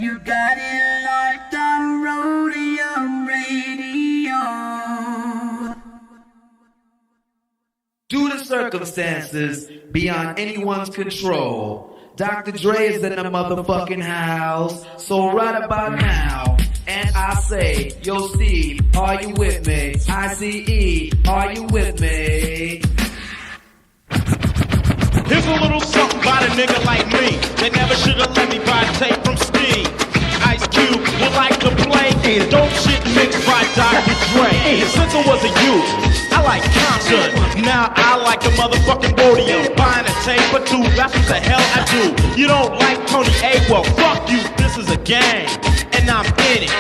You got it locked on Roadium Radio. Due to circumstances beyond anyone's control, Dr. Dre is in the motherfucking house. So right about now, and I say, yo Steve, are you with me? ICE, are you with me? Here's a little something by a nigga like me. They never should've let me buy tape from Steve. Ice Cube would like to play dope shit mixed by Dr. Dre. And since I was a youth, I like COMPTON. Now I like the motherfucking Roadium. Buying a tape or two, that's what the hell I do. You don't like Tony A? Well, fuck you, this is a game. And I'm in it.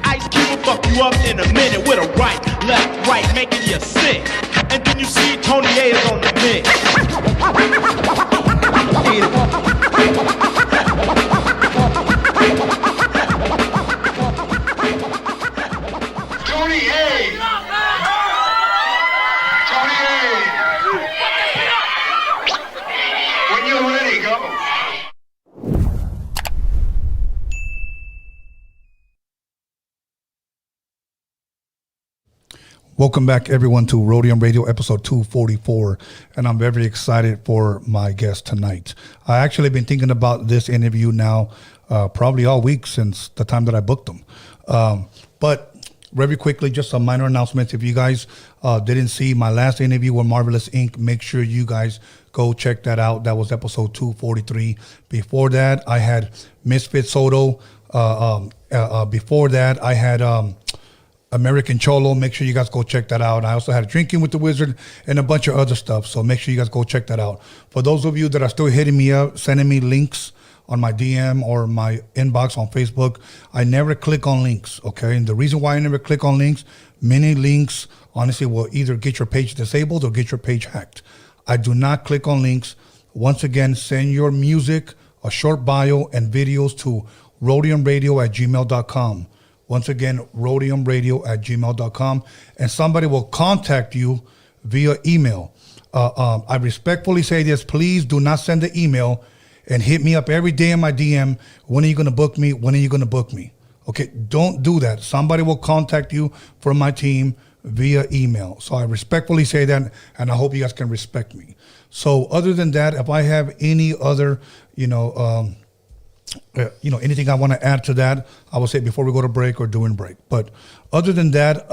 Ice Cube will fuck you up in a minute with a right, left, right, making you sick. And then you see Tony A is on the mix. Tony A! Tony A! When you're ready, go. Welcome back, everyone, to Roadium Radio, episode 244, and I'm very excited for my guest tonight. I actually been thinking about this interview now probably all week since the time that I booked them. But very quickly, just some minor announcements. If you guys didn't see my last interview with Marvelous Inc., make sure you guys go check that out. That was episode 243. Before that, I had Misfit Soto. Before that, I had American Cholo. Make sure you guys go check that out. I also had Drinking with the Wizard and a bunch of other stuff. So make sure you guys go check that out. For those of you that are still hitting me up, sending me links on my DM or my inbox on Facebook, I never click on links, okay? And the reason why I never click on links, many links honestly will either get your page disabled or get your page hacked. I do not click on links. Once again, send your music, a short bio, and videos to rodiumradio@gmail.com. Once again, rodiumradio@gmail.com, and somebody will contact you via email. I respectfully say this, please do not send the email and hit me up every day in my DM. When are you going to book me? When are you going to book me? Okay, don't do that. Somebody will contact you from my team via email. So I respectfully say that, and I hope you guys can respect me. So other than that, if I have any other, anything I want to add to that, I will say before we go to break or during break. But other than that,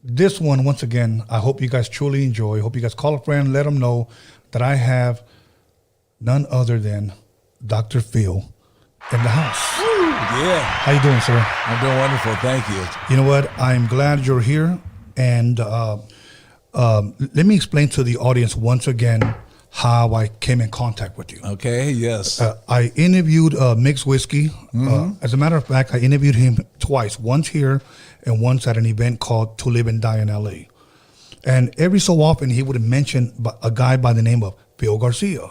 this one, once again, I hope you guys truly enjoy. I hope you guys call a friend, let them know that I have none other than Dr. Phil in the house. Woo, yeah. How you doing, sir? I'm doing wonderful. Thank you. You know what? I'm glad you're here. And let me explain to the audience once again how I came in contact with you. Okay, yes. I interviewed Mixed Whiskey. As a matter of fact, I interviewed him twice, once here and once at an event called To Live and Die in LA. And every so often he would mention a guy by the name of Phil Garcia.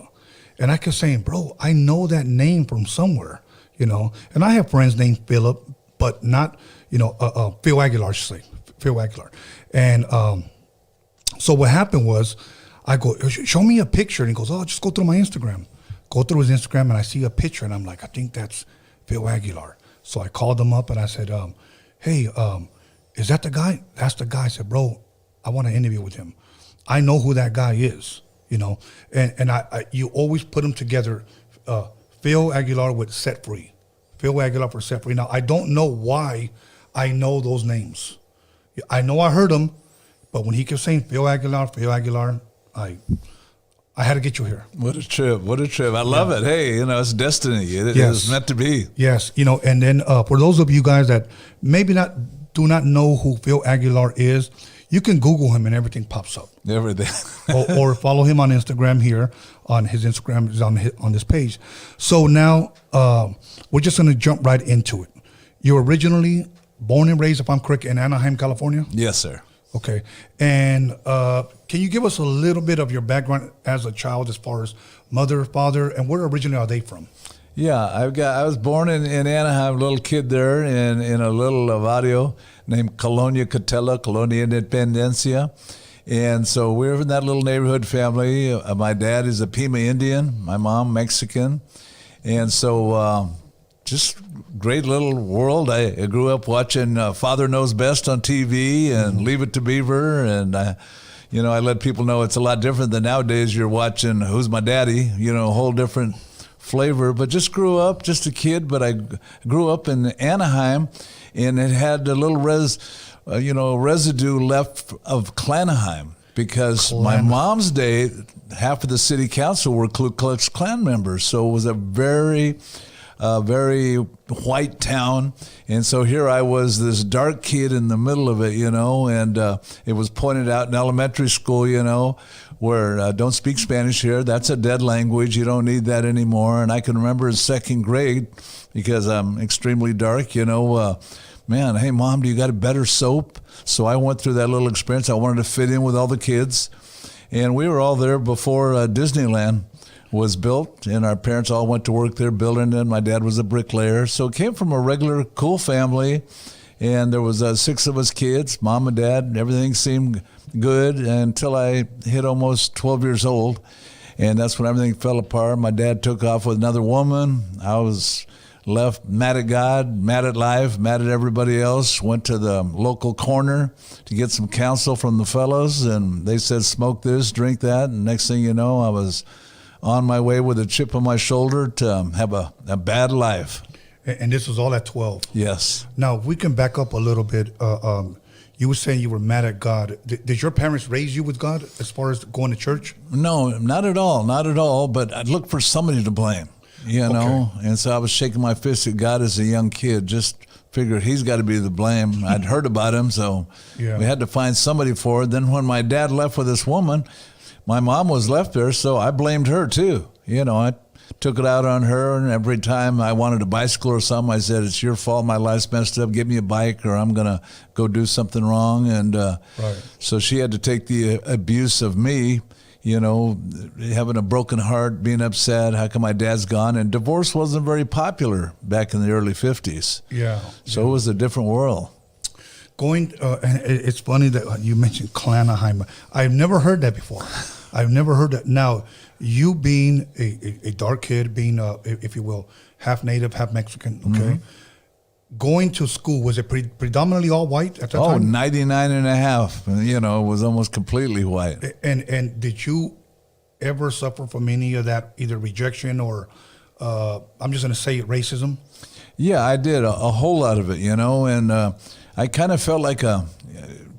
And I kept saying, bro, I know that name from somewhere, And I have friends named Philip, but not, Phil Aguilar, I should say, Phil Aguilar. And so what happened was, I go, show me a picture. And he goes, just go through my Instagram. Go through his Instagram, and I see a picture, and I'm like, I think that's Phil Aguilar. So I called him up, and I said, hey, is that the guy? That's the guy. I said, bro, I want to interview with him. I know who that guy is, And you always put them together, Phil Aguilar with Set Free. Phil Aguilar for Set Free. Now, I don't know why I know those names. I know I heard them, but when he kept saying Phil Aguilar, I had to get you here. What a trip. I love it. Hey, it's destiny. It's meant to be. Yes. And then for those of you guys that maybe do not know who Phil Aguilar is, you can Google him and everything pops up. Everything. or follow him on Instagram here. On his Instagram is on this page. So now we're just going to jump right into it. You're originally born and raised, if I'm correct, in Anaheim, California? Yes, sir. Okay. And can you give us a little bit of your background as a child as far as mother, father, and where originally are they from? Yeah, I was born in Anaheim, a little kid there in a little barrio named Colonia Catella, Colonia Independencia. And so we're in that little neighborhood family. My dad is a Pima Indian, my mom Mexican. And so just great little world. I grew up watching Father Knows Best on TV and Leave It to Beaver, and I let people know it's a lot different than nowadays. You're watching Who's My Daddy, a whole different flavor. But just grew up, just a kid. But I grew up in Anaheim, and it had a little residue left of Klanaheim, because my mom's day, half of the city council were Ku Klux Klan members. So it was a very white town. And so here I was, this dark kid in the middle of it, and it was pointed out in elementary school, where don't speak Spanish here. That's a dead language. You don't need that anymore. And I can remember in second grade, because I'm extremely dark, man, hey, Mom, do you got a better soap? So I went through that little experience. I wanted to fit in with all the kids. And we were all there before Disneyland was built, and our parents all went to work there building it. My dad was a bricklayer. So it came from a regular, cool family, and there was 6 of us kids, Mom and Dad. Everything seemed good until I hit almost 12 years old, and that's when everything fell apart. My dad took off with another woman. I was left mad at God, mad at life, mad at everybody else. Went to the local corner to get some counsel from the fellows, and they said, smoke this, drink that, and next thing you know, I was on my way with a chip on my shoulder to have a bad life. And this was all at 12? Yes. Now, if we can back up a little bit. You were saying you were mad at God. Did your parents raise you with God as far as going to church? No, not at all, not at all. But I'd look for somebody to blame, know? And so I was shaking my fist at God as a young kid, just figured he's got to be the blame. I'd heard about him, so we had to find somebody for it. Then when my dad left with this woman, my mom was left there, so I blamed her too. I took it out on her, and every time I wanted a bicycle or something, I said, it's your fault, my life's messed up, give me a bike or I'm going to go do something wrong. And so she had to take the abuse of me, having a broken heart, being upset, how come my dad's gone? And divorce wasn't very popular back in the early 50s. Yeah. So it was a different world. And it's funny that you mentioned Klanaheim. I've never heard that before. I've never heard that. Now, you being a dark kid, being, if you will, half native, half Mexican, okay? Going to school, was it predominantly all white at that time? 99 and a half. It was almost completely white. And did you ever suffer from any of that, either rejection or, I'm just going to say racism? Yeah, I did. A whole lot of it, and I kind of felt like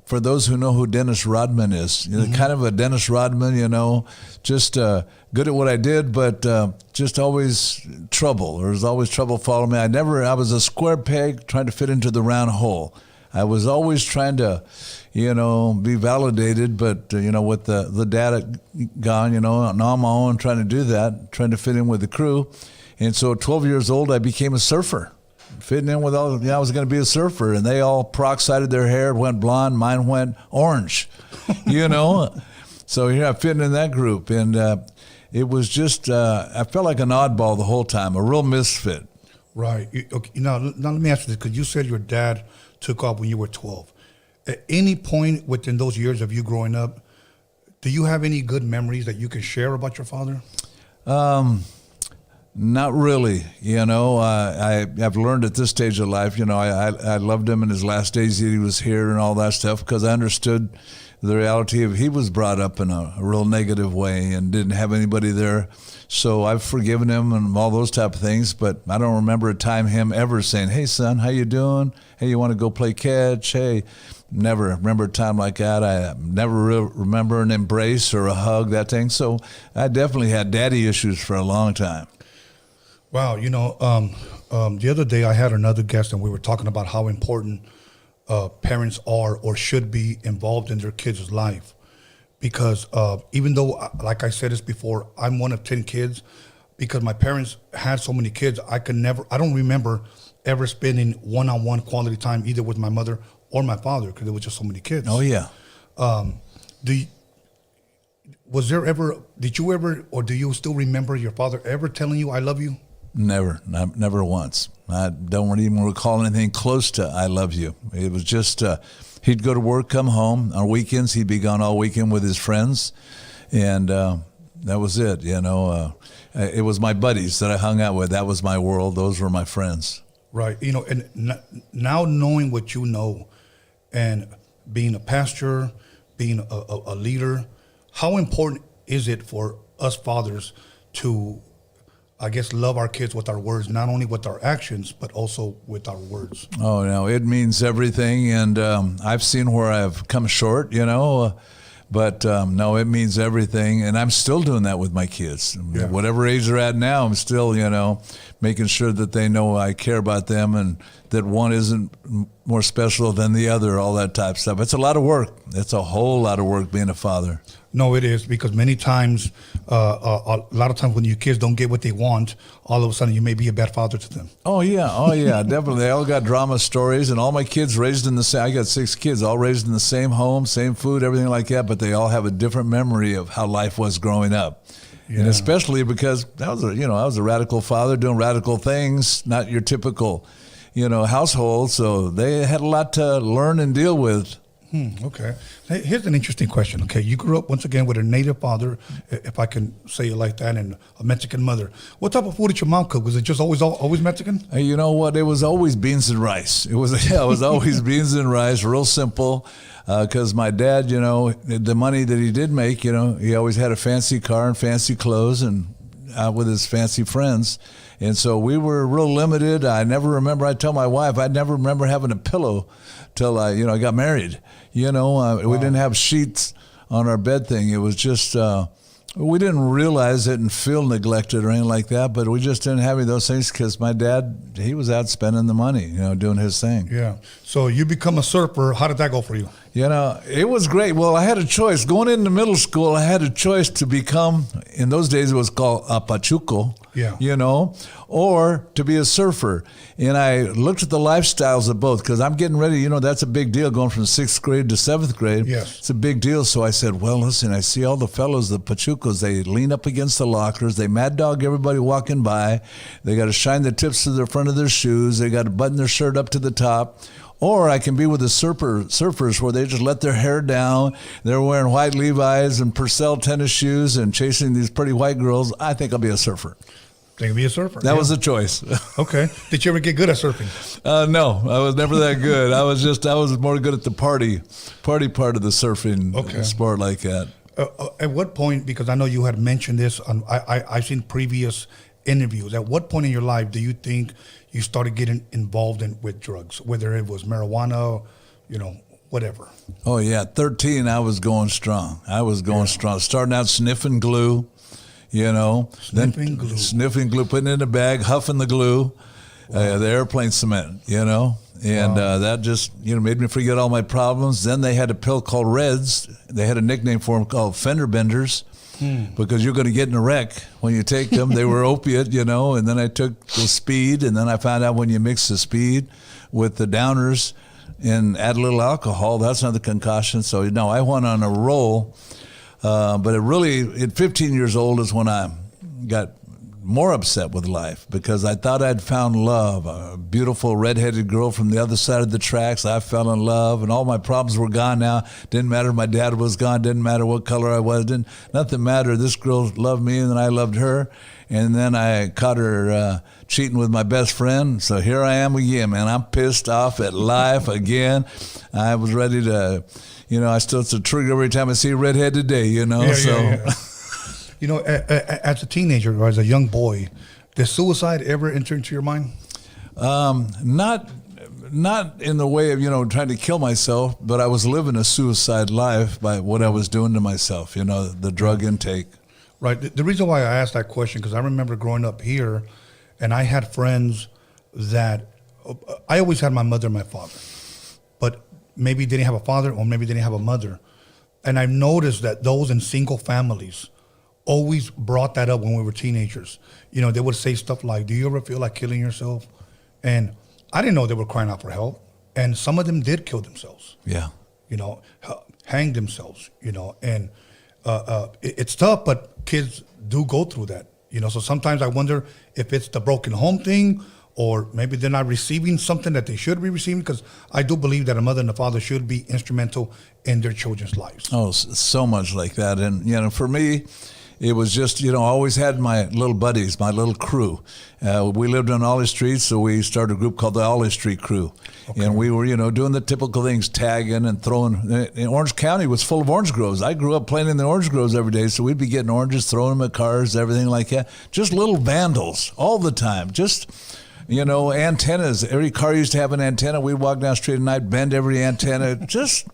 for those who know who Dennis Rodman is, kind of a Dennis Rodman, just good at what I did, but just always trouble. There was always trouble following me. I was a square peg trying to fit into the round hole. I was always trying to, be validated, but, with the dad gone, now I'm on my own trying to do that, trying to fit in with the crew. And so at 12 years old, I became a surfer. Fitting in with all, I was going to be a surfer, and they all peroxided their hair, went blonde, mine went orange, So here I'm fitting in that group, and it was just, I felt like an oddball the whole time, a real misfit. Right. Okay. Now let me ask you this, because you said your dad took off when you were 12. At any point within those years of you growing up, do you have any good memories that you can share about your father? Not really. I've learned at this stage of life, I loved him in his last days that he was here and all that stuff, because I understood the reality of he was brought up in a real negative way and didn't have anybody there. So I've forgiven him and all those type of things, but I don't remember a time him ever saying, hey, son, how you doing? Hey, you want to go play catch? Hey, never remember a time like that. I never remember an embrace or a hug, that thing. So I definitely had daddy issues for a long time. Wow, the other day I had another guest, and we were talking about how important parents are or should be involved in their kids' life. Because even though, like I said this before, I'm one of 10 kids, because my parents had so many kids, I don't remember ever spending one-on-one quality time either with my mother or my father, because there was just so many kids. Oh, yeah. Did you ever, or do you still remember your father ever telling you, I love you? Never once. I don't even recall anything close to I love you. It was just, he'd go to work, come home. On weekends, he'd be gone all weekend with his friends. And that was it, And it was my buddies that I hung out with. That was my world. Those were my friends. Right. You know, and now knowing what you know and being a pastor, being a leader, how important is it for us fathers to, I guess, love our kids with our words, not only with our actions, but also with our words? Oh, no, it means everything. And I've seen where I've come short, you know, but no, it means everything. And I'm still doing that with my kids. Yeah. Whatever age they're at now, I'm still, you know, making sure that they know I care about them and that one isn't more special than the other, all that type of stuff. It's a lot of work. It's a whole lot of work being a father. No, it is, because many times, a lot of times when your kids don't get what they want, all of a sudden you may be a bad father to them. Oh, yeah, definitely. They all got drama stories, and all my kids raised in the same, I got 6 kids, all raised in the same home, same food, everything like that, but they all have a different memory of how life was growing up. Yeah. And especially because I was a radical father doing radical things, not your typical, household, so they had a lot to learn and deal with. Okay. Hey, here's an interesting question. Okay, you grew up once again with a native father, if I can say it like that, and a Mexican mother. What type of food did your mom cook? Was it just always Mexican? Hey, you know what? It was always beans and rice. It was always beans and rice, real simple. Because my dad, the money that he did make, he always had a fancy car and fancy clothes and out with his fancy friends. And so we were real limited. I tell my wife, I never remember having a pillow till I got married. We didn't have sheets on our bed thing. It was just, we didn't realize it and feel neglected or anything like that, but we just didn't have any of those things because my dad, he was out spending the money, doing his thing. Yeah. So you become a surfer. How did that go for you? It was great. Well, I had a choice. Going into middle school, I had a choice to become, in those days it was called a pachuco, or to be a surfer. And I looked at the lifestyles of both because I'm getting ready. That's a big deal going from 6th grade to 7th grade. Yes. It's a big deal. So I said, well, listen, I see all the fellows, the pachucos, they lean up against the lockers. They mad dog everybody walking by. They got to shine the tips to the front of their shoes. They got to button their shirt up to the top. Or I can be with the surfers where they just let their hair down. They're wearing white Levi's and Purcell tennis shoes and chasing these pretty white girls. I think I'll be a surfer. Think of be a surfer. That was the choice. Okay. Did you ever get good at surfing? No, I was never that good. I was more good at the party part of the surfing sport like that. At what point, because I know you had mentioned this, I've seen previous interviews, at what point in your life do you think you started getting involved with drugs, whether it was marijuana, whatever? Oh, yeah. 13, I was going strong. Strong. Starting out sniffing glue. Sniffing glue, putting it in a bag, huffing the glue, the airplane cement, and that just, made me forget all my problems. Then they had a pill called Reds. They had a nickname for them called fender benders because you're going to get in a wreck when you take them. They were opiate, and then I took the speed, and then I found out when you mix the speed with the downers and add a little alcohol, that's another concoction. So, I went on a roll. But at 15 years old is when I got more upset with life because I thought I'd found love, a beautiful redheaded girl from the other side of the tracks. I fell in love and all my problems were gone now. Didn't matter if my dad was gone. Didn't matter what color I was. Nothing mattered. This girl loved me and then I loved her. And then I caught her cheating with my best friend. So here I am again, man. I'm pissed off at life again. I was ready to... it's a trigger every time I see a redhead today, Yeah. As a teenager or as a young boy, did suicide ever enter into your mind? Not in the way of, trying to kill myself, but I was living a suicide life by what I was doing to myself, the drug intake. Right. The reason why I asked that question, because I remember growing up here, and I had friends that, I always had my mother and my father, but maybe didn't have a father or maybe didn't have a mother. And I've noticed that those in single families always brought that up when we were teenagers. They would say stuff like, do you ever feel like killing yourself? And I didn't know they were crying out for help. And some of them did kill themselves. Yeah. Hang themselves, and it's tough, but kids do go through that. So sometimes I wonder if it's the broken home thing, or maybe they're not receiving something that they should be receiving, because I do believe that a mother and a father should be instrumental in their children's lives. Oh, so much like that. And, for me, it was just, I always had my little buddies, my little crew. We lived on Ollie Street, so we started a group called the Ollie Street Crew. Okay. And we were, doing the typical things, tagging and throwing. And Orange County was full of orange groves. I grew up playing in the orange groves every day, so we'd be getting oranges, throwing them at cars, everything like that. Just little vandals all the time. Just, antennas. Every car used to have an antenna. We'd walk down the street at night, bend every antenna. Just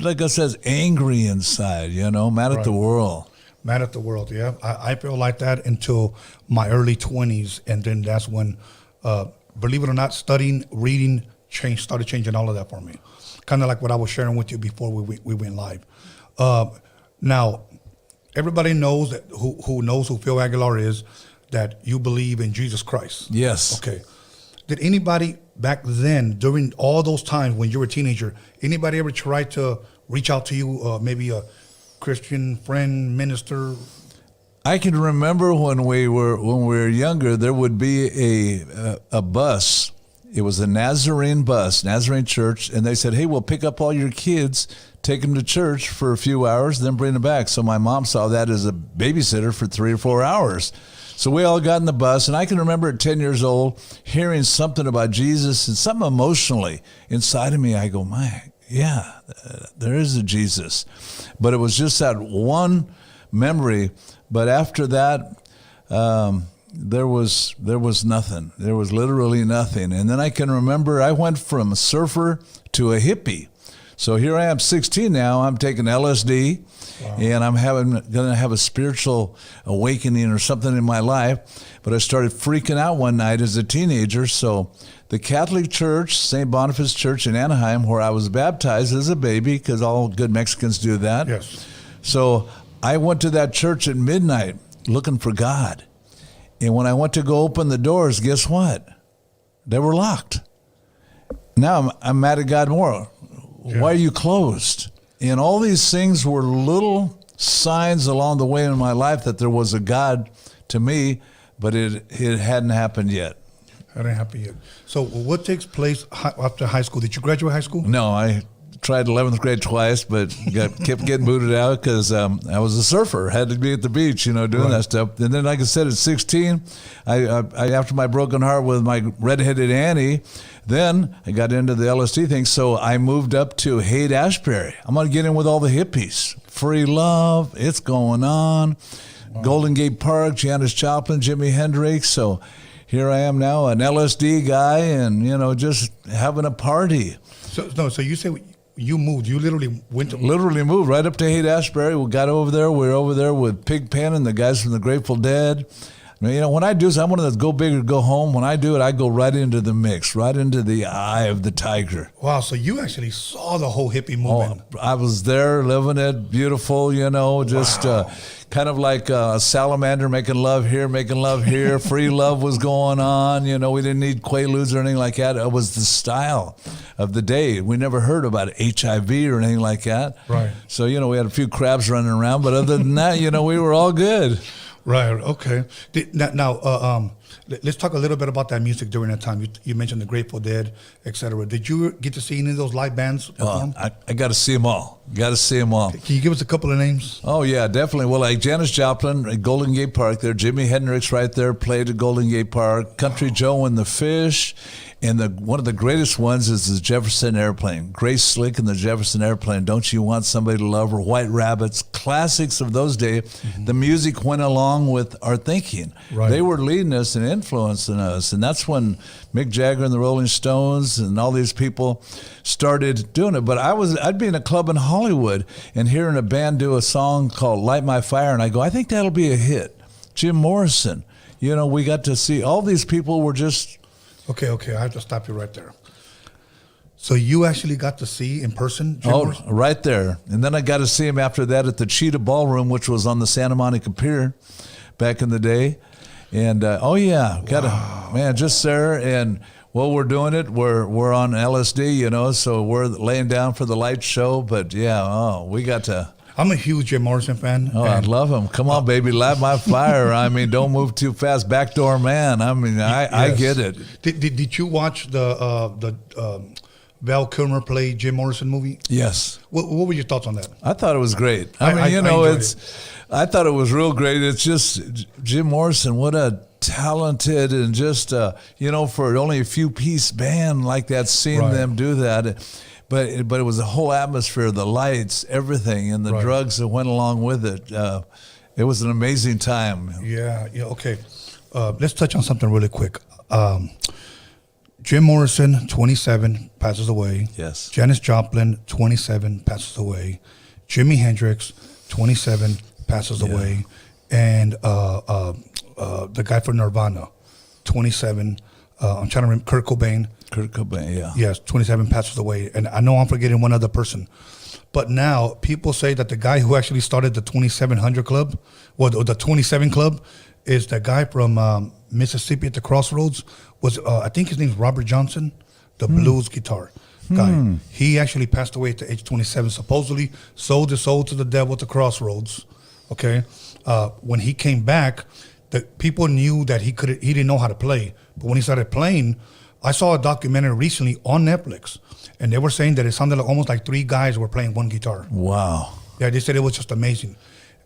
like I said, angry inside, mad at the world. Mad at the world, yeah. I feel like that until my early 20s, and then that's when, believe it or not, studying, reading, started changing all of that for me. Kind of like what I was sharing with you before we went live. Now, everybody knows that who knows who Phil Aguilar is, that you believe in Jesus Christ. Yes. Okay. Did anybody back then, during all those times when you were a teenager, anybody ever try to reach out to you, maybe a Christian friend, minister? I can remember when we were younger, there would be a bus. It was a Nazarene bus, Nazarene church, and they said, "Hey, we'll pick up all your kids, take them to church for a few hours, then bring them back." So my mom saw that as a babysitter for 3 or 4 hours. So we all got in the bus, and I can remember at 10 years old hearing something about Jesus and something emotionally inside of me. I go, there is a Jesus. But it was just that one memory. But after that, there was nothing. There was literally nothing. And then I can remember I went from a surfer to a hippie. So here I am, 16 now. I'm taking LSD, and I'm going to have a spiritual awakening or something in my life. But I started freaking out one night as a teenager. So the Catholic Church, St. Boniface Church in Anaheim, where I was baptized as a baby, because all good Mexicans do that. Yes. So I went to that church at midnight looking for God. And when I went to go open the doors, guess what? They were locked. Now I'm mad at God more. Yeah. Why are you closed? And all these things were little signs along the way in my life that there was a God to me, but it hadn't happened yet. Hadn't happened yet. So what takes place after high school? Did you graduate high school? No, I tried 11th grade twice, but kept getting booted out because I was a surfer. Had to be at the beach, doing that stuff. And then, like I said, at 16, I after my broken heart with my redheaded Annie, then I got into the LSD thing. So I moved up to Haight-Ashbury. I'm going to get in with all the hippies. Free love, it's going on. Wow. Golden Gate Park, Janis Joplin, Jimi Hendrix. So here I am now, an LSD guy, and just having a party. So you say you moved? You literally went to? Literally moved right up to Haight-Ashbury. We got over there. We were over there with Pigpen and the guys from the Grateful Dead. When I do this, I'm one of those go big or go home. When I do it, I go right into the mix, right into the eye of the tiger. Wow, so you actually saw the whole hippie movement. Oh, I was there living it, beautiful, just kind of like a salamander making love here. Free love was going on. We didn't need Quaaludes or anything like that. It was the style of the day. We never heard about HIV or anything like that. Right. So, we had a few crabs running around, but other than that, we were all good. Right. Okay. Now, let's talk a little bit about that music during that time. You mentioned the Grateful Dead, etc. Did you get to see any of those live bands perform? I got to see them all. Can you give us a couple of names? Oh, yeah, definitely. Well, like Janis Joplin at Golden Gate Park there. Jimi Hendrix right there played at Golden Gate Park. Country Joe and the Fish. And one of the greatest ones is the Jefferson Airplane. Grace Slick and the Jefferson Airplane. Don't You Want Somebody to Love Her? White Rabbits. Classics of those days. Mm-hmm. The music went along with our thinking. Right. They were leading us and influencing us. And that's when Mick Jagger and the Rolling Stones and all these people started doing it. But I'd be in a club in Hollywood and hearing a band do a song called Light My Fire. And I go, I think that'll be a hit. Jim Morrison. We got to see all these people were just... Okay, I have to stop you right there. So you actually got to see in person Jim Morrison? Right there. And then I got to see him after that at the Cheetah Ballroom, which was on the Santa Monica Pier back in the day. And, just there. And while we're doing it, we're on LSD, so we're laying down for the light show. But, we got to... I'm a huge Jim Morrison fan. Oh, I love him. Come on, baby, light my fire. Don't move too fast. Backdoor man. I get it. Did you watch the Val Kilmer played Jim Morrison movie? Yes. What were your thoughts on that? I thought it was great. I enjoyed I thought it was real great. It's just Jim Morrison, what a talented and just, for only a few piece band like that, seeing them do that. But it was the whole atmosphere, the lights, everything, and the drugs that went along with it. It was an amazing time. Yeah, okay. Let's touch on something really quick. Jim Morrison, 27, passes away. Yes. Janis Joplin, 27, passes away. Jimi Hendrix, 27, passes away. And the guy from Nirvana, 27. I'm trying to remember, Kurt Cobain. Yes, 27, passes away. And I know I'm forgetting one other person. But now people say that the guy who actually started the 2700 Club, or the 27 Club, is the guy from Mississippi at the Crossroads. I think his name's Robert Johnson, the blues guitar guy. He actually passed away at the age 27. Supposedly sold his soul to the devil at the Crossroads. Okay, when he came back, the people knew that he didn't know how to play. But when he started playing, I saw a documentary recently on Netflix, and they were saying that it sounded almost like three guys were playing one guitar. Wow. Yeah, they said it was just amazing.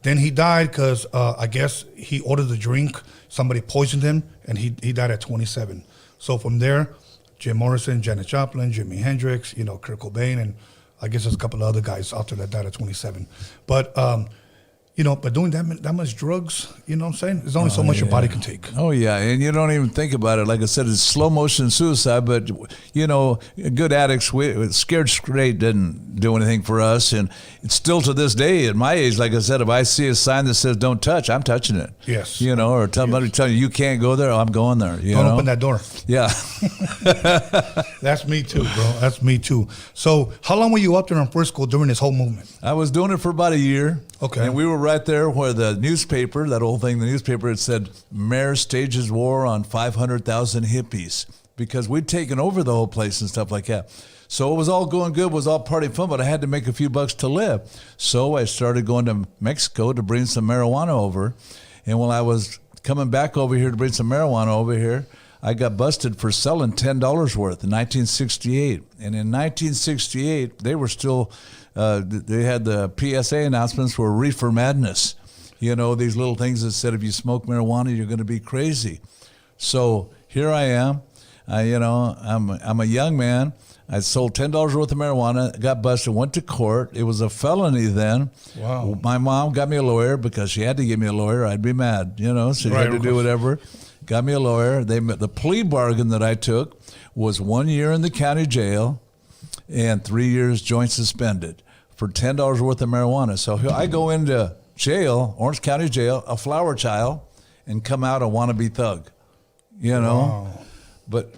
Then he died because I guess he ordered a drink. Somebody poisoned him, and he died at 27. So from there, Jim Morrison, Janis Joplin, Jimi Hendrix, Kurt Cobain, and I guess there's a couple of other guys out there that died at 27. But but doing that much drugs, you know what I'm saying? There's only so much your body can take. Oh, yeah, and you don't even think about it. Like I said, it's slow motion suicide, but, good addicts, scared straight didn't do anything for us. And it's still to this day, at my age, like I said, if I see a sign that says don't touch, I'm touching it. Yes. Or somebody telling you can't go there, I'm going there. Don't open that door. Yeah. That's me too, bro. That's me too. So how long were you up there in Frisco during this whole movement? I was doing it for about a year. Okay. And we were right there where the newspaper, that whole thing, the newspaper, it said, Mayor stages war on 500,000 hippies, because we'd taken over the whole place and stuff like that. So it was all going good, it was all party fun, but I had to make a few bucks to live. So I started going to Mexico to bring some marijuana over. And when I was coming back over here to bring some marijuana over here, I got busted for selling $10 worth in 1968. And in 1968, they were still... they had the PSA announcements for Reefer Madness. These little things that said if you smoke marijuana, you're going to be crazy. So here I am. I'm a young man. I sold $10 worth of marijuana, got busted, went to court. It was a felony then. Wow. My mom got me a lawyer because she had to give me a lawyer. I'd be mad, so she had to do whatever. Got me a lawyer. The plea bargain that I took was 1 year in the county jail and 3 years joint suspended for $10 worth of marijuana. So I go into jail, Orange County Jail, a flower child, and come out a wannabe thug, Wow. But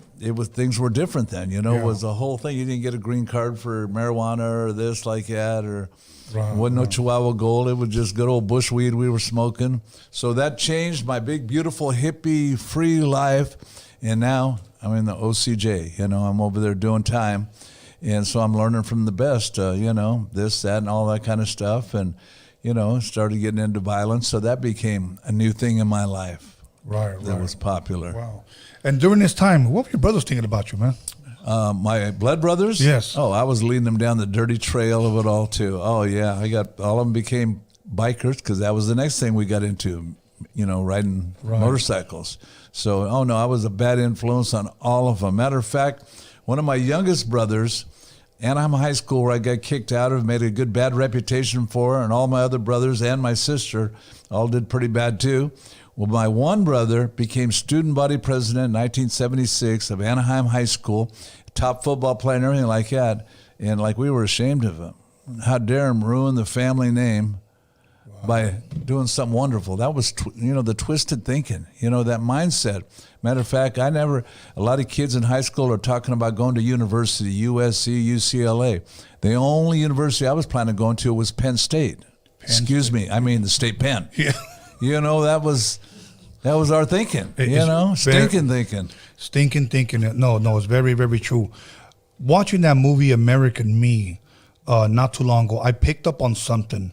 things were different then, It was the whole thing. You didn't get a green card for marijuana or this like that, or wasn't no Chihuahua Gold. It was just good old bushweed we were smoking. So that changed my big, beautiful, hippie, free life. And now I'm in the OCJ, I'm over there doing time. And so I'm learning from the best, this, that, and all that kind of stuff. And, started getting into violence. So that became a new thing in my life. That was popular. Wow. And during this time, what were your brothers thinking about you, man? My blood brothers? Yes. Oh, I was leading them down the dirty trail of it all, too. Oh, yeah. All of them became bikers because that was the next thing we got into, riding motorcycles. So, I was a bad influence on all of them. Matter of fact, one of my youngest brothers, Anaheim High School, where I got kicked out of, made a good bad reputation for, and all my other brothers and my sister all did pretty bad too. Well, my one brother became student body president in 1976 of Anaheim High School, top football player and everything like that, and we were ashamed of him. How dare him ruin the family name by doing something wonderful. That was, the twisted thinking, that mindset. Matter of fact, a lot of kids in high school are talking about going to university, USC, UCLA. The only university I was planning on going to was Penn State. I mean the state pen. Yeah. That was our thinking, stinking thinking. Stinking thinking. No, it's very, very true. Watching that movie, American Me, not too long ago, I picked up on something.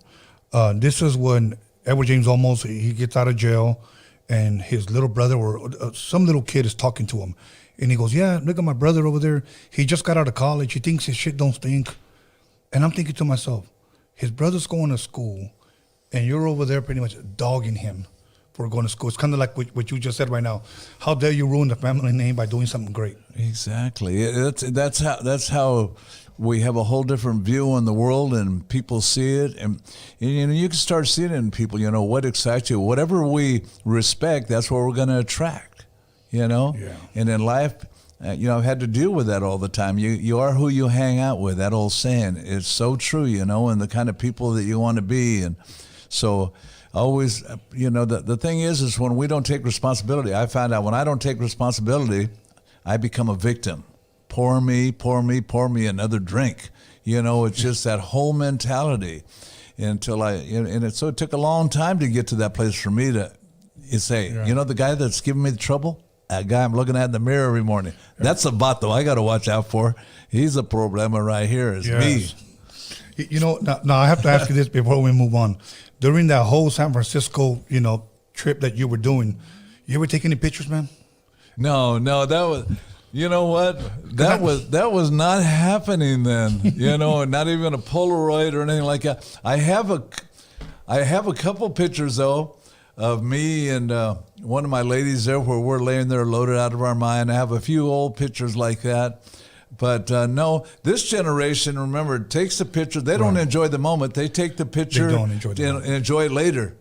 This is when Edward James Olmos, he gets out of jail, and his little brother or some little kid is talking to him, And he goes, yeah, look at my brother over there. He just got out of college. He thinks his shit don't stink. And I'm thinking to myself, his brother's going to school, and you're over there pretty much dogging him for going to school. It's kind of like what you just said right now. How dare you ruin the family name by doing something great? Exactly. That's how we have a whole different view on the world, and people see it, and you know, you can start seeing it in people. You know, what excites you, whatever we respect, that's what we're going to attract. You know, Yeah. And in life, you know, I've had to deal with that all the time. You are who you hang out with. That old saying, it's so true. You know, and the kind of people that you want to be, and so. Always, you know, the thing is when we don't take responsibility, I found out when I don't take responsibility, I become a victim. Pour me another drink. You know, it's just that whole mentality until so it took a long time to get to that place for me to say, you know, the guy that's giving me the trouble, that guy I'm looking at in the mirror every morning, that's a vato I got to watch out for. He's a problema right here. It's me. You know, now I have to ask you this before we move on. During that whole San Francisco, you know, trip that you were doing, you ever take any pictures, man? No, that was, you know what? That was not happening then. You know, not even a Polaroid or anything like that. I have a couple pictures though of me and one of my ladies there where we're laying there loaded out of our mind. I have a few old pictures like that. But no, this generation, remember, takes the picture. They don't enjoy the moment. They take the picture and enjoy it later,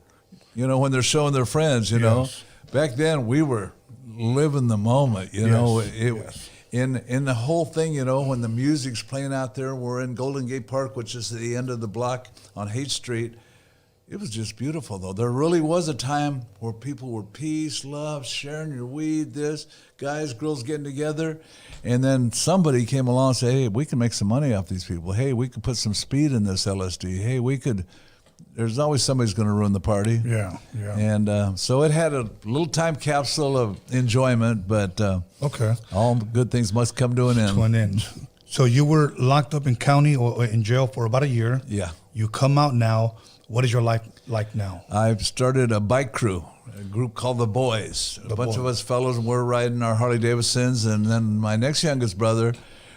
you know, when they're showing their friends, you know. Back then, we were living the moment, you know. In the whole thing, you know, when the music's playing out there, we're in Golden Gate Park, which is the end of the block on Haight Street. It was just beautiful, though. There really was a time where people were peace, love, sharing your weed, this, guys, girls getting together. And then somebody came along and said, hey, we can make some money off these people. Hey, we could put some speed in this LSD. Hey, we could. There's always somebody's going to ruin the party. Yeah. And so it had a little time capsule of enjoyment, but all good things must come to an end. So you were locked up in county or in jail for about a year. Yeah. You come out now. What is your life like now? I've started a bike crew, a group called The Boys. A bunch of us fellows, and we're riding our Harley Davidsons. And then my next youngest brother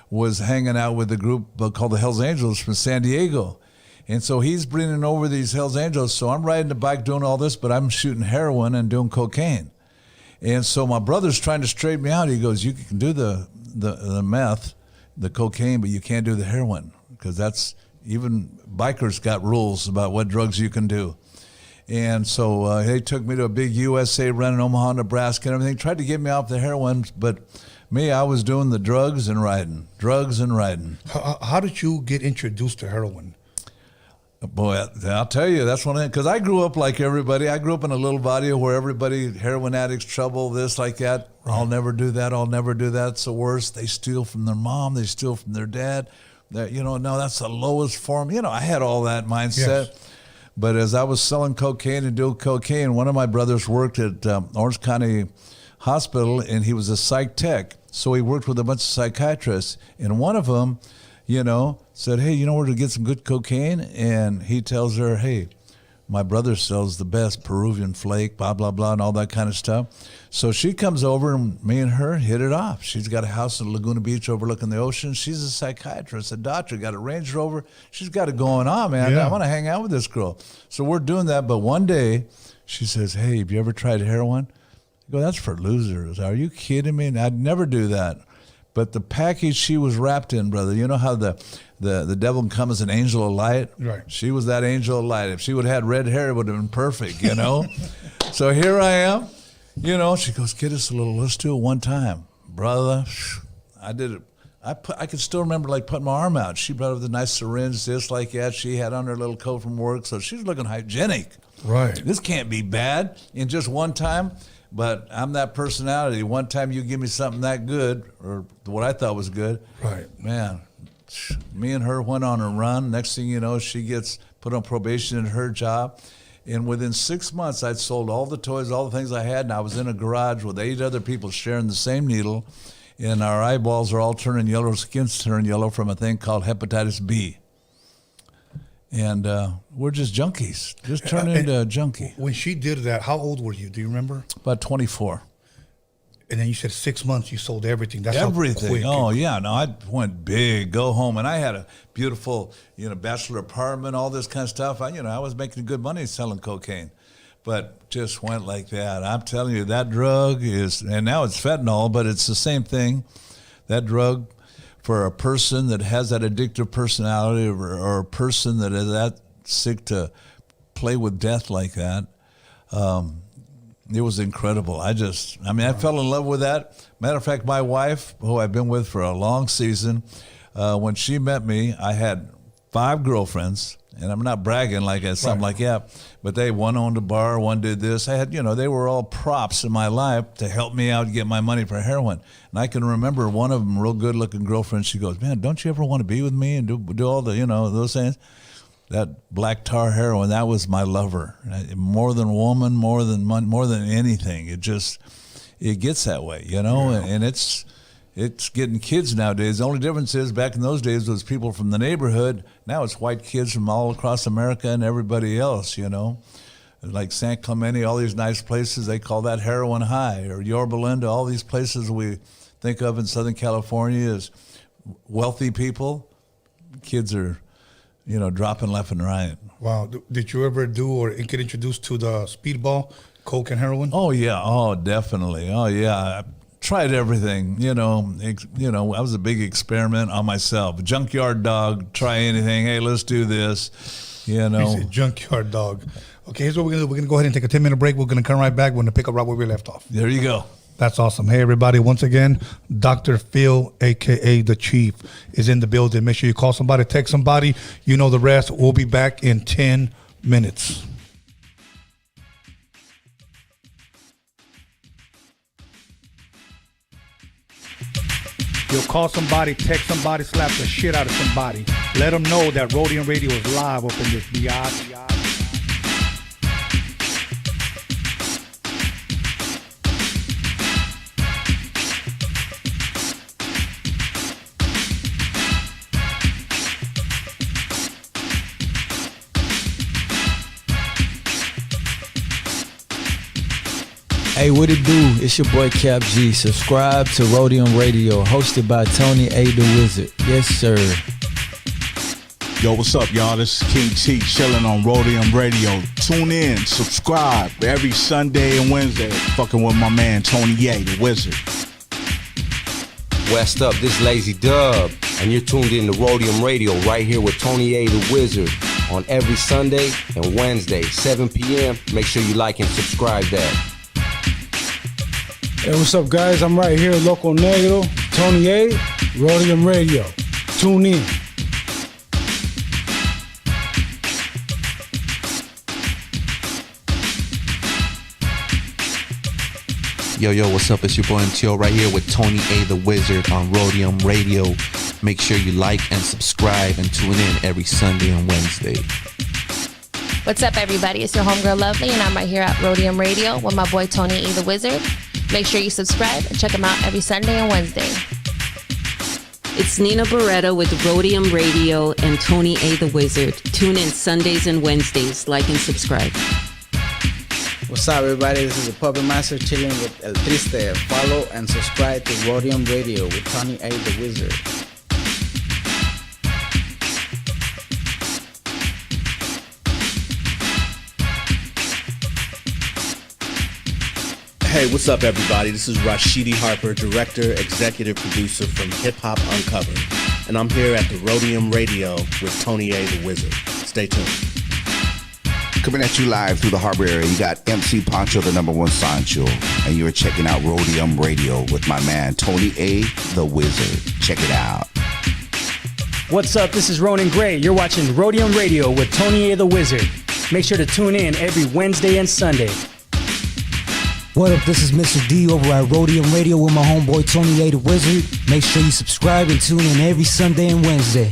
was hanging out with a group called the Hells Angels from San Diego. And so he's bringing over these Hells Angels. So I'm riding the bike doing all this, but I'm shooting heroin and doing cocaine. And so my brother's trying to straighten me out. He goes, you can do the meth, the cocaine, but you can't do the heroin because that's... Even bikers got rules about what drugs you can do. And so they took me to a big USA run in Omaha, Nebraska and everything, tried to get me off the heroin, but me, I was doing the drugs and riding. How did you get introduced to heroin? Boy, I'll tell you, that's one thing, because I grew up like everybody. I grew up in a little barrio where everybody, heroin addicts, trouble, this, like that. Right. I'll never do that. It's the worst. They steal from their mom. They steal from their dad. That, you know, no, that's the lowest form. You know, I had all that mindset. Yes. But as I was selling cocaine and doing cocaine, one of my brothers worked at Orange County Hospital, and he was a psych tech. So he worked with a bunch of psychiatrists. And one of them, you know, said, hey, you know where to get some good cocaine? And he tells her, hey, my brother sells the best Peruvian flake, blah, blah, blah, and all that kind of stuff. So she comes over, and me and her hit it off. She's got a house in Laguna Beach overlooking the ocean. She's a psychiatrist, a doctor, got a Range Rover. She's got it going on, man. Yeah. I want to hang out with this girl. So we're doing that. But one day she says, hey, have you ever tried heroin? I go, that's for losers. Are you kidding me? And I'd never do that. But the package she was wrapped in, brother, you know how the devil can come as an angel of light? Right. She was that angel of light. If she would have had red hair, it would have been perfect, you know? So here I am. You know, she goes, get us a little, let's do it one time. Brother, I did it. I can still remember, like, putting my arm out. She brought up the nice syringe, just like that. She had on her little coat from work, so she's looking hygienic. Right. This can't be bad in just one time. But I'm that personality. One time you give me something that good, or what I thought was good, right? Man, me and her went on a run. Next thing you know, she gets put on probation in her job. And within 6 months, I'd sold all the toys, all the things I had, and I was in a garage with 8 other people sharing the same needle. And our eyeballs are all turning yellow, skin's turning yellow from a thing called hepatitis B. And we're just junkies, just turning into a junkie. When she did that, how old were you? Do you remember? About 24. And then you said 6 months you sold everything. That's everything. How quick. Oh yeah, no, I went big, go home, and I had a beautiful, bachelor apartment, all this kind of stuff. I was making good money selling cocaine, but just went like that. I'm telling you, that drug is, and now it's fentanyl, but it's the same thing. That drug, for a person that has that addictive personality, or a person that is that sick to play with death like that. It was incredible. I fell in love with that. Matter of fact, my wife, who I've been with for a long season, when she met me, I had 5 girlfriends, and I'm not bragging like something like that, but one owned a bar, one did this. I had, they were all props in my life to help me out and get my money for heroin. And I can remember one of them, real good-looking girlfriend, she goes, man, don't you ever want to be with me and do all the, those things? That black tar heroin, that was my lover. More than woman, more than money, more than anything. It gets that way, and it's getting kids nowadays. The only difference is back in those days was people from the neighborhood. Now it's white kids from all across America and everybody else, Like San Clemente, all these nice places, they call that heroin high. Or Yorba Linda, all these places we think of in Southern California as wealthy people. Kids are dropping left and right. Wow. Did you ever do or get introduced to the speedball, coke and heroin? Oh, yeah. Oh, definitely. Oh, yeah. I tried everything. I was a big experiment on myself. Junkyard dog, try anything. Hey, let's do this. He's a junkyard dog. Okay, here's what we're going to do. We're going to go ahead and take a 10-minute break. We're going to come right back. We're going to pick up right where we left off. There you go. That's awesome. Hey, everybody. Once again, Dr. Phil, a.k.a. The Chief, is in the building. Make sure you call somebody, text somebody. You know the rest. We'll be back in 10 minutes. You'll call somebody, text somebody, slap the shit out of somebody. Let them know that Roadium Radio is live up in this biatch. Hey, what it do? It's your boy Cap G. Subscribe to Roadium Radio, hosted by Tony A. The Wizard. Yes, sir. Yo, what's up, y'all? This is King T chilling on Roadium Radio. Tune in, subscribe every Sunday and Wednesday. Fucking with my man Tony A. The Wizard. West up, this Lazy Dub, and you're tuned in to Roadium Radio right here with Tony A. The Wizard on every Sunday and Wednesday, 7 p.m. Make sure you like and subscribe that. Hey, what's up, guys? I'm right here, Loco Negro, Tony A, Roadium Radio. Tune in. Yo, what's up? It's your boy MTO right here with Tony A. The Wizard on Roadium Radio. Make sure you like and subscribe and tune in every Sunday and Wednesday. What's up, everybody? It's your homegirl Lovely, and I'm right here at Roadium Radio with my boy Tony A. The Wizard. Make sure you subscribe and check him out every Sunday and Wednesday. It's Nina Barretta with Roadium Radio and Tony A. The Wizard. Tune in Sundays and Wednesdays. Like and subscribe. What's up, everybody? This is the Puppet Master chilling with El Triste. Follow and subscribe to Roadium Radio with Tony A. The Wizard. Hey, what's up, everybody? This is Rashidi Harper, director, executive producer from Hip Hop Uncovered, and I'm here at the Roadium Radio with Tony A. The Wizard. Stay tuned. Coming at you live through the harbor area, you got MC Pancho, the #1 Sancho, and you're checking out Roadium Radio with my man Tony A. The Wizard. Check it out. What's up? This is Ronan Gray. You're watching Roadium Radio with Tony A. The Wizard. Make sure to tune in every Wednesday and Sunday. What up, this is Mr. D over at Roadium Radio with my homeboy Tony A. The Wizard. Make sure you subscribe and tune in every Sunday and Wednesday.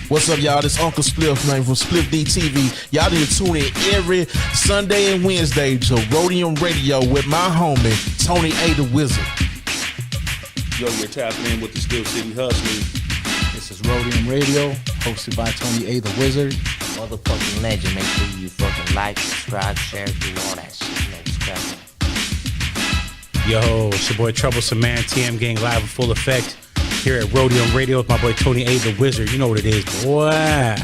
What's up, y'all? This Uncle Spliff, man, from Spliff D TV. Y'all need to tune in every Sunday and Wednesday to Roadium Radio with my homie Tony A. The Wizard. Yo, you're tapping in with the Steel City Hustlers. This is Roadium Radio, hosted by Tony A. The Wizard. Motherfucking legend. Make sure you fucking like, subscribe, share, do all that shit. You know what's cracking. Yo, it's your boy Troublesome Man, TM Gang live in full effect here at Roadium Radio with my boy Tony A. the Wizard. You know what it is, boy.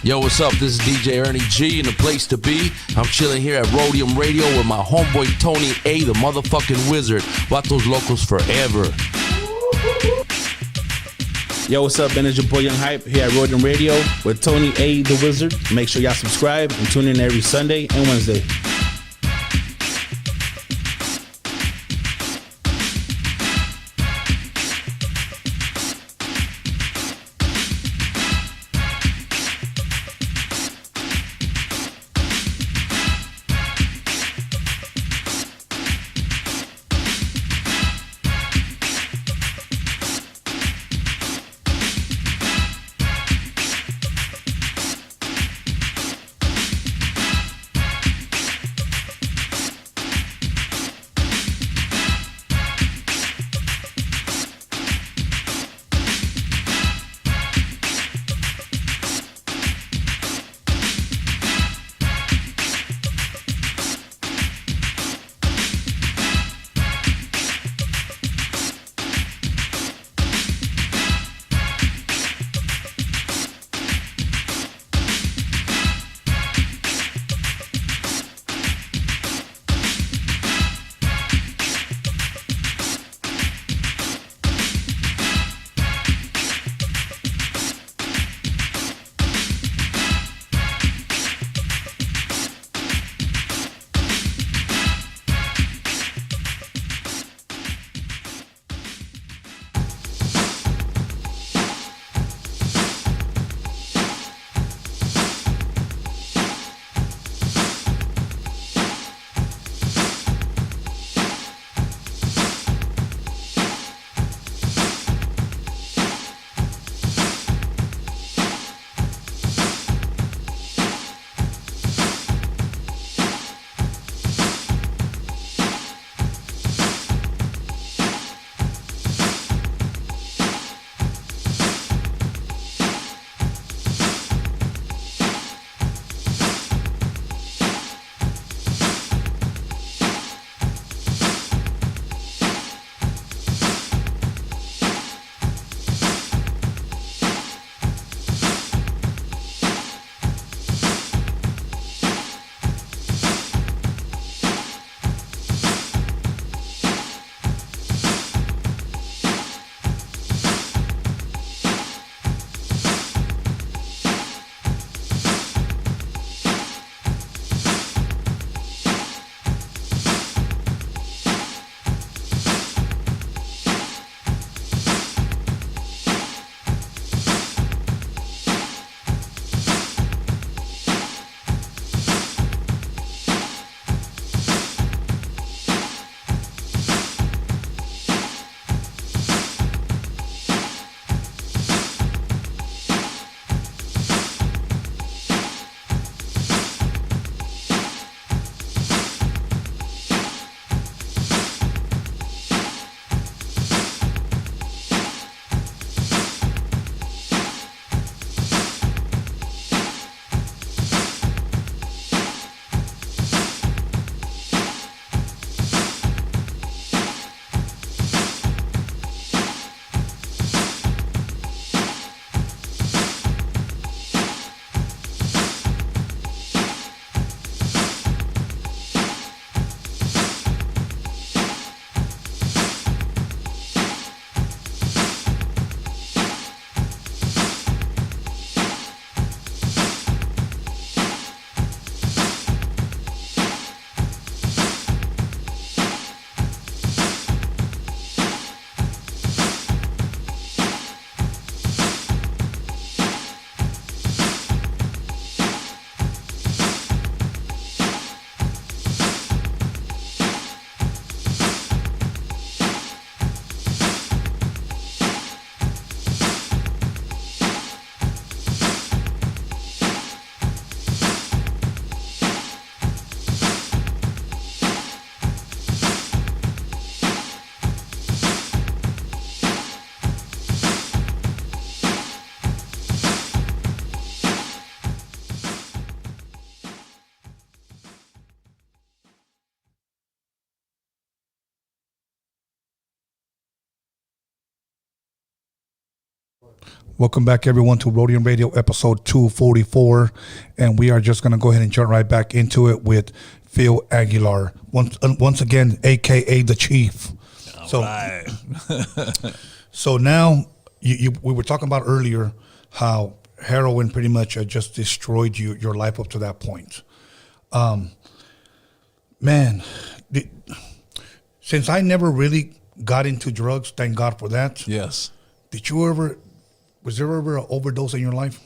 Yo, what's up? This is DJ Ernie G and the place to be. I'm chilling here at Roadium Radio with my homeboy Tony A, the motherfucking Wizard. Vatos Locos forever. Yo, what's up, man? It's your boy Young Hype here at Roadium Radio with Tony A, the Wizard. Make sure y'all subscribe and tune in every Sunday and Wednesday. Welcome back, everyone, to Roadium Radio, episode 244. And we are just going to go ahead and jump right back into it with Phil Aguilar. Once again, a.k.a. the Chief. All right. So now, we were talking about earlier how heroin pretty much just destroyed your life up to that point. Man, since I never really got into drugs, thank God for that. Yes. Was there ever an overdose in your life?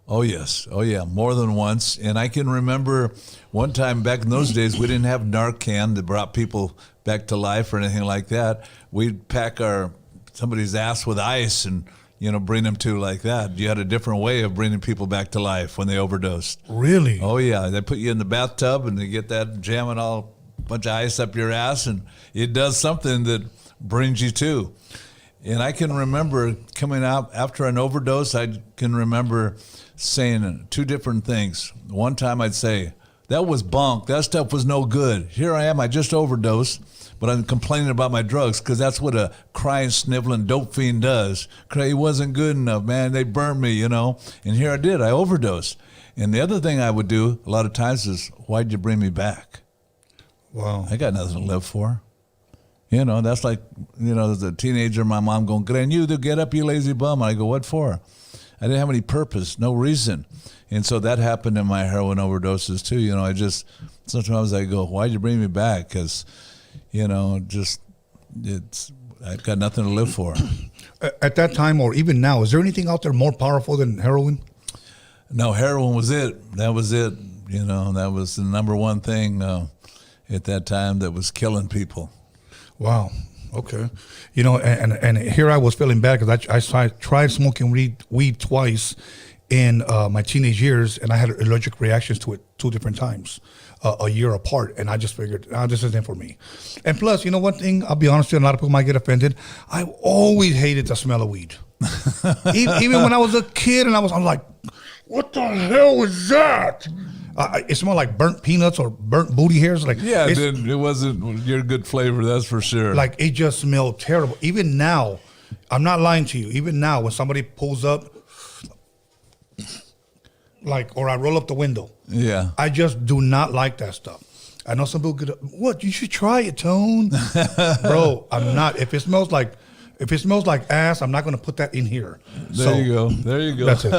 Oh, yes. Oh, yeah. More than once. And I can remember one time back in those days, we didn't have Narcan that brought people back to life or anything like that. We'd pack somebody's ass with ice and, bring them to like that. You had a different way of bringing people back to life when they overdosed. Really? Oh, yeah. They put you in the bathtub and they get that jamming all bunch of ice up your ass, and it does something that brings you to. And I can remember coming out after an overdose, I can remember saying two different things. One time I'd say, that was bunk. That stuff was no good. Here I am. I just overdosed, but I'm complaining about my drugs because that's what a crying, sniveling dope fiend does. It wasn't good enough, man. They burned me, And here I did. I overdosed. And the other thing I would do a lot of times is, why'd you bring me back? Wow. I got nothing to live for. That's like, as a teenager, my mom going, "Gran, you to get up, you lazy bum." I go, "What for?" I didn't have any purpose, no reason. And so that happened in my heroin overdoses too. Sometimes I go, "Why'd you bring me back?" Because, I've got nothing to live for. At that time, or even now, is there anything out there more powerful than heroin? No, heroin was it. That was it. That was the number one thing at that time that was killing people. Wow. Okay. And here I was feeling bad because I tried smoking weed twice in my teenage years, and I had allergic reactions to it 2 different times, a year apart. And I just figured, this isn't for me. And plus, one thing, I'll be honest with you, a lot of people might get offended. I always hated the smell of weed. Even when I was a kid, and I was like, what the hell is that? It smelled like burnt peanuts or burnt booty hairs. It wasn't your good flavor, that's for sure. Like, it just smelled terrible. Even now, I'm not lying to you. Even now, when somebody pulls up, or I roll up the window, yeah, I just do not like that stuff. I know some people get up, what? You should try it, Tone. Bro, I'm not. If it smells like ass, I'm not going to put that in here. There you go. That's it.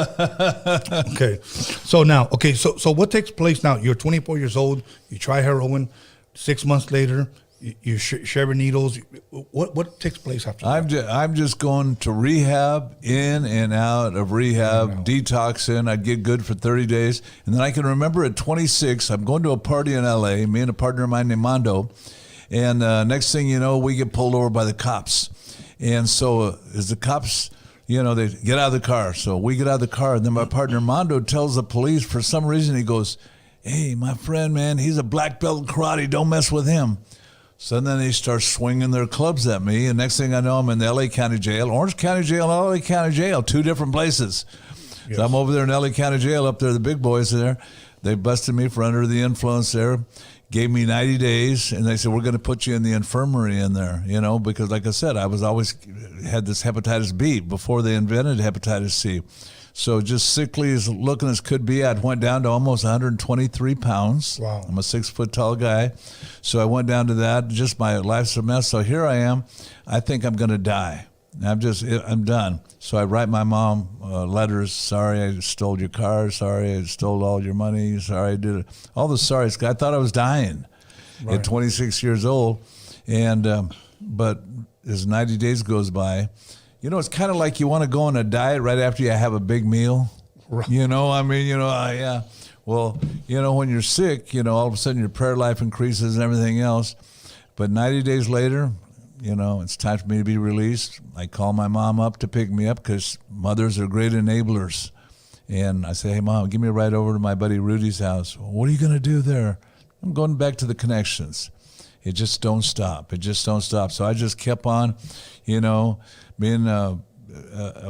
Okay. So now, so what takes place now? You're 24 years old. You try heroin. 6 months later, you sharing needles. What takes place after that? I'm just going to rehab, in and out of rehab, detoxing. I'd get good for 30 days. And then I can remember at 26, I'm going to a party in L.A., me and a partner of mine named Mondo. And next thing you know, we get pulled over by the cops. And so as the cops, they get out of the car. So we get out of the car, and then my partner Mondo tells the police, for some reason, he goes, "Hey, my friend, man, he's a black belt in karate. Don't mess with him." So then they start swinging their clubs at me, and next thing I know, I'm in the L.A. County Jail, Orange County Jail, and L.A. County Jail, 2 different places. Yes. So I'm over there in L.A. County Jail, up there, the big boys there. They busted me for under the influence there. Gave me 90 days, and they said, we're going to put you in the infirmary in there, because like I said, I was always had this hepatitis B before they invented hepatitis C. So just sickly as looking as could be, I went down to almost 123 pounds. Wow. I'm a 6-foot tall guy. So I went down to that. Just my life's a mess. So here I am. I think I'm going to die. I'm done. So I write my mom letters. Sorry, I stole your car. Sorry, I stole all your money. Sorry, I did it. All the sorries. I thought I was dying at 26 years old. And but as 90 days goes by, it's kind of like you want to go on a diet right after you have a big meal. Right. Yeah. Well, when you're sick, all of a sudden your prayer life increases and everything else. But 90 days later, it's time for me to be released. I call my mom up to pick me up because mothers are great enablers. And I say, hey, Mom, give me a ride over to my buddy Rudy's house. What are you going to do there? I'm going back to the connections. It just don't stop. So I just kept on, being a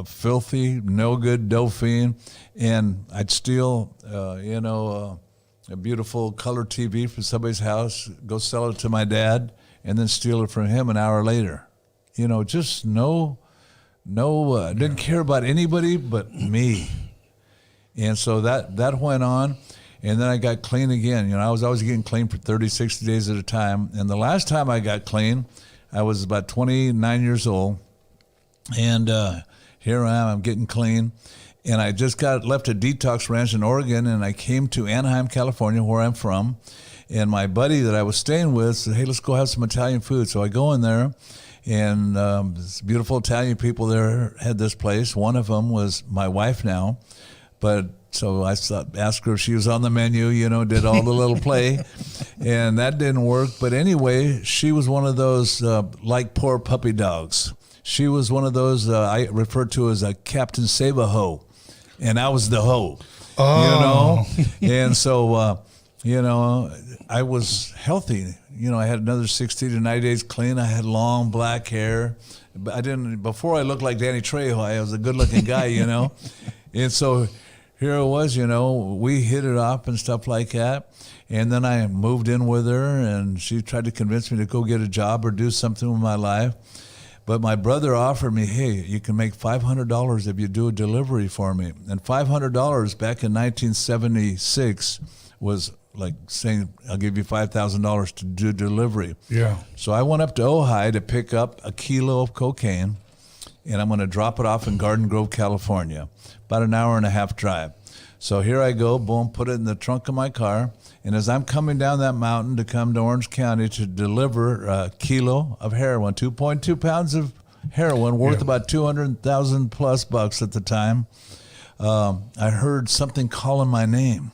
filthy, no good dope fiend. And I'd steal, a beautiful color TV from somebody's house, go sell it to my dad, and then steal it from him an hour later. Just no didn't care about anybody but me. And so that went on. And then I got clean again. You know, I was always getting clean for 30, 60 days at a time. And the last time I got clean, I was about 29 years old. And here I am, I'm getting clean. And I just left a detox ranch in Oregon, and I came to Anaheim, California, where I'm from. And my buddy that I was staying with said, hey, let's go have some Italian food. So I go in there, and this beautiful Italian people there had this place. One of them was my wife now. But so I asked her if she was on the menu, you know, did all the little play, and that didn't work. But anyway, she was one of those like poor puppy dogs. She was one of those I refer to as a Captain Save-A-Ho, and I was the hoe, you know. And so, you know, I was healthy. You know, I had another 60 to 90 days clean. I had long black hair. But before I looked like Danny Trejo, I was a good-looking guy, you know. And so here it was, you know, we hit it off and stuff like that. And then I moved in with her, and she tried to convince me to go get a job or do something with my life. But my brother offered me, hey, you can make $500 if you do a delivery for me. And $500 back in 1976 was like saying, I'll give you $5,000 to do delivery. Yeah. So I went up to Ojai to pick up a kilo of cocaine, and I'm going to drop it off in Garden Grove, California, about an hour and a half drive. So here I go, boom, put it in the trunk of my car. And as I'm coming down that mountain to come to Orange County to deliver a kilo of heroin, 2.2 pounds of heroin worth about 200,000 plus bucks at the time, I heard something calling my name.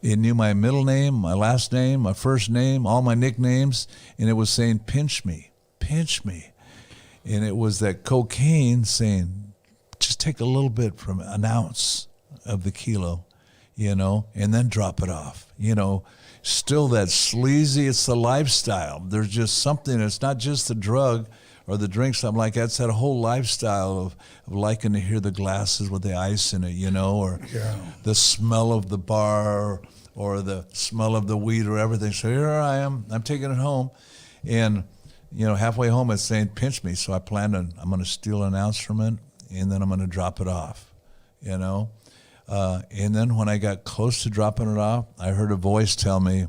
It knew my middle name, my last name, my first name, all my nicknames, and it was saying, pinch me, pinch me. And it was that cocaine saying, just take a little bit from an ounce of the kilo, you know, and then drop it off. You know, still that sleazy, it's the lifestyle. There's just something, it's not just the drug or the drink, something like that. It's that whole lifestyle of liking to hear the glasses with the ice in it, you know, or the smell of the bar or the smell of the weed or everything. So here I am, I'm taking it home, and, you know, halfway home it's saying, pinch me. So I'm going to steal an ounce from it, and then I'm going to drop it off, you know. And then when I got close to dropping it off, I heard a voice tell me,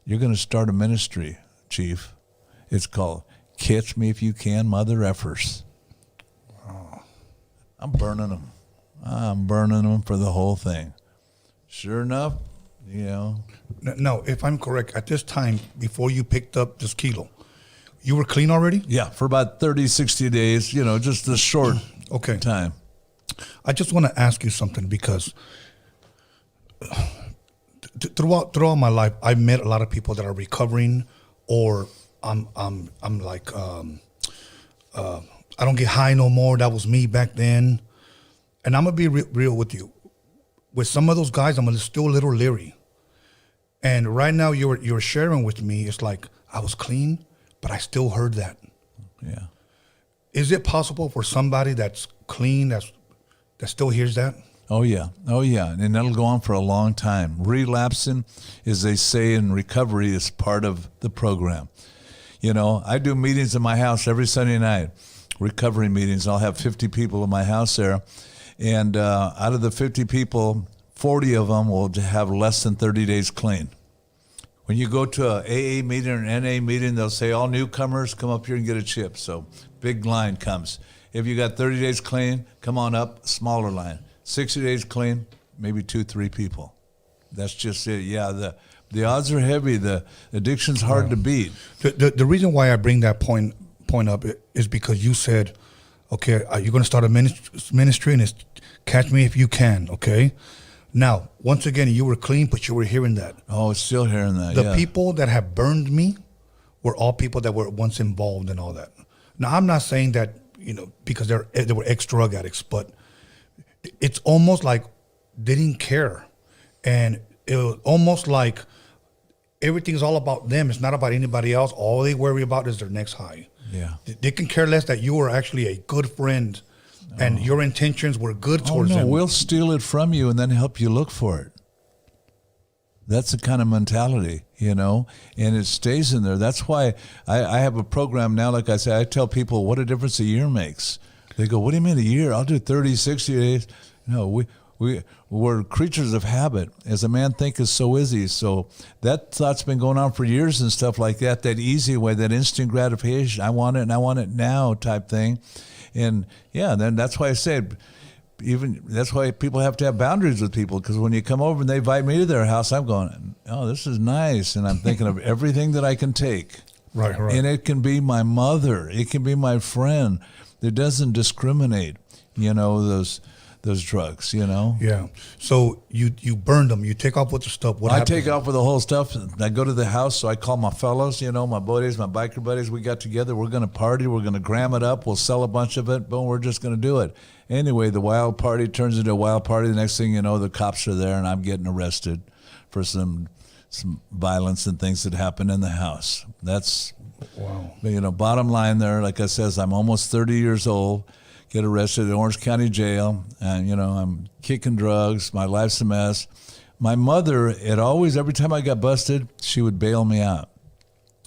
you're going to start a ministry, Chief. It's called Catch Me If You Can, Mother Effers. Oh. I'm burning them. I'm burning them for the whole thing. Sure enough, you know. No, if I'm correct, at this time, before you picked up this kilo, you were clean already? Yeah, for about 30, 60 days, you know, just a short time. I just want to ask you something, because throughout my life, I've met a lot of people that are recovering, or I'm like, I don't get high no more. That was me back then. And I'm going to be real with you. With some of those guys, I'm still a little leery. And right now you're sharing with me, it's like I was clean, but I still heard that. Yeah. Is it possible for somebody that's clean, that still hears that? Oh, yeah. Oh, yeah. And that'll go on for a long time. Relapsing, as they say in recovery, is part of the program. You know, I do meetings in my house every Sunday night, recovery meetings. I'll have 50 people in my house there. And out of the 50 people, 40 of them will have less than 30 days clean. When you go to an AA meeting or an NA meeting, they'll say, all newcomers, come up here and get a chip. So big line comes. If you got 30 days clean, come on up, smaller line. 60 days clean, maybe 2-3 people. That's just it. Yeah, the odds are heavy. The addiction's hard to beat. The reason why I bring that point up is because you said, okay, you're going to start a ministry, and it's catch me if you can, okay? Now, once again, you were clean, but you were hearing that. Oh, still hearing that, The people that have burned me were all people that were once involved in all that. Now, I'm not saying that, you know, because they were ex-drug addicts, but it's almost like they didn't care. And it was almost like everything's all about them. It's not about anybody else. All they worry about is their next high. Yeah. They can care less that you were actually a good friend and your intentions were good towards them. We'll steal it from you and then help you look for it. That's the kind of mentality, you know, and it stays in there. That's why I have a program now. Like I say, I tell people what a difference a year makes. They go, what do you mean a year? I'll do 30, 60 days. No, we're creatures of habit. As a man thinketh, so is he. So that thought's been going on for years and stuff like that, that easy way, that instant gratification. I want it and I want it now type thing. And yeah, then that's why I said, that's why people have to have boundaries with people, because when you come over and they invite me to their house, I'm going, oh, this is nice. And I'm thinking of everything that I can take. Right. And it can be my mother. It can be my friend. It doesn't discriminate, those drugs, Yeah. So you burn them. You take off with the stuff. What happens? I take off with the whole stuff. I go to the house, so I call my fellows, my buddies, my biker buddies. We got together. We're going to party. We're going to gram it up. We'll sell a bunch of it. Boom, we're just going to do it. Anyway, the wild party turns into a wild party. The next thing you know, the cops are there, and I'm getting arrested for some violence and things that happen in the house. That's, wow. Bottom line there, like I says, I'm almost 30 years old. Get arrested at Orange County Jail, and I'm kicking drugs. My life's a mess. My mother, every time I got busted, she would bail me out.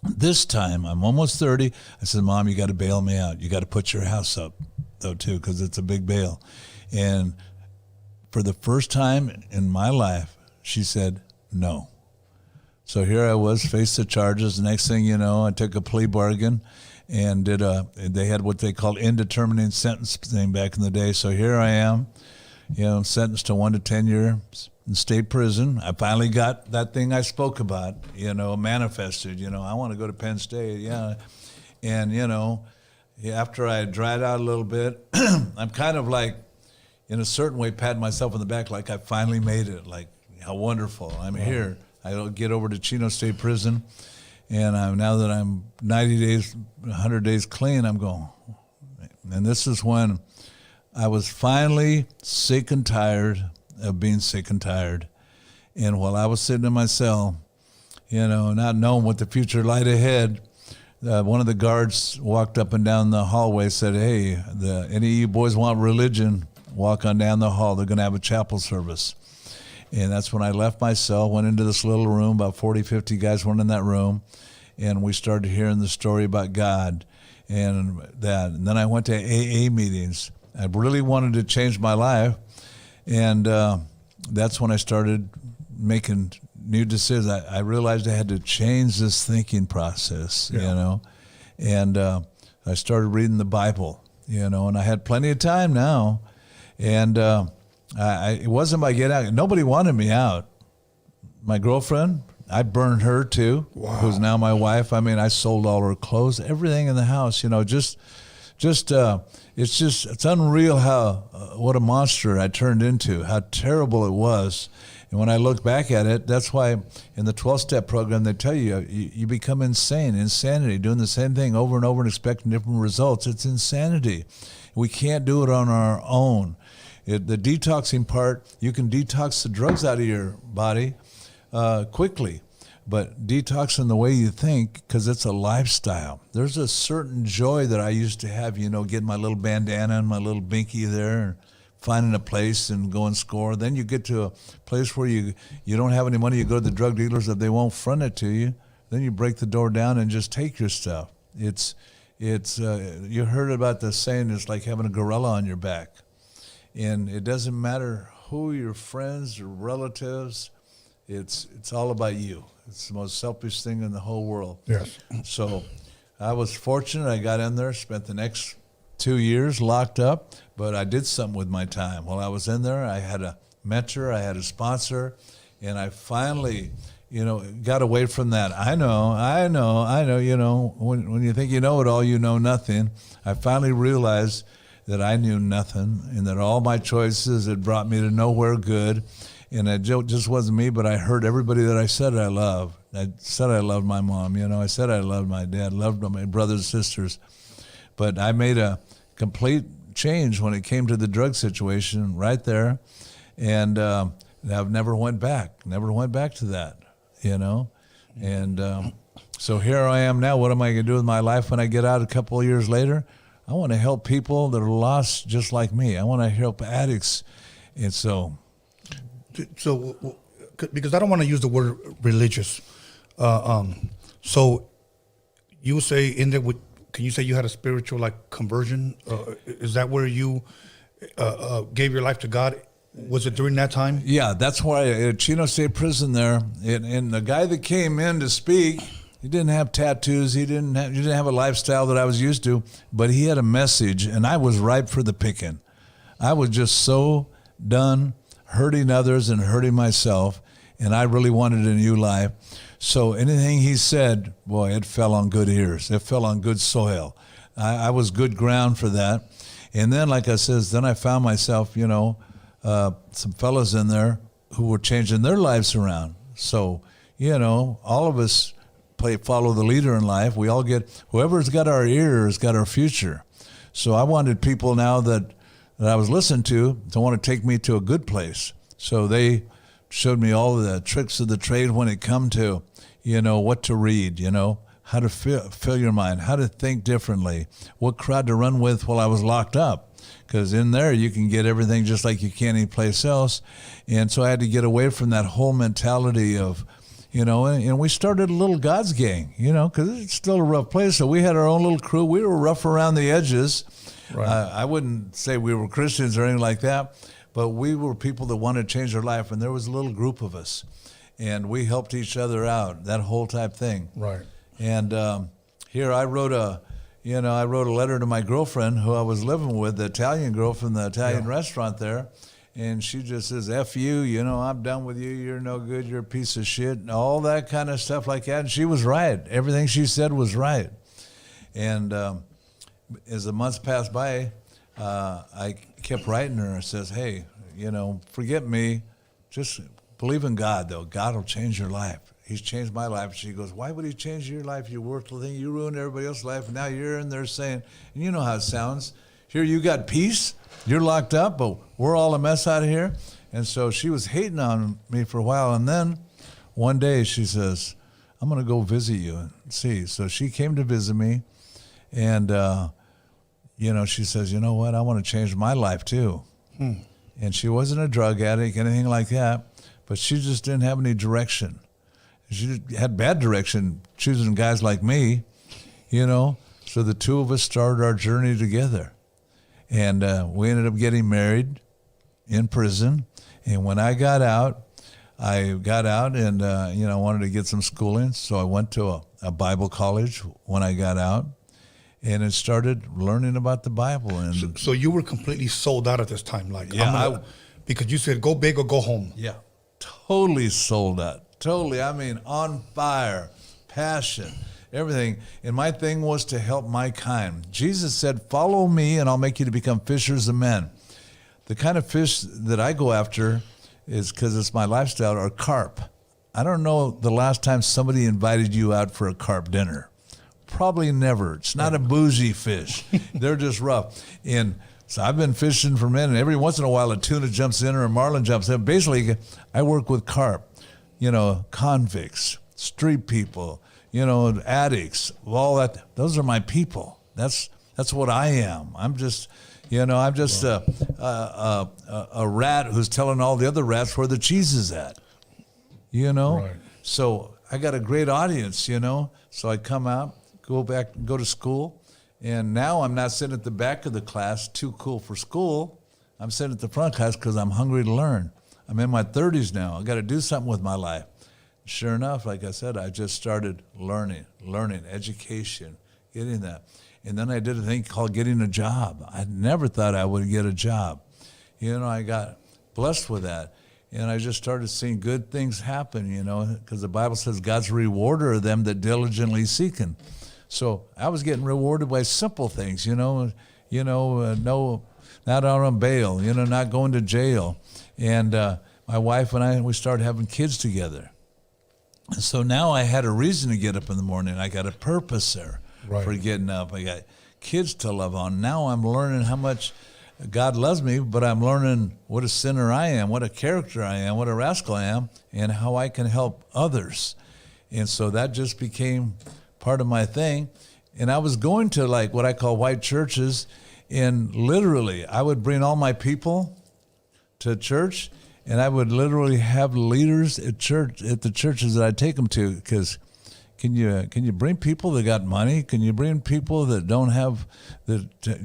This time, I'm almost 30. I said, Mom, you got to bail me out. You got to put your house up, though, too, because it's a big bail. And for the first time in my life, she said no. So here I was, faced the charges. The next thing you know, I took a plea bargain and they had what they called indeterminate sentence thing back in the day. So here I am, sentenced to 1 to 10 years in state prison. I finally got that thing I spoke about, manifested. I want to go to Penn State, yeah. And, after I dried out a little bit, I'm kind of like, in a certain way, patting myself on the back like I finally made it, like how wonderful, I'm here. I get over to Chino State Prison. And now that I'm 90 days, 100 days clean, I'm going. And this is when I was finally sick and tired of being sick and tired. And while I was sitting in my cell, not knowing what the future lied ahead, one of the guards walked up and down the hallway, said, hey, any of you boys want religion, walk on down the hall. They're going to have a chapel service. And that's when I left my cell, went into this little room, about 40, 50 guys went in that room, and we started hearing the story about God and that. And then I went to AA meetings. I really wanted to change my life, and that's when I started making new decisions. I realized I had to change this thinking process, and I started reading the Bible, and I had plenty of time now, and it wasn't by getting out. Nobody wanted me out. My girlfriend, I burned her too, who's now my wife. I mean, I sold all her clothes, everything in the house. It's unreal how what a monster I turned into, how terrible it was. And when I look back at it, that's why in the 12-step program they tell you become insanity, doing the same thing over and over and expecting different results. It's insanity. We can't do it on our own. The detoxing part, you can detox the drugs out of your body quickly, but detoxing the way you think, because it's a lifestyle. There's a certain joy that I used to have, getting my little bandana and my little binky there, and finding a place and go and score. Then you get to a place where you don't have any money. You go to the drug dealers, if they won't front it to you, then you break the door down and just take your stuff. It's you heard about the saying, it's like having a gorilla on your back. And it doesn't matter who your friends or relatives, it's all about you. It's the most selfish thing in the whole world. Yes. So I was fortunate. I got in there, spent the next 2 years locked up, but I did something with my time. While I was in there, I had a mentor, I had a sponsor, and I finally, got away from that. I know, when you think you know it all, you know nothing. I finally realized that I knew nothing, and that all my choices had brought me to nowhere good, and it just wasn't me, but I heard everybody that I said I loved. I said I loved my mom, I said I loved my dad, loved my brothers and sisters, but I made a complete change when it came to the drug situation right there, and I've never went back to that, and so here I am now. What am I going to do with my life when I get out a couple of years later? I want to help people that are lost just like me. I want to help addicts. And so because I don't want to use the word religious. So you say in there with can you say you had a spiritual like conversion? Is that where you gave your life to God? Was it during that time? Yeah, that's why at Chino State Prison there, and the guy that came in to speak, he didn't have tattoos, he didn't have a lifestyle that I was used to, but he had a message, and I was ripe for the picking. I was just so done hurting others and hurting myself, and I really wanted a new life. So anything he said, boy, it fell on good ears. It fell on good soil. I was good ground for that. And then, like I says, then I found myself, some fellas in there who were changing their lives around. So, all of us follow the leader in life. We all whoever's got our ear has got our future. So I wanted people now that I was listening to want to take me to a good place. So they showed me all the tricks of the trade when it come to, what to read, how to fill your mind, how to think differently, what crowd to run with while I was locked up. Because in there you can get everything just like you can anyplace else. And so I had to get away from that whole mentality of, and we started a little God's gang, because it's still a rough place. So we had our own little crew. We were rough around the edges. Right. I wouldn't say we were Christians or anything like that, but we were people that wanted to change their life. And there was a little group of us, and we helped each other out, that whole type thing. Right. And here I wrote a letter to my girlfriend who I was living with, the Italian girl from the Italian restaurant there. And she just says, F you, I'm done with you. You're no good. You're a piece of shit. And all that kind of stuff like that. And she was right. Everything she said was right. And as the months passed by, I kept writing her and says, hey, forget me. Just believe in God, though. God will change your life. He's changed my life. She goes, why would he change your life? You worthless thing. You ruined everybody else's life. And now you're in there saying, and you know how it sounds. Here you got peace. You're locked up, but we're all a mess out of here. And so she was hating on me for a while. And then one day she says, I'm going to go visit you and see. So she came to visit me. And, she says, you know what? I want to change my life too. And she wasn't a drug addict, anything like that. But she just didn't have any direction. She had bad direction choosing guys like me, So the two of us started our journey together. And we ended up getting married in prison. And when I got out and, I wanted to get some schooling. So I went to a Bible college when I got out and started learning about the Bible. And so you were completely sold out at this time. Because you said go big or go home. Yeah, totally sold out. Totally. I mean, on fire, passion, everything. And my thing was to help my kind. Jesus said, follow me and I'll make you to become fishers of men. The kind of fish that I go after is, because it's my lifestyle, are carp. I don't know the last time somebody invited you out for a carp dinner. Probably never. It's not a bougie fish. They're just rough. And so I've been fishing for men, and every once in a while a tuna jumps in or a marlin jumps in. Basically, I work with carp. Convicts, street people, addicts, all that. Those are my people. That's what I am. I'm just a rat who's telling all the other rats where the cheese is at. Right. So I got a great audience, So I come out, go back, go to school, and now I'm not sitting at the back of the class, too cool for school. I'm sitting at the front class because I'm hungry to learn. I'm in my 30s now. I got to do something with my life. Sure enough, like I said, I just started learning, education, getting that. And then I did a thing called getting a job. I never thought I would get a job. I got blessed with that. And I just started seeing good things happen, because the Bible says God's a rewarder of them that diligently seek him. So I was getting rewarded by simple things, no, not out on bail, not going to jail. And my wife and we started having kids together. And so now I had a reason to get up in the morning. I got a purpose there for getting up. I got kids to love on. Now I'm learning how much God loves me, but I'm learning what a sinner I am, what a character I am, what a rascal I am, and how I can help others. And so that just became part of my thing. And I was going to what I call white churches, and literally I would bring all my people to church, and I would literally have leaders at the churches that I'd take them to, because, Can you bring people that got money? Can you bring people that don't have,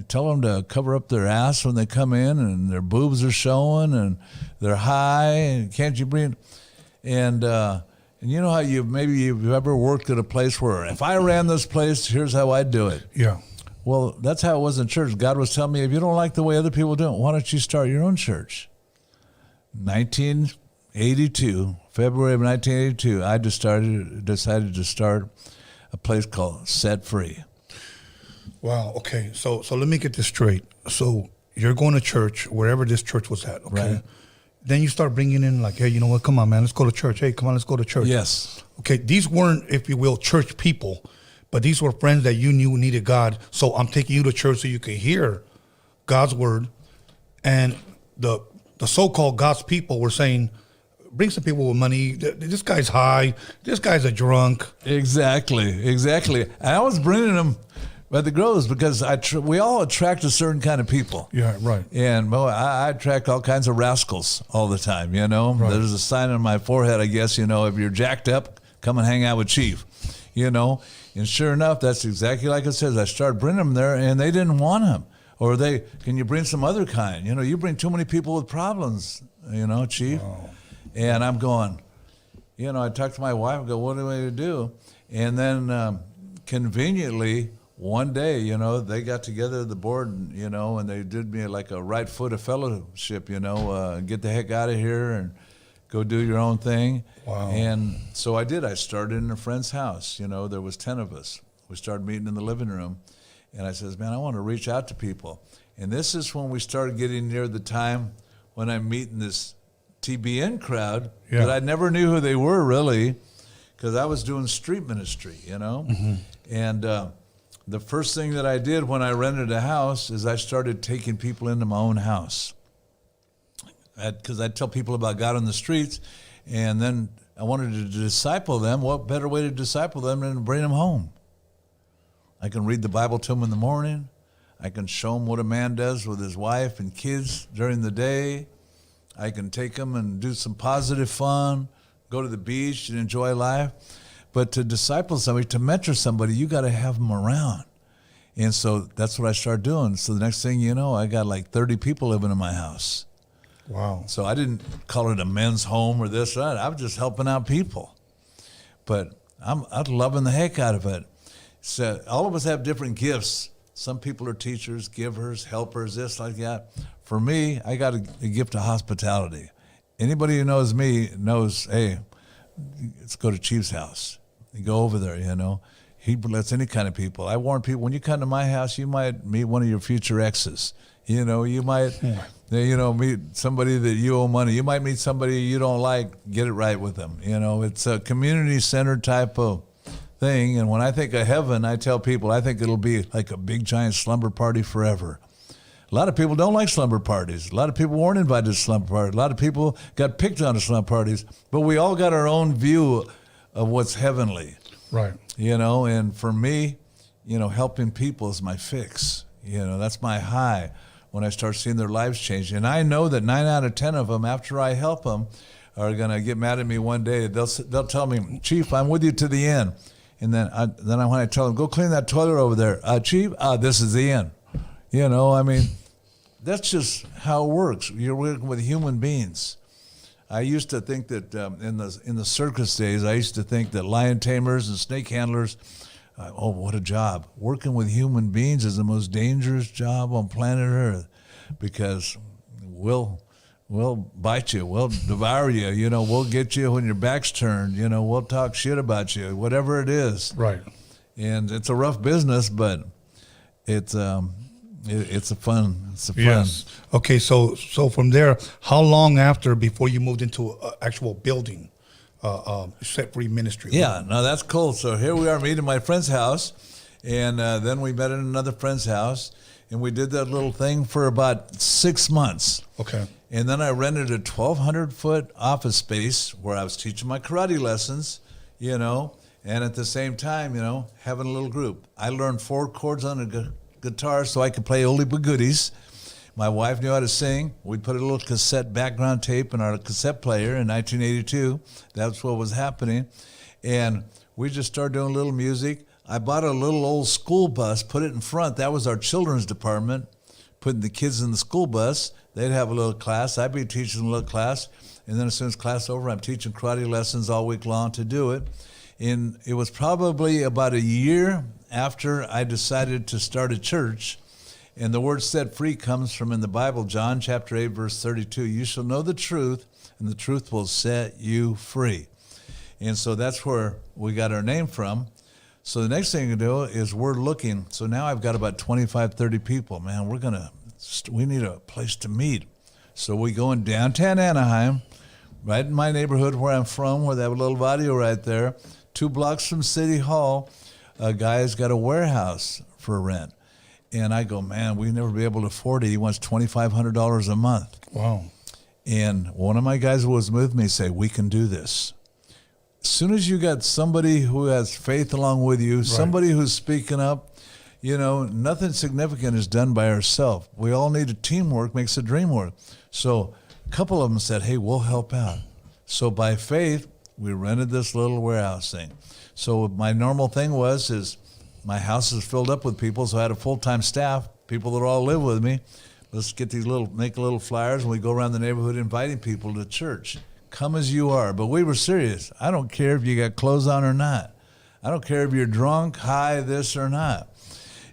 tell them to cover up their ass when they come in and their boobs are showing and they're high? And can't you bring, and you know how maybe you've ever worked at a place where if I ran this place, here's how I'd do it. Yeah. Well, that's how it was in church. God was telling me, if you don't like the way other people do it, why don't you start your own church? 1982, February of 1982, I decided to start a place called Set Free. Wow. Okay. So let me get this straight. So you're going to church, wherever this church was at. Okay. Right. Then you start bringing in like, hey, you know what? Come on, man. Let's go to church. Hey, come on. Let's go to church. Yes. Okay. These weren't, if you will, church people, but these were friends that you knew needed God. So I'm taking you to church so you can hear God's word. And the so-called God's people were saying, bring some people with money. This guy's high. This guy's a drunk. Exactly. And I was bringing them by the groves because we all attract a certain kind of people. Yeah, right. And I attract all kinds of rascals all the time, you know. Right. There's a sign on my forehead, I guess, you know, if you're jacked up, come and hang out with Chief, you know. And sure enough, that's exactly like it says. I started bringing them there, and they didn't want him. Or can you bring some other kind? You know, you bring too many people with problems, you know, Chief. Wow. And I'm going, you know, I talked to my wife and go, what do I do? And then conveniently, one day, you know, they got together, the board, you know, and they did me like a right foot of fellowship, you know, get the heck out of here and go do your own thing. Wow. And so I did. I started in a friend's house. You know, there was 10 of us. We started meeting in the living room. And I says, man, I want to reach out to people. And this is when we started getting near the time when I'm meeting this TBN crowd that I never knew who they were really, because I was doing street ministry, you know. Mm-hmm. And the first thing that I did when I rented a house is I started taking people into my own house. Because I'd tell people about God on the streets, and then I wanted to disciple them. What better way to disciple them than to bring them home? I can read the Bible to them in the morning. I can show them what a man does with his wife and kids during the day. I can take them and do some positive fun, go to the beach and enjoy life. But to disciple somebody, to mentor somebody, you got to have them around. And so that's what I started doing. So the next thing you know, I got like 30 people living in my house. Wow. So I didn't call it a men's home or this or that. I was just helping out people. But I'm loving the heck out of it. So all of us have different gifts. Some people are teachers, givers, helpers, this, like that. For me, I got a gift of hospitality. Anybody who knows me knows, hey, let's go to Chief's house. You go over there, you know. He lets any kind of people. I warn people, when you come to my house, you might meet one of your future exes. You know, you might, meet somebody that you owe money. You might meet somebody you don't like, get it right with them. You know, it's a community-centered type of thing. And when I think of heaven, I tell people I think it'll be like a big, giant slumber party forever. A lot of people don't like slumber parties. A lot of people weren't invited to slumber parties. A lot of people got picked on to slumber parties. But we all got our own view of what's heavenly. Right. You know, and for me, you know, helping people is my fix. You know, that's my high when I start seeing their lives change. And I know that 9 out of 10 of them, after I help them, are going to get mad at me one day. They'll tell me, Chief, I'm with you to the end. And then when I tell them, go clean that toilet over there, Chief, this is the end. You know, I mean, that's just how it works. You're working with human beings. I used to think that in the circus days, I used to think that lion tamers and snake handlers, what a job. Working with human beings is the most dangerous job on planet Earth, because we'll bite you, we'll devour you, you know, we'll get you when your back's turned, you know, we'll talk shit about you, whatever it is. Right. And it's a rough business, but it's a fun. Yes. Okay, so from there, how long before you moved into an actual building, Set Free Ministry? Yeah, no, that's cool. So here we are meeting at my friend's house, and then we met at another friend's house, and we did that little thing for about 6 months. Okay. And then I rented a 1,200-foot office space where I was teaching my karate lessons, you know, and at the same time, you know, having a little group. I learned 4 chords on a guitar so I could play oldie but goodies. My wife knew how to sing. We put a little cassette background tape in our cassette player in 1982. That's what was happening. And we just started doing a little music. I bought a little old school bus, put it in front. That was our children's department, putting the kids in the school bus. They'd have a little class. I'd be teaching a little class. And then as soon as class over, I'm teaching karate lessons all week long to do it. And it was probably about a year after I decided to start a church. And the word set free comes from in the Bible, John chapter 8, verse 32. You shall know the truth, and the truth will set you free. And so that's where we got our name from. So the next thing to do is we're looking. So now I've got about 25, 30 people. Man, we need a place to meet. So we go in downtown Anaheim, right in my neighborhood where I'm from, where they have a little video right there. 2 blocks from City Hall, a guy's got a warehouse for rent. And I go, man, we'd never be able to afford it. He wants $2,500 a month. Wow. And one of my guys who was with me say, we can do this. As soon as you got somebody who has faith along with you, somebody who's speaking up, nothing significant is done by ourselves. We all need a teamwork, makes the dream work. So a couple of them said, hey, we'll help out. So by faith, we rented this little warehouse thing. So my normal thing is my house is filled up with people, so I had a full-time staff, people that all live with me. Let's get make little flyers, and we go around the neighborhood inviting people to church. Come as you are. But we were serious. I don't care if you got clothes on or not. I don't care if you're drunk, high, this or not.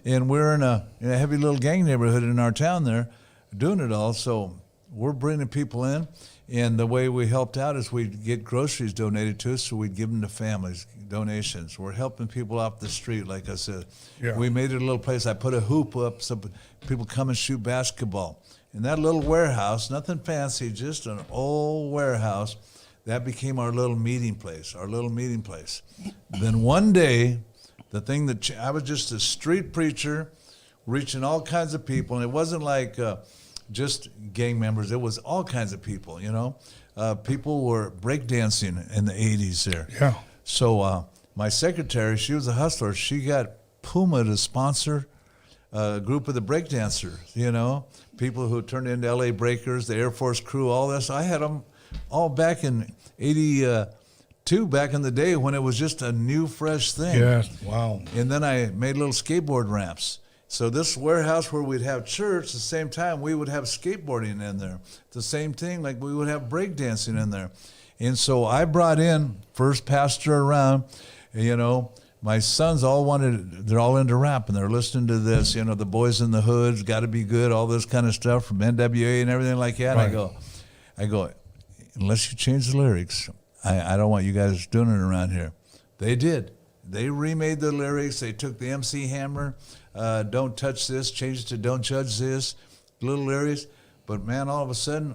And we're in a heavy little gang neighborhood in our town there doing it all. So we're bringing people in. And the way we helped out is we'd get groceries donated to us, so we'd give them to families, donations. We're helping people off the street, like I said. Yeah. We made it a little place. I put a hoop up so people come and shoot basketball. In that little warehouse, nothing fancy, just an old warehouse, that became our little meeting place, Then one day, the thing that I was just a street preacher reaching all kinds of people, and it wasn't like just gang members. It was all kinds of people, People were breakdancing in the 80s there. Yeah. So my secretary, she was a hustler. She got Puma to sponsor a group of the breakdancers, people who turned into LA Breakers, the Air Force crew, all this. I had them all back in 82, back in the day when it was just a new, fresh thing. Yes, wow. And then I made little skateboard ramps. So this warehouse where we'd have church, at the same time we would have skateboarding in there. The same thing, like we would have breakdancing in there. And so I brought in first pastor around, my sons they're all into rap and they're listening to this, the Boys in the Hoods, Got to Be Good, all this kind of stuff from NWA and everything like that. Right. And I go, unless you change the lyrics, I don't want you guys doing it around here. They did. They remade the lyrics. They took the MC Hammer, don't touch this, changed it to don't judge this, little lyrics. But man, all of a sudden,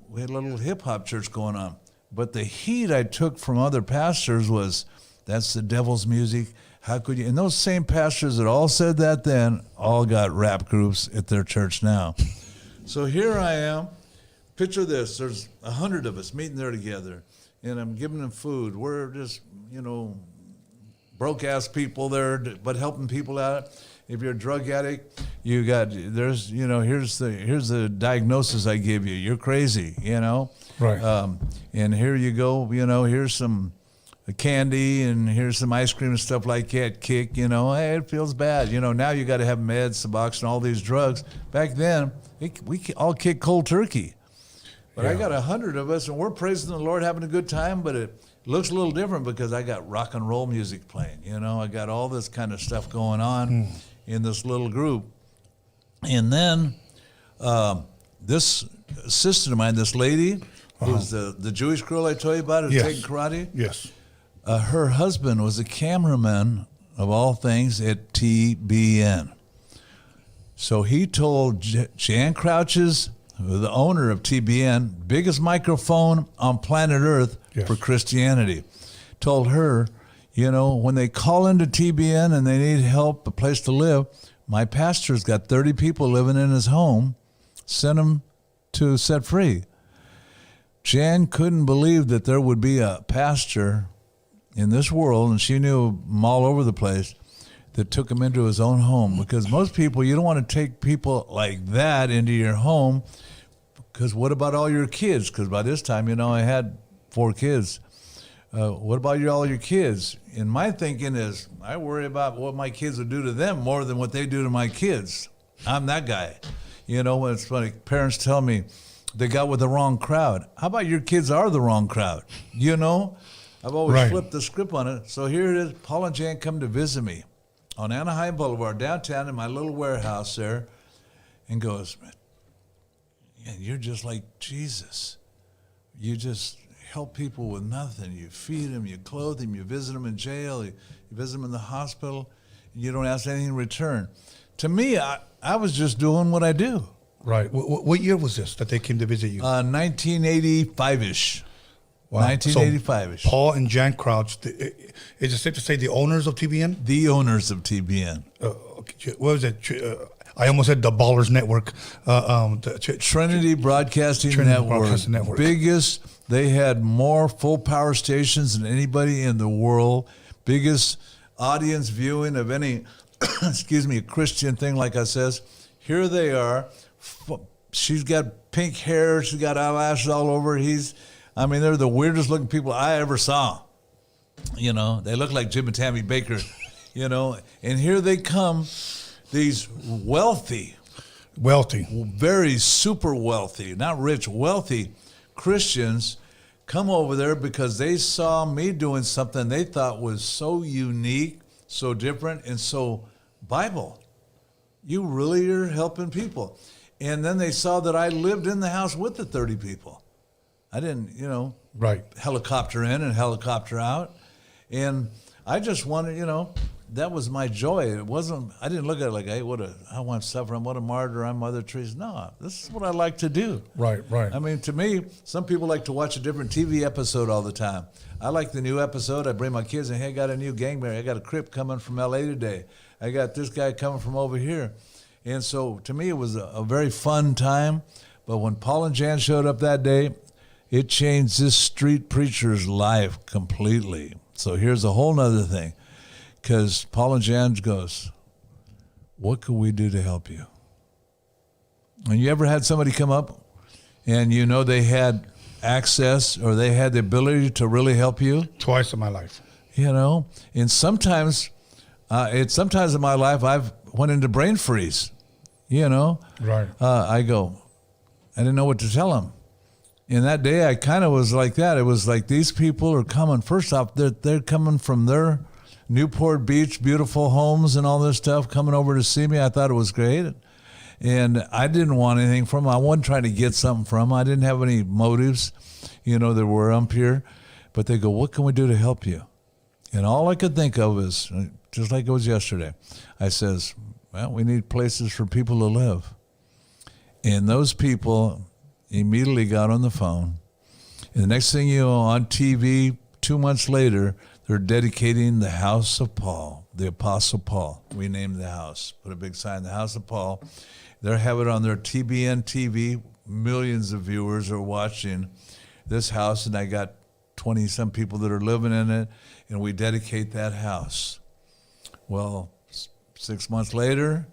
we had a little hip hop church going on. But the heat I took from other pastors was, that's the devil's music. How could you? And those same pastors that all said that then, all got rap groups at their church now. So here I am. Picture this. There's 100 of us meeting there together, and I'm giving them food. We're just, broke-ass people there, but helping people out. If you're a drug addict, here's the diagnosis I give you. You're crazy, Right. And here you go, here's some candy and here's some ice cream and stuff like that, kick, hey, it feels bad. Now you got to have meds, Suboxone, all these drugs. Back then, we all kicked cold turkey. But I got 100 of us, and we're praising the Lord, having a good time, but it looks a little different because I got rock and roll music playing. I got all this kind of stuff going on in this little group. And then this assistant of mine, this lady, who's the Jewish girl I told you about who's taking karate? Yes. Her husband was a cameraman, of all things, at TBN. So he told Jan Crouches, the owner of TBN, biggest microphone on planet Earth for Christianity, told her, when they call into TBN and they need help, a place to live, my pastor's got 30 people living in his home, send them to Set Free. Jan couldn't believe that there would be a pastor in this world, and she knew them all over the place, that took him into his own home. Because most people, you don't want to take people like that into your home, because what about all your kids? Because by this time, I had 4 kids. what about all your kids? And my thinking is, I worry about what my kids will do to them more than what they do to my kids. I'm that guy. You know, when it's funny, parents tell me they got with the wrong crowd. How about your kids are the wrong crowd? You know, I've always flipped the script on it. So here it is. Paul and Jan come to visit me on Anaheim Boulevard, downtown in my little warehouse there, and goes, man, you're just like Jesus. You just help people with nothing. You feed them, you clothe them, you visit them in jail, you visit them in the hospital, and you don't ask anything in return. To me, I was just doing what I do. Right. What year was this that they came to visit you? 1985-ish. Wow. 1985-ish. So Paul and Jan Crouch, is it safe to say the owners of TBN? The owners of TBN. What was it? I almost said the Ballers Network. Trinity Broadcasting Network. Biggest. They had more full power stations than anybody in the world. Biggest audience viewing of any, excuse me, a Christian thing, like I says. Here they are. She's got pink hair. She's got eyelashes all over. They're the weirdest looking people I ever saw. You know, they look like Jim and Tammy Baker, you know. And here they come, these wealthy, very super wealthy, not rich, wealthy Christians come over there because they saw me doing something they thought was so unique, so different, and so Bible. You really are helping people. And then they saw that I lived in the house with the 30 people. I didn't, helicopter in and helicopter out. And I just wanted, that was my joy. I didn't look at it like, hey, I want suffering, what a martyr, I'm Mother Teresa. No, this is what I like to do. Right. I mean, to me, some people like to watch a different TV episode all the time. I like the new episode. I bring my kids and, hey, I got a new gangbanger. I got a Crip coming from L.A. today. I got this guy coming from over here. And so to me, it was a very fun time. But when Paul and Jan showed up that day, it changed this street preacher's life completely. So here's a whole nother thing. Because Paul and Jan goes, what could we do to help you? And you ever had somebody come up and they had access or they had the ability to really help you? Twice in my life. And sometimes in my life I've went into brain freeze, Right. I didn't know what to tell them. And that day I kind of was like that. It was like these people are coming. First off, they're coming from their Newport Beach, beautiful homes and all this stuff, coming over to see me. I thought it was great. And I didn't want anything from them. I wasn't trying to get something from them. I didn't have any motives, that were up here. But they go, what can we do to help you? And all I could think of is, just like it was yesterday, I says, well, we need places for people to live. And those people immediately got on the phone. And the next thing you know, on TV, 2 months later, they're dedicating the House of Paul, the Apostle Paul. We named the house, put a big sign, the House of Paul. They have it on their TBN TV. Millions of viewers are watching this house, and I got 20-some people that are living in it, and we dedicate that house. Well, 6 months later,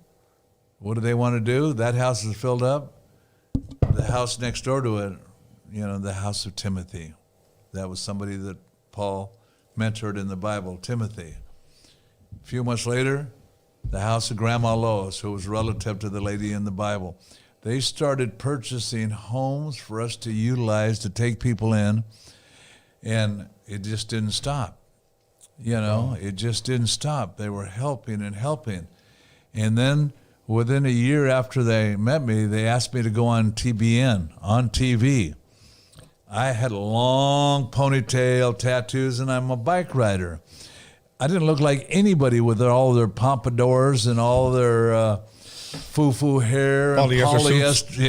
what do they want to do? That house is filled up. The house next door to it, the house of Timothy. That was somebody that Paul mentored in the Bible, Timothy. A few months later, the house of Grandma Lois, who was relative to the lady in the Bible. They started purchasing homes for us to utilize to take people in, and it just didn't stop. It just didn't stop. They were helping and helping. And then within a year after they met me, they asked me to go on TBN, on TV. I had a long ponytail, tattoos, and I'm a bike rider. I didn't look like anybody with all their pompadours and all their foo-foo hair and polyester.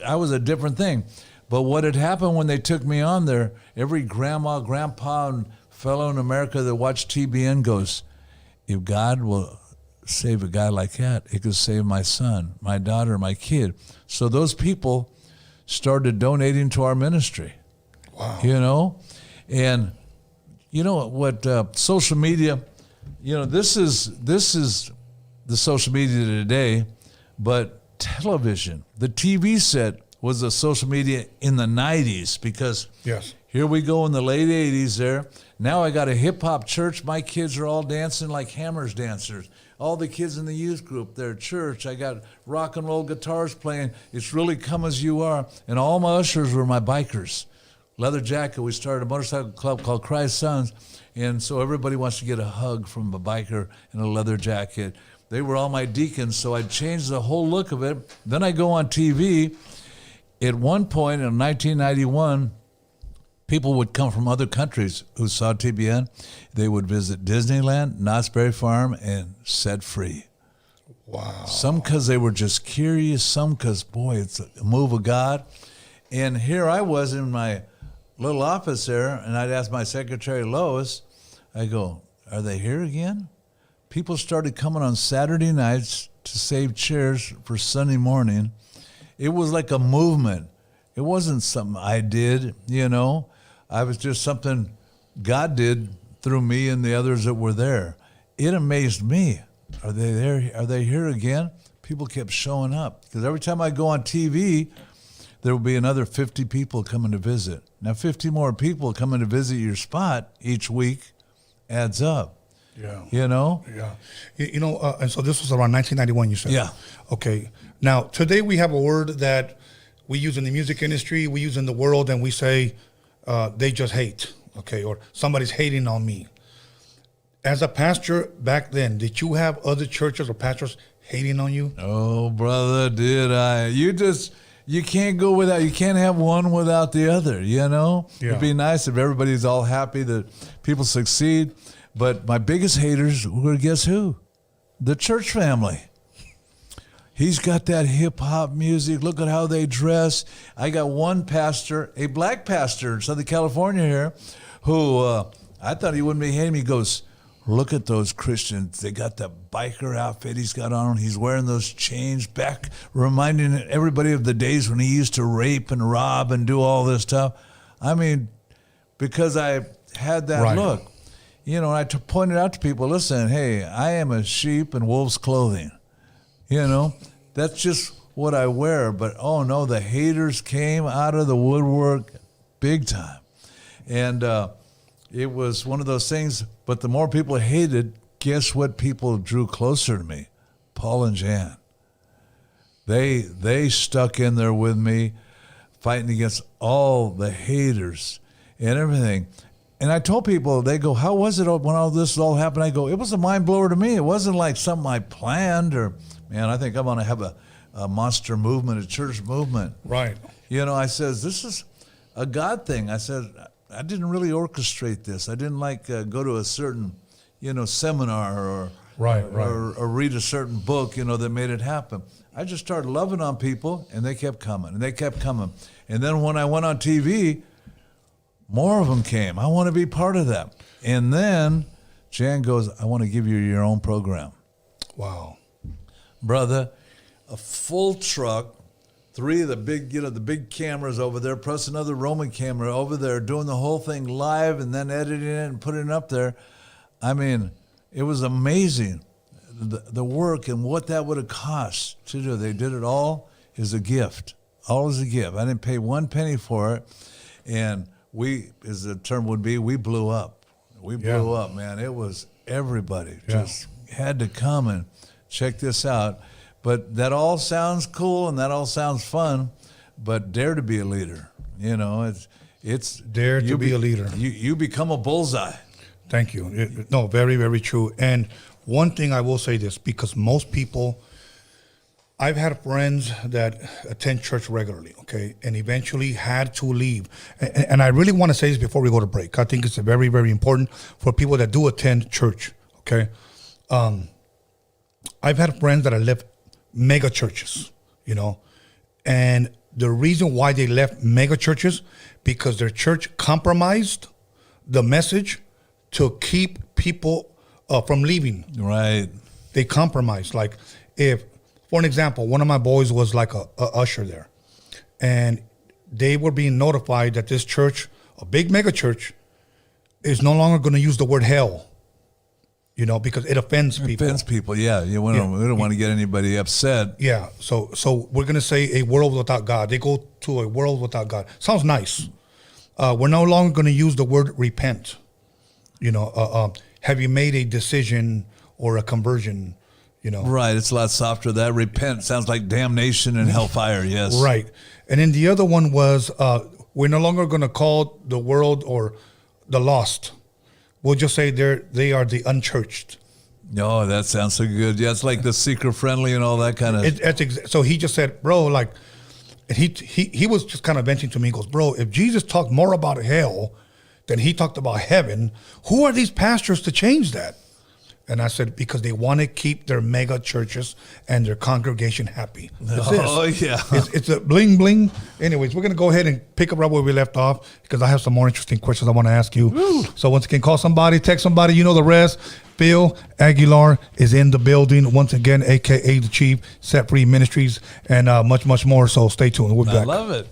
I was a different thing. But what had happened when they took me on there, every grandma, grandpa, and fellow in America that watched TBN goes, if God will save a guy like that, it could save my son, my daughter, my kid. So those people started donating to our ministry. Wow. And what social media, this is the social media today, but television, the TV set was the social media in the 90s because Here we go in the late 80s there. Now I got a hip-hop church. My kids are all dancing like Hammers dancers. All the kids in the youth group, their church. I got rock and roll guitars playing. It's really come as you are. And all my ushers were my bikers. Leather jacket. We started a motorcycle club called Christ's Sons. And so everybody wants to get a hug from a biker in a leather jacket. They were all my deacons, so I changed the whole look of it. Then I go on TV. At one point in 1991, people would come from other countries who saw TBN. They would visit Disneyland, Knott's Berry Farm, and set free. Wow. Some because they were just curious, some because, boy, it's a move of God. And here I was in my little office there, and I'd ask my secretary, Lois, I go, are they here again? People started coming on Saturday nights to save chairs for Sunday morning. It was like a movement. It wasn't something I did, you know. I was just something God did through me and the others that were there. It amazed me. Are they there? Are they here again? People kept showing up. Because every time I go on TV, there will be another 50 people coming to visit. Now, 50 more people coming to visit your spot each week adds up. Yeah. You know? Yeah. You know, and so this was around 1991, you said? Yeah. Okay. Now, today we have a word that we use in the music industry, we use in the world, and we say, they just hate, okay? Or somebody's hating on me. As a pastor back then, did you have other churches or pastors hating on you? Oh, brother, did I. You can't go without, you can't have one without the other, you know? Yeah. It'd be nice if everybody's all happy that people succeed. But my biggest haters were, guess who? The church family. He's got that hip-hop music. Look at how they dress. I got one pastor, a black pastor in Southern California here, who I thought he wouldn't be hating me. He goes, look at those Christians. They got that biker outfit he's got on. He's wearing those chains back, reminding everybody of the days when he used to rape and rob and do all this stuff. I mean, because I had that look. You know, I pointed out to people, listen, hey, I am a sheep in wolf's clothing. You know, that's just what I wear. But, oh, no, the haters came out of the woodwork big time. And it was one of those things. But the more people hated, guess what people drew closer to me? Paul and Jan. They stuck in there with me, fighting against all the haters and everything. And I told people, they go, how was it when all this all happened? I go, it was a mind blower to me. It wasn't like something I planned or, man, I think I'm going to have a monster movement, a church movement. Right. You know, I says, this is a God thing. I said, I didn't really orchestrate this. I didn't go to a certain, seminar or read a certain book, that made it happen. I just started loving on people, and they kept coming, and they kept coming. And then when I went on TV, more of them came. I want to be part of that. And then Jan goes, I want to give you your own program. Wow. Brother, a full truck, 3 of the big cameras over there, plus another Roman camera over there, doing the whole thing live and then editing it and putting it up there. I mean, it was amazing, the work and what that would have cost to do. They did it all as a gift. All as a gift. I didn't pay one penny for it. And we, as the term would be, we blew up. We blew up, man. It was everybody just had to come and check this out. But that all sounds cool and that all sounds fun, but dare to be a leader. It's dare to be a leader. You become a bullseye. Thank you. No, very, very true. And one thing I will say this, because most people, I've had friends that attend church regularly, okay, and eventually had to leave. And I really want to say this before we go to break. I think it's very, very important for people that do attend church, okay? I've had friends that have left mega churches, and the reason why they left mega churches, because their church compromised the message to keep people from leaving. Right. They compromised. Like, if, for an example, one of my boys was like a usher there, and they were being notified that this church, a big mega church, is no longer going to use the word hell, because it offends people. It offends people, yeah. We don't want to get anybody upset. Yeah, so we're going to say a world without God. They go to a world without God. Sounds nice. we're no longer going to use the word repent. You know, have you made a decision or a conversion? You know, right. It's a lot softer. That repent sounds like damnation and hellfire. Yes, right. And then the other one was we're no longer going to call the world or the lost. We'll just say they are the unchurched. Oh, that sounds so good. Yeah, it's like the seeker friendly and all that kind of. So he just said, bro, like, and he was just kind of venting to me. He goes, bro, if Jesus talked more about hell than he talked about heaven, who are these pastors to change that? And I said, because they want to keep their mega churches and their congregation happy. Yeah. It's a bling bling. Anyways, we're going to go ahead and pick up right where we left off because I have some more interesting questions I want to ask you. Woo. So once again, call somebody, text somebody, you know the rest. Phil Aguilar is in the building once again, a.k.a. the Chief, Set Free Ministries, and much, much more. So stay tuned. We'll be back. I love it.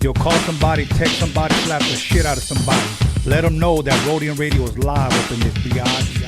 Yo, call somebody, text somebody, slap the shit out of somebody. Let them know that Roadium Radio is live up in this biatch.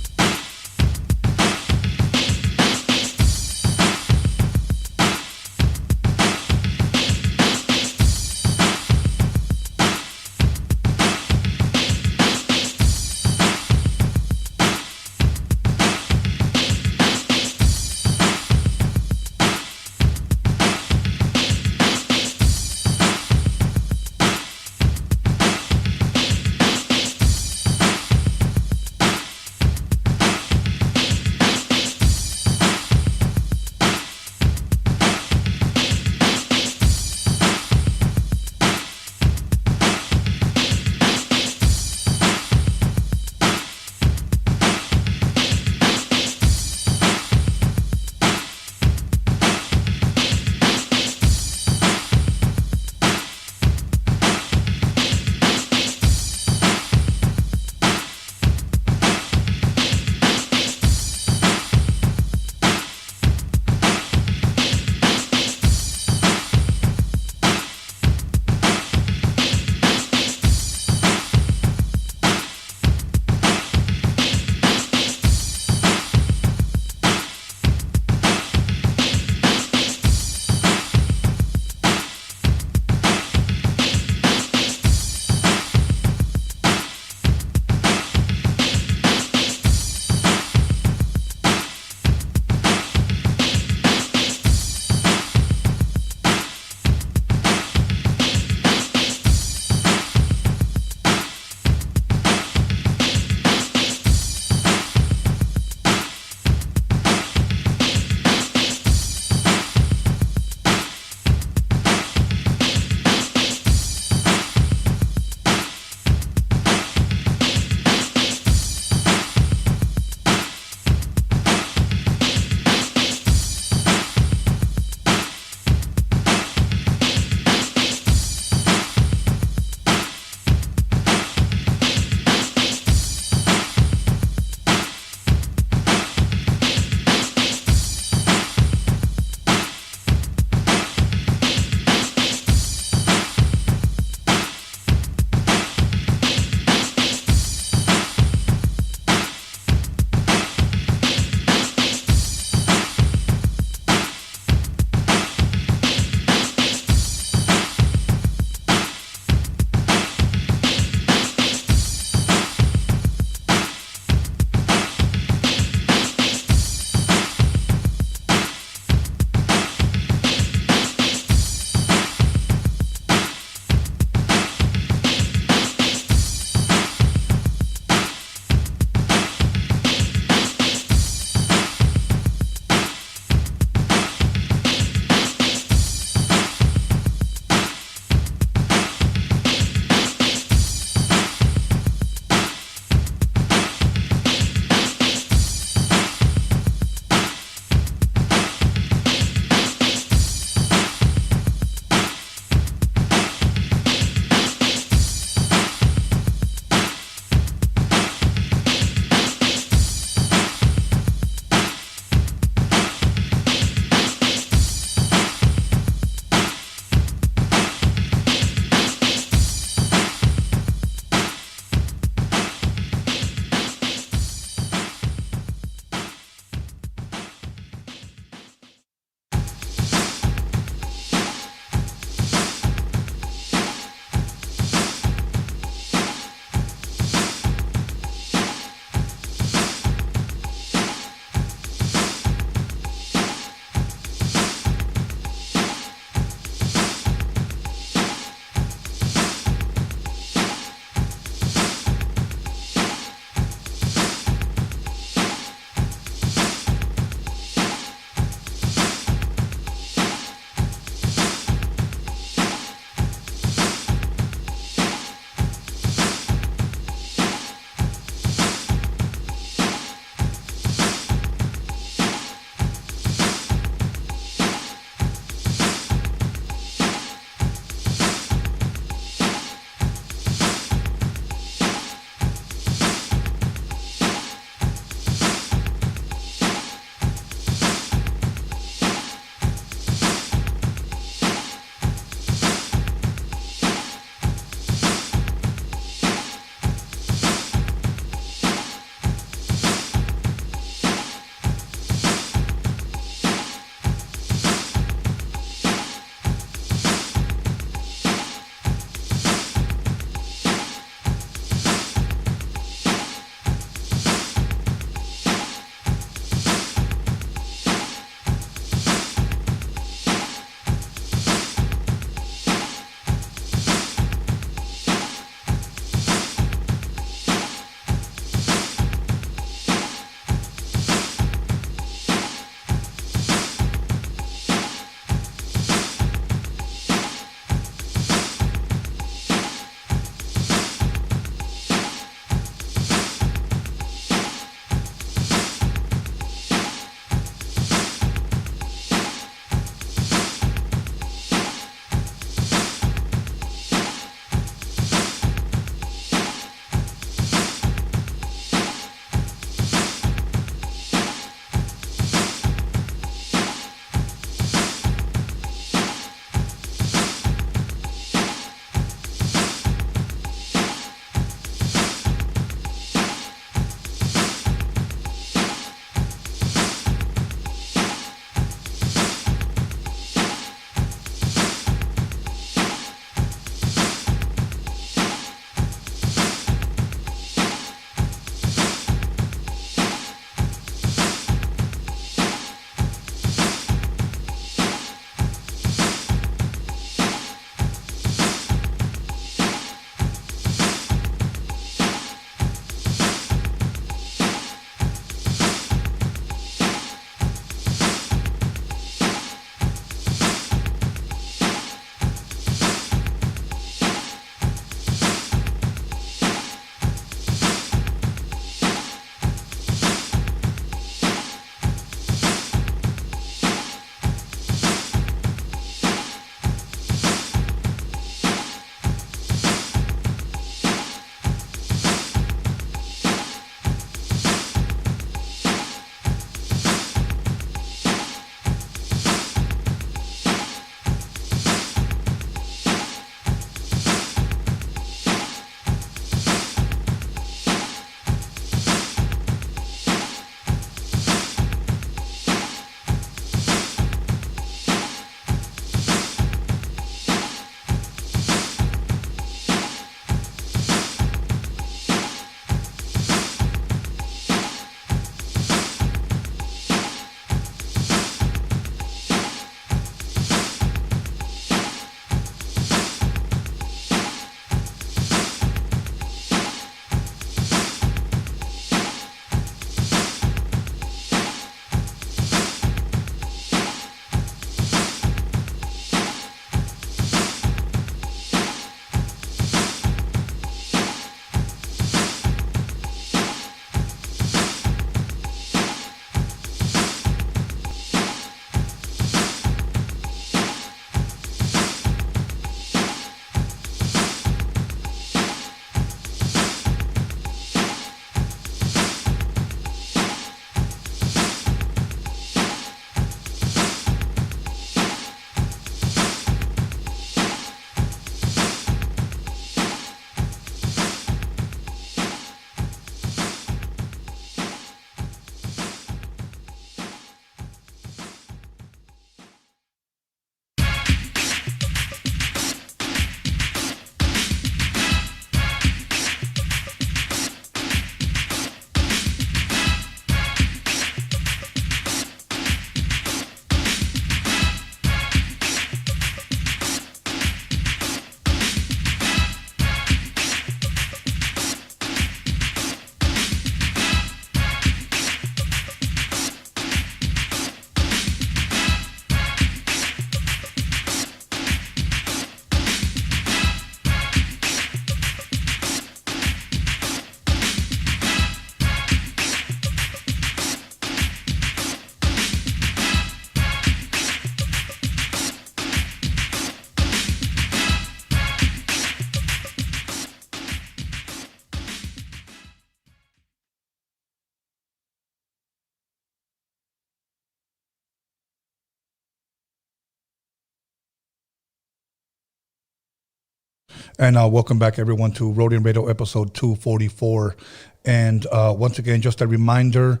And welcome back, everyone, to Roadium Radio episode 244. And once again, just a reminder,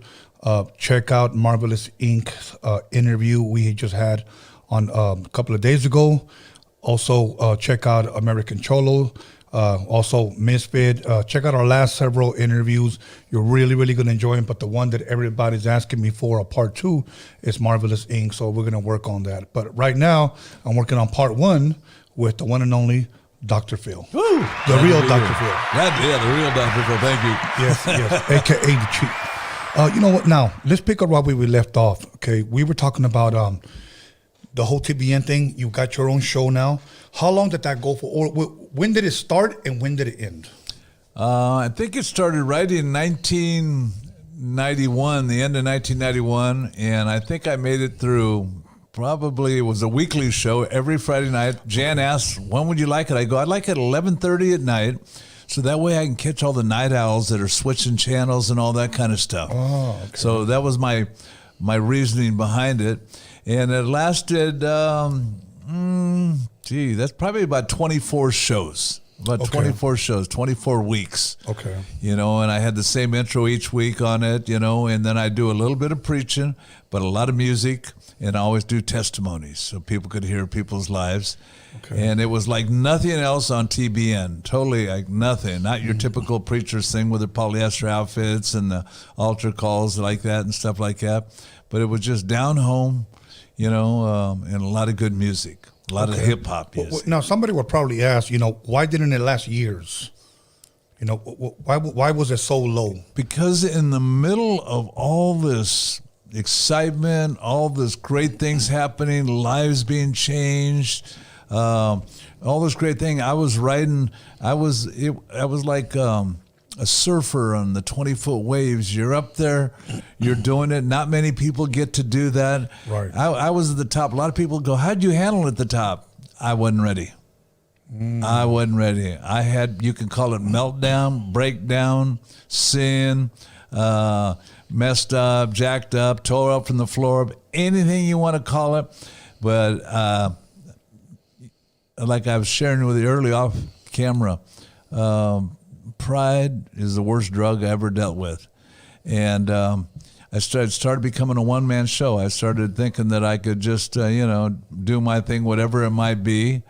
check out Marvelous Inc.'s interview we just had on a couple of days ago. Also, check out American Cholo, also Misfit. Check out our last several interviews. You're really, really going to enjoy them. But the one that everybody's asking me for, a part 2, is Marvelous Inc. So we're going to work on that. But right now, I'm working on part 1 with the one and only Dr. Phil. Woo! The real Dr. Phil. Yeah, the real Dr. Phil. Thank you. Yes, a.k.a. the Chief. You know what? Now, let's pick up right where we left off. Okay, we were talking about the whole TBN thing. You got your own show now. How long did that go for? Or when did it start and when did it end? I think it started right in 1991, the end of 1991, and I think I made it through. Probably it was a weekly show every Friday night. Jan asked, when would you like it? I go, I'd like it at 11:30 at night, so that way I can catch all the night owls that are switching channels and all that kind of stuff. Oh, okay. So that was my reasoning behind it. And it lasted, that's probably about 24 shows. About 24 shows, 24 weeks. Okay. You know, and I had the same intro each week on it, you know, and then I do a little bit of preaching, but a lot of music, and I always do testimonies so people could hear people's lives. Okay. And it was like nothing else on TBN, totally like nothing. Not your typical preachers thing with the polyester outfits and the altar calls like that and stuff like that, but it was just down home, you know, and a lot of good music. A lot of hip hop. Yes. Well, now, somebody would probably ask, you know, why didn't it last years? You know, why was it so low? Because in the middle of all this excitement, all this great things happening, lives being changed, all this great thing, I was riding. I was like a surfer on the 20-foot waves. You're up there, you're doing it. Not many people get to do that. Right. I was at the top. A lot of people go, how'd you handle it at the top? I wasn't ready. I wasn't ready. I had, you can call it meltdown, breakdown, sin, messed up, jacked up, tore up from the floor, anything you want to call it. But like I was sharing with you early off camera, pride is the worst drug I ever dealt with. And I started becoming a one-man show. I started thinking that I could just, do my thing, whatever it might be,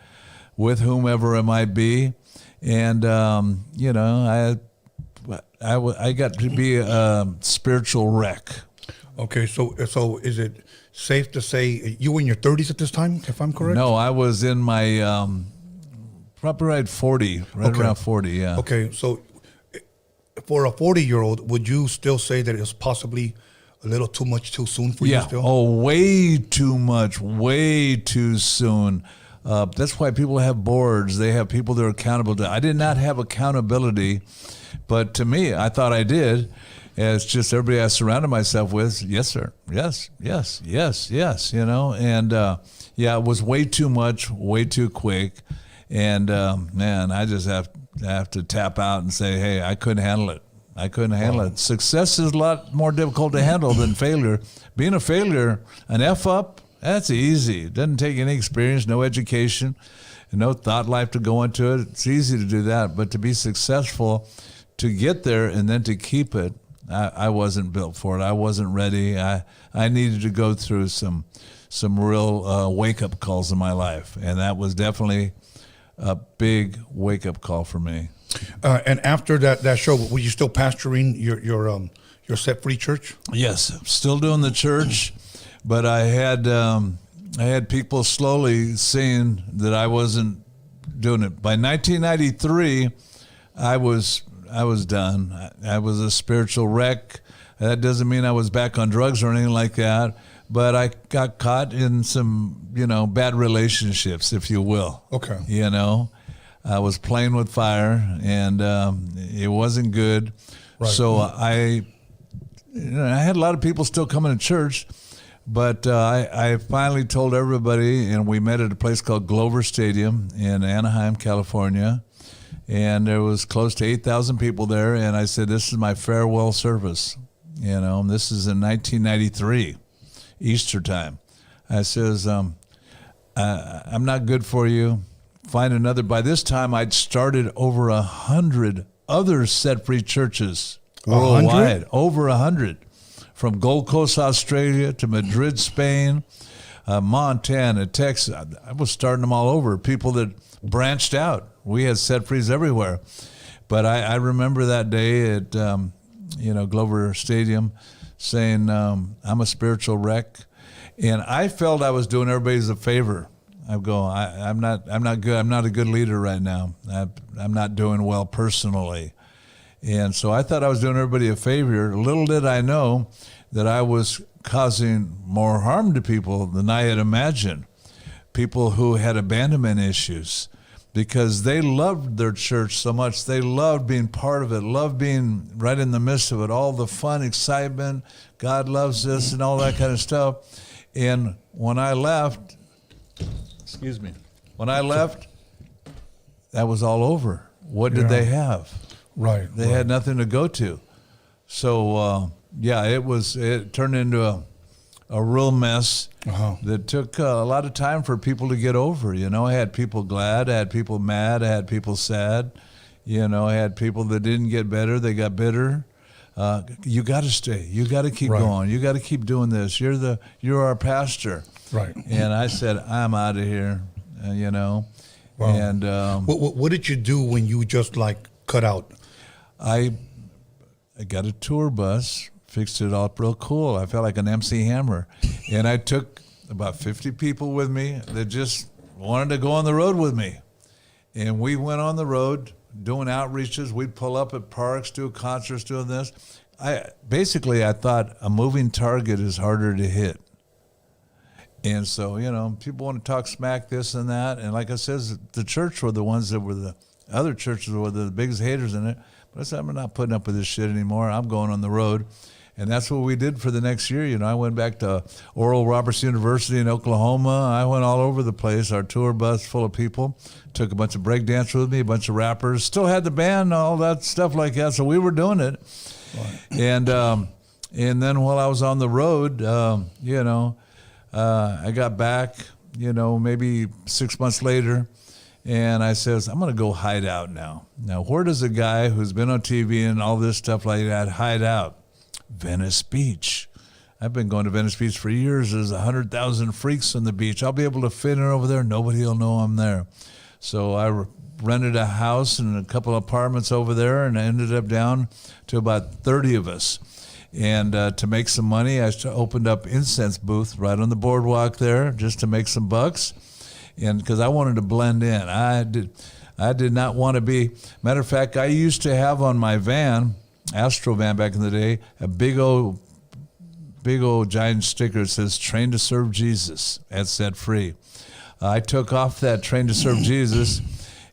with whomever it might be. And, I got to be a spiritual wreck. Okay, so is it safe to say you were in your 30s at this time, if I'm correct? No, I was in my probably around 40, around 40, yeah. Okay, so for a 40-year-old, would you still say that it was possibly a little too much too soon for you still? Oh, way too much, way too soon. That's why people have boards. They have people they're accountable to. I did not have accountability, but to me, I thought I did. It's just everybody I surrounded myself with, yes, sir, yes, you know. And, it was way too much, way too quick. And, man, I just have to tap out and say, hey, I couldn't handle it. I couldn't handle it. Success is a lot more difficult to handle than failure. Being a failure, an F-up, that's easy. It doesn't take any experience, no education, no thought life to go into it. It's easy to do that. But to be successful, to get there and then to keep it, I wasn't built for it. I wasn't ready. I needed to go through some real wake-up calls in my life. And that was definitely a big wake-up call for me. And after that show, were you still pastoring your Set Free church? Yes, still doing the church, but I had people slowly seeing that I wasn't doing it. By 1993, I was done. I was a spiritual wreck. That doesn't mean I was back on drugs or anything like that, but I got caught in some, bad relationships, if you will. Okay. I was playing with fire, and it wasn't good. Right. So I had a lot of people still coming to church, but I finally told everybody, and we met at a place called Glover Stadium in Anaheim, California, and there was close to 8,000 people there, and I said, this is my farewell service. This is in 1993, Easter time. I says, I'm not good for you. find another. By this time, I'd started over 100 other set-free churches worldwide. Over 100. From Gold Coast, Australia to Madrid, Spain, Montana, Texas. I was starting them all over. People that branched out. We had set-frees everywhere. But I remember that day at Glover Stadium saying, I'm a spiritual wreck. And I felt I was doing everybody a favor. I'm not good. I'm not a good leader right now. I'm not doing well personally. And so I thought I was doing everybody a favor. Little did I know that I was causing more harm to people than I had imagined. People who had abandonment issues, because they loved their church so much. They loved being part of it, loved being right in the midst of it, all the fun, excitement, God loves us and all that kind of stuff. And when I left, that was all over. What did they have? Right. They had nothing to go to. So, it turned into a real mess that took a lot of time for people to get over. I had people glad, I had people mad, I had people sad. I had people that didn't get better, they got bitter. You got to stay. You got to keep going. You got to keep doing this. You're our pastor. Right. And I said, I'm out of here, Wow. And what did you do when you just cut out? I got a tour bus, fixed it up real cool. I felt like an MC Hammer. And I took about 50 people with me that just wanted to go on the road with me. And we went on the road doing outreaches. We'd pull up at parks, do concerts, doing this. I thought a moving target is harder to hit. And so, people want to talk smack, this and that. And like I said, the church were the ones that were the other churches were the biggest haters in it. But I said, I'm not putting up with this shit anymore. I'm going on the road. And that's what we did for the next year. I went back to Oral Roberts University in Oklahoma. I went all over the place. Our tour bus full of people. Took a bunch of breakdancers with me, a bunch of rappers. Still had the band, all that stuff like that. So we were doing it. Right. And then while I was on the road, I got back, maybe 6 months later. And I says, I'm going to go hide out now. Now, where does a guy who's been on TV and all this stuff like that hide out? Venice Beach. I've been going to Venice Beach for years. There's 100,000 freaks on the beach. I'll be able to fit in over there. Nobody will know I'm there. So I rented a house and a couple of apartments over there, and I ended up down to about 30 of us. And to make some money, I opened up incense booth right on the boardwalk there just to make some bucks. And because I wanted to blend in. I did not want to be. Matter of fact, I used to have on my van, Astro van back in the day, a big old giant sticker that says "Train to Serve Jesus" at Set Free. I took off that "Train to Serve Jesus"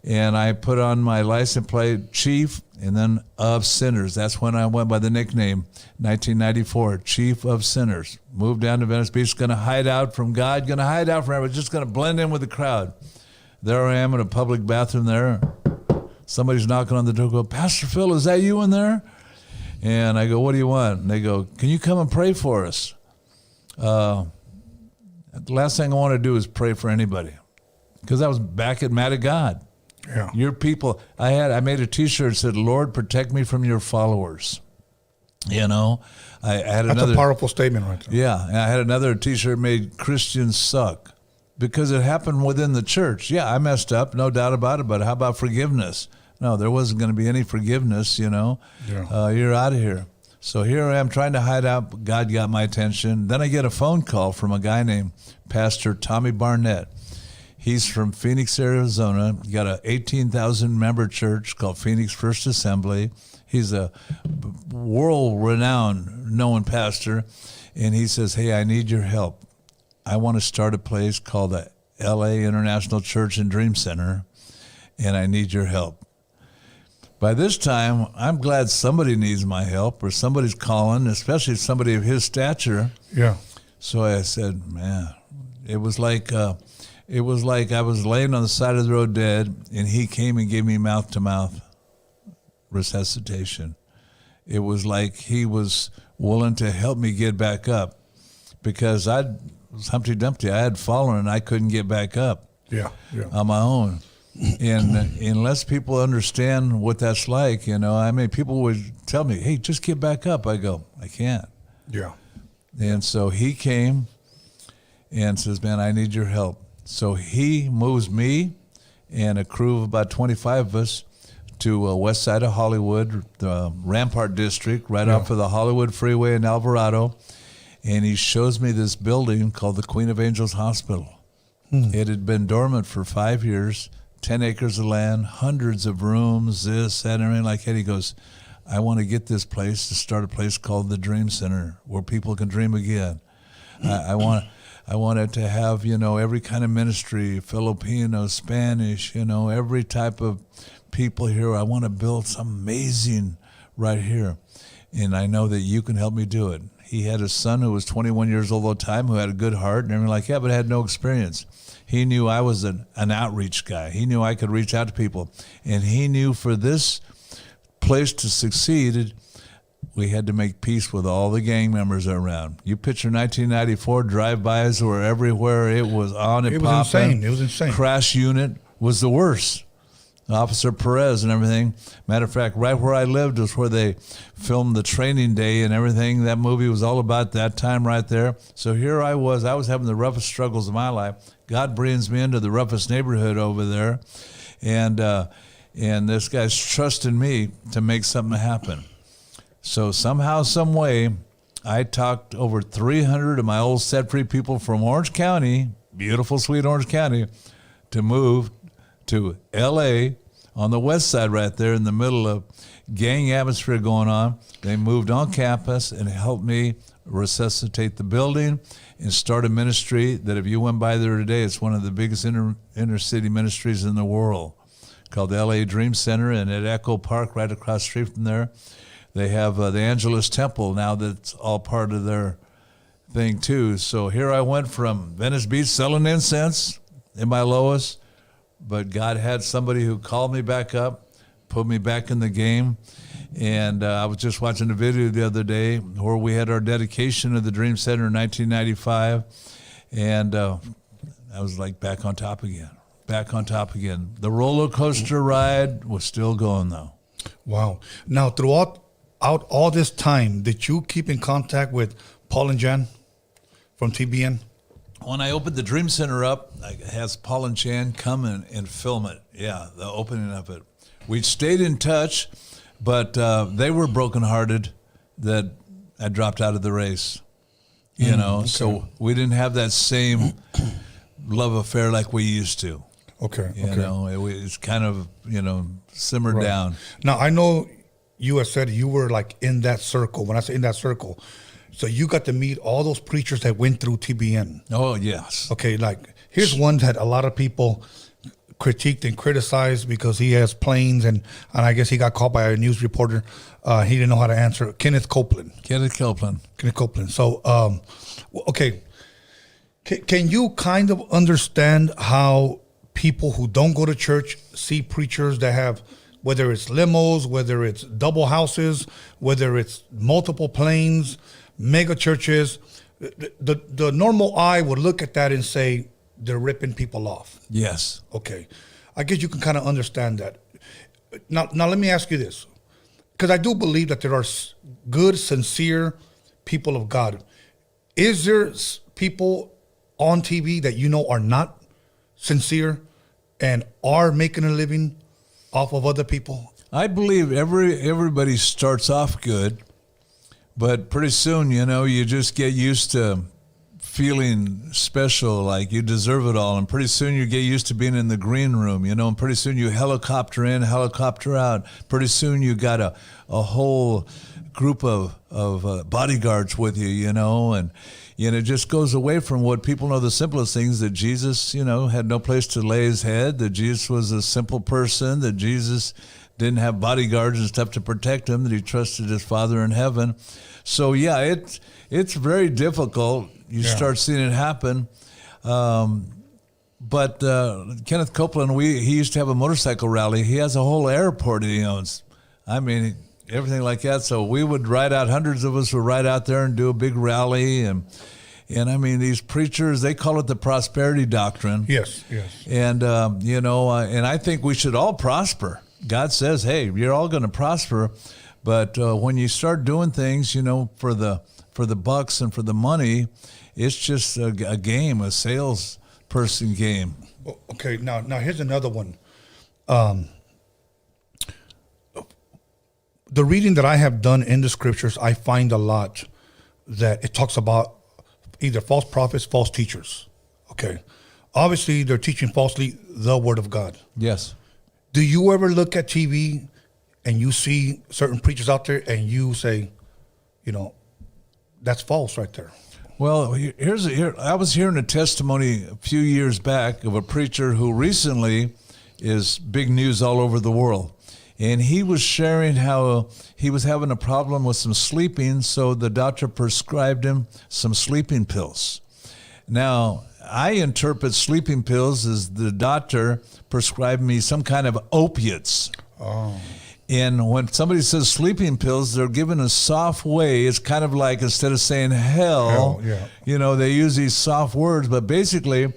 and I put on my license plate Chief and then of Sinners. That's when I went by the nickname, 1994, Chief of Sinners. Moved down to Venice Beach, going to hide out from God, going to hide out from everybody, just going to blend in with the crowd. There I am in a public bathroom there. Somebody's knocking on the door, go, Pastor Phil, is that you in there? And I go, what do you want? And they go, can you come and pray for us? The last thing I want to do is pray for anybody, because I was back mad at God. Yeah. Your people. I made a T-shirt that said, Lord, protect me from your followers. I had That's another. a powerful statement right there. Yeah. And I had another T-shirt made, Christians suck, because it happened within the church. Yeah, I messed up, no doubt about it, but how about forgiveness? No, there wasn't going to be any forgiveness, Yeah. You're out of here. So here I am trying to hide out. God got my attention. Then I get a phone call from a guy named Pastor Tommy Barnett. He's from Phoenix, Arizona. He got an 18,000 member church called Phoenix First Assembly. He's a world-renowned known pastor. And he says, hey, I need your help. I want to start a place called the LA International Church and Dream Center, and I need your help. By this time, I'm glad somebody needs my help, or somebody's calling, especially somebody of his stature. Yeah. So I said, man, it was like I was laying on the side of the road dead, and he came and gave me mouth-to-mouth resuscitation. It was like he was willing to help me get back up, because I was Humpty Dumpty. I had fallen, and I couldn't get back up Yeah. on my own. And unless people understand what that's like, I mean, people would tell me, hey, just get back up. I go, I can't. Yeah. And so he came and says, man, I need your help. So he moves me and a crew of about 25 of us to west side of Hollywood, the Rampart District, right off of the Hollywood Freeway in Alvarado. And he shows me this building called the Queen of Angels Hospital. It had been dormant for 5 years, 10 acres of land, hundreds of rooms, this, that, and everything like that. He goes, I want to get this place to start a place called the Dream Center where people can dream again. I want it to have, every kind of ministry, Filipino, Spanish, every type of people here. I want to build something amazing right here. And I know that you can help me do it. He had a son who was 21 years old at the time who had a good heart and everything like that, but had no experience. He knew I was an outreach guy. He knew I could reach out to people. And he knew for this place to succeed, we had to make peace with all the gang members around. You picture 1994, drive-bys were everywhere. It was on and popping. Insane. It was insane. Crash unit was the worst. Officer Perez and everything. Matter of fact, right where I lived was where they filmed the Training Day and everything. That movie was all about that time right there. So here I was having the roughest struggles of my life. God brings me into the roughest neighborhood over there. And this guy's trusting me to make something happen. So somehow, some way, I talked over 300 of my old set-free people from Orange County, beautiful, sweet Orange County, to move to L.A. on the west side right there in the middle of gang atmosphere going on. They moved on campus and helped me resuscitate the building and start a ministry that if you went by there today, it's one of the biggest inner city ministries in the world called the L.A. Dream Center, and at Echo Park right across the street from there. They have the Angelus Temple now that's all part of their thing too. So here I went from Venice Beach selling incense in my lowest, but God had somebody who called me back up, put me back in the game. And I was just watching a video the other day where we had our dedication of the Dream Center in 1995. And I was like back on top again. The roller coaster ride was still going though. Wow. Now, throughout all this time, did you keep in contact with Paul and Jan from TBN? When I opened the Dream Center up, I had Paul and Jan come and film it. Yeah, the opening of it. We stayed in touch, but they were brokenhearted that I dropped out of the race. Okay. So we didn't have that same love affair like we used to. Okay. It's kind of, simmered down. Now, I know you have said you were like in that circle. When I say in that circle, so you got to meet all those preachers that went through TBN. Oh, yes. Okay, like here's one that a lot of people critiqued and criticized because he has planes and I guess he got caught by a news reporter. He didn't know how to answer. Kenneth Copeland. So, okay. Can you kind of understand how people who don't go to church see preachers that have, whether it's limos, whether it's double houses, whether it's multiple planes, mega churches, the normal eye would look at that and say they're ripping people off? Yes. Okay. I guess you can kind of understand that. Now let me ask you this, because I do believe that there are good, sincere people of God. Is there people on TV that are not sincere and are making a living off of other people? I believe everybody starts off good, but pretty soon, you just get used to feeling special, like you deserve it all. And pretty soon you get used to being in the green room, and pretty soon you helicopter in, helicopter out. Pretty soon you got a whole group of bodyguards with you, and it just goes away from what people know, the simplest things, that Jesus, had no place to lay his head, that Jesus was a simple person, that Jesus didn't have bodyguards and stuff to protect him, that he trusted his Father in heaven. So, yeah, it's very difficult. You start seeing it happen. But Kenneth Copeland, he used to have a motorcycle rally. He has a whole airport that he owns. I mean, everything like that. So we would ride out, hundreds of us would ride out there and do a big rally. And And I mean, these preachers, they call it the prosperity doctrine. Yes. And, and I think we should all prosper. God says, hey, you're all going to prosper. But when you start doing things, for the bucks and for the money, it's just a game, a salesperson game. Okay, now here's another one. The reading that I have done in the scriptures, I find a lot that it talks about either false prophets, false teachers. Okay. Obviously, they're teaching falsely the word of God. Yes. Do you ever look at TV and you see certain preachers out there and you say, that's false right there? Well, I was hearing a testimony a few years back of a preacher who recently is big news all over the world. And he was sharing how he was having a problem with some sleeping, so the doctor prescribed him some sleeping pills. Now, I interpret sleeping pills as the doctor prescribed me some kind of opiates. Oh. And when somebody says sleeping pills, they're given a soft way. It's kind of like, instead of saying hell, they use these soft words. But basically,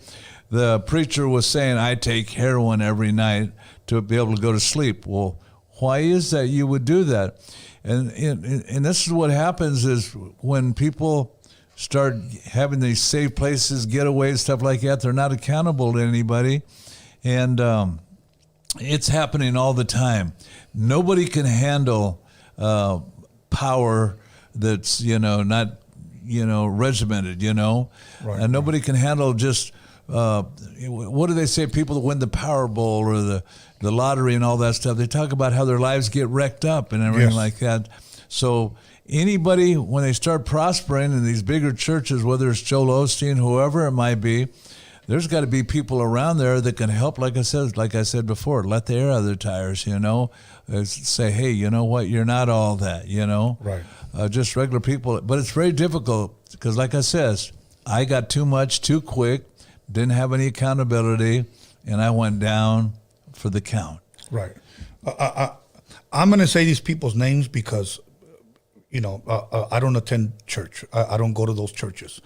the preacher was saying, I take heroin every night to be able to go to sleep. Well, why is that you would do that? And this is what happens is when people start having these safe places, getaways, stuff like that, they're not accountable to anybody. And it's happening all the time. Nobody can handle power that's, not, regimented, Right, and nobody can handle just, what do they say, people that win the Powerball or the lottery and all that stuff, they talk about how their lives get wrecked up and everything like that. So anybody, when they start prospering in these bigger churches, whether it's Joel Osteen, whoever it might be, there's got to be people around there that can help, like I said before, let the air out of their tires, say, hey, you know what, you're not all that, Right. Just regular people. But it's very difficult because, like I says, I got too much too quick, didn't have any accountability, and I went down for the count. Right. I'm going to say these people's names because, I don't attend church. I don't go to those churches.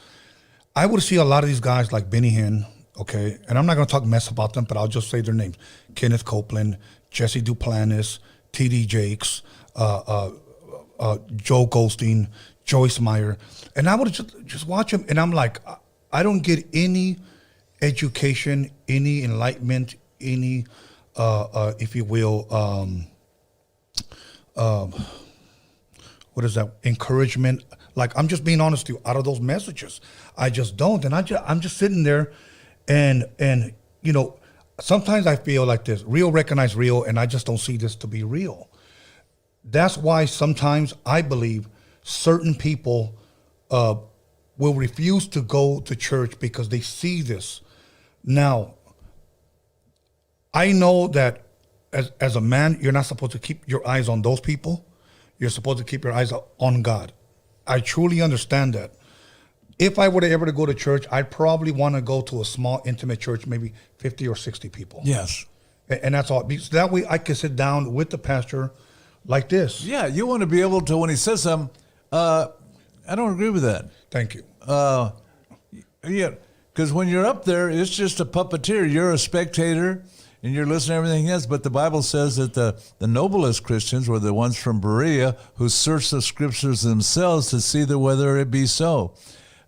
I would see a lot of these guys like Benny Hinn, okay, and I'm not going to talk mess about them, but I'll just say their names. Kenneth Copeland, Jesse Duplantis, T.D. Jakes, Joe Goldstein, Joyce Meyer, and I would just watch them, and I'm like, I don't get any education, any enlightenment, any, if you will, what is that, encouragement. Like, I'm just being honest with you, out of those messages, I just don't. And I'm just sitting there and sometimes I feel like this, real recognize real, and I just don't see this to be real. That's why sometimes I believe certain people will refuse to go to church because they see this. Now, I know that as a man, you're not supposed to keep your eyes on those people. You're supposed to keep your eyes on God. I truly understand that. If I were to ever to go to church, I'd probably want to go to a small, intimate church, maybe 50 or 60 people. Yes. And that's all. Because that way I can sit down with the pastor like this. Yeah, you want to be able to, when he says something, I don't agree with that. Thank you. Yeah, because when you're up there, it's just a puppeteer. You're a spectator, and you're listening to everything else. But the Bible says that the noblest Christians were the ones from Berea who searched the scriptures themselves to see whether it be so.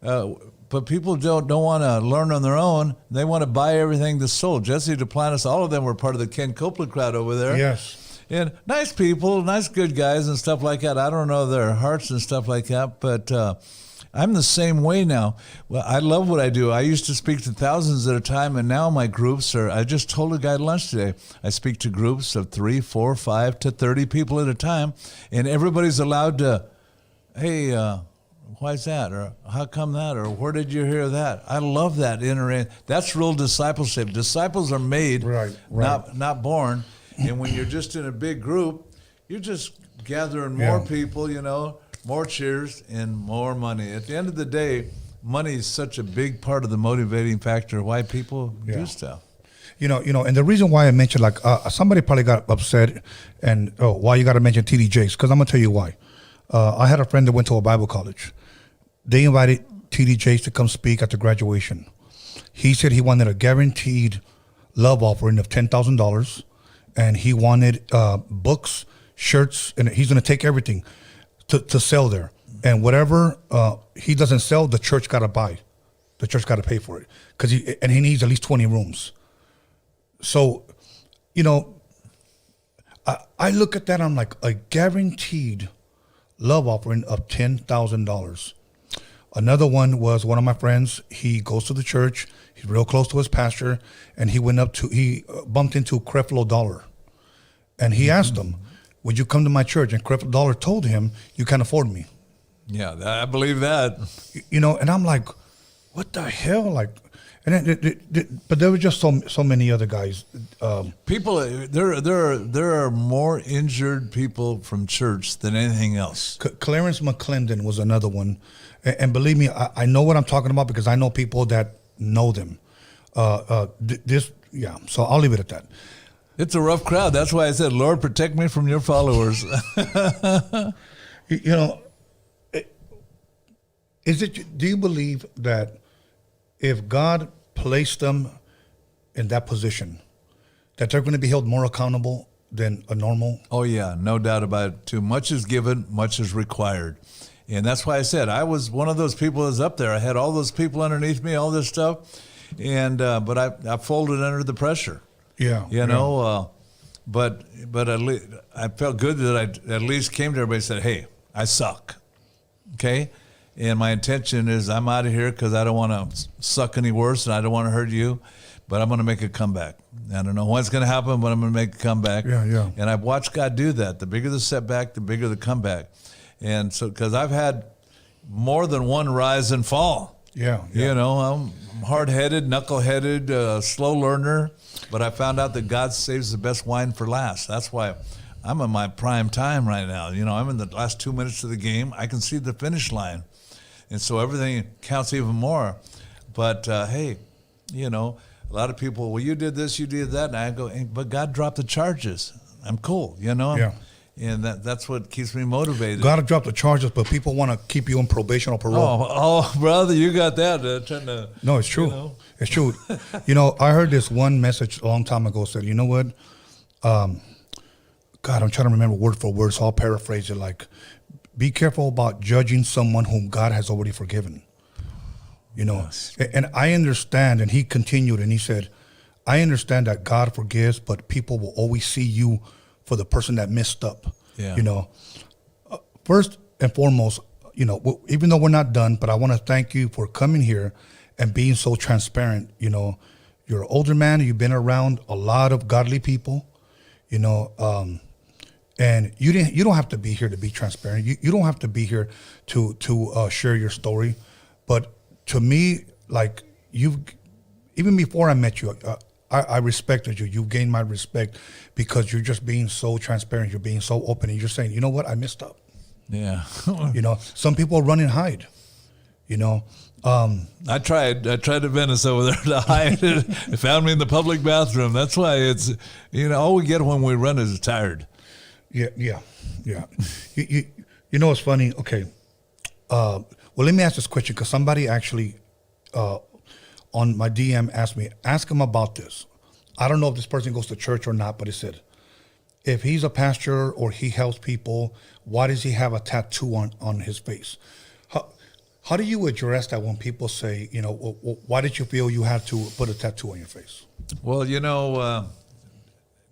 But people don't want to learn on their own. They want to buy everything that's sold. Jesse Duplantis, all of them were part of the Ken Copeland crowd over there. Yes. And nice people, nice good guys and stuff like that. I don't know their hearts and stuff like that, but I'm the same way now. Well, I love what I do. I used to speak to thousands at a time, and now my groups are, I just told a guy at lunch today, I speak to groups of 3, 4, 5 to 30 people at a time, and everybody's allowed to, hey, why's that? Or how come that? Or where did you hear that? I love that That's real discipleship. Disciples are made, not born. And when you're just in a big group, you're just gathering more people, more cheers and more money. At the end of the day, money is such a big part of the motivating factor why people do stuff. And the reason why I mentioned, like, somebody probably got upset and, why you got to mention T.D. Jakes? Because I'm going to tell you why. I had a friend that went to a Bible college. They invited T.D. Jakes to come speak at the graduation. He said he wanted a guaranteed love offering of $10,000, and he wanted books, shirts, and he's going to take everything to sell there. And whatever he doesn't sell, the church got to buy. The church got to pay for it because he needs at least 20 rooms. So, you know, I look at that. I'm like, a guaranteed love offering of $10,000. Another one was one of my friends. He goes to the church. He's real close to his pastor, and he bumped into Creflo Dollar, and he asked him, "Would you come to my church?" And Creflo Dollar told him, "You can't afford me." Yeah, I believe that. You know, and I'm like, what the hell? Like, and but there were just so many other guys. People, there are more injured people from church than anything else. Clarence McClendon was another one, and believe me, I know what I'm talking about because I know people that know them. So I'll leave it at that. It's a rough crowd. That's why I said, Lord, protect me from your followers. You know, do you believe that if God placed them in that position, that they're going to be held more accountable than a normal? Oh, yeah, no doubt about it. Too much is given, much is required. And that's why I said I was one of those people that was up there. I had all those people underneath me, all this stuff, and but I folded under the pressure. Yeah, you know. But at least I felt good that I at least came to everybody and said, "Hey, I suck." Okay, and my intention is I'm out of here because I don't want to suck any worse, and I don't want to hurt you, but I'm going to make a comeback. I don't know what's going to happen, but I'm going to make a comeback. Yeah. And I've watched God do that. The bigger the setback, the bigger the comeback. And so, because I've had more than one rise and fall. Yeah. You know, I'm hard-headed, knuckle-headed, slow learner, but I found out that God saves the best wine for last. That's why I'm in my prime time right now. You know, I'm in the last 2 minutes of the game. I can see the finish line. And so everything counts even more. But, hey, you know, a lot of people, well, you did this, you did that. And I go, but God dropped the charges. I'm cool, you know? Yeah. And that's what keeps me motivated. God dropped the charges, but people want to keep you on probation or parole. Oh, brother, you got that. No, it's true. You know. It's true. You know, I heard this one message a long time ago said, you know what? God, I'm trying to remember word for word, so I'll paraphrase it like, be careful about judging someone whom God has already forgiven. You know, yes. And I understand, and he continued and he said, I understand that God forgives, but people will always see you for the person that messed up. Yeah. You know, first and foremost, you know, even though we're not done, but I want to thank you for coming here and being so transparent. You know, you're an older man, you've been around a lot of godly people, you know, and you don't have to be here to be transparent. You don't have to be here to share your story. But to me, like, even before I met you, I respected you. You gained my respect because you're just being so transparent. You're being so open, and you're saying, you know what, I messed up. Yeah. You know, some people run and hide. You know, I tried to Venice over there to hide. It found me in the public bathroom. That's why it's, you know, all we get when we run is tired. Yeah. You know, it's funny. Okay. Well, let me ask this question because somebody actually on my DM asked me, ask him about this. I don't know if this person goes to church or not, but he said, if he's a pastor or he helps people, why does he have a tattoo on his face? How do you address that when people say, you know, why did you feel you had to put a tattoo on your face? Well, you know,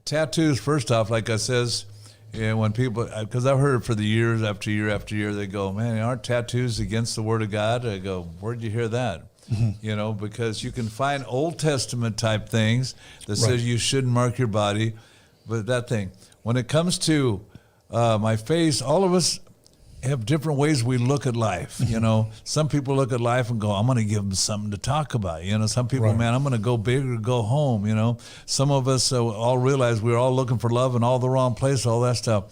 tattoos, first off, like I says, yeah, when people, because I've heard it for the years after year after year, they go, man, aren't tattoos against the Word of God? I go, where'd you hear that? Mm-hmm. You know, because you can find Old Testament type things that says you shouldn't mark your body, but that thing. When it comes to my face, all of us have different ways we look at life. You know, some people look at life and go, I'm going to give them something to talk about. You know, some people, man, I'm going to go big or go home. You know, some of us all realize we're all looking for love in all the wrong place, all that stuff.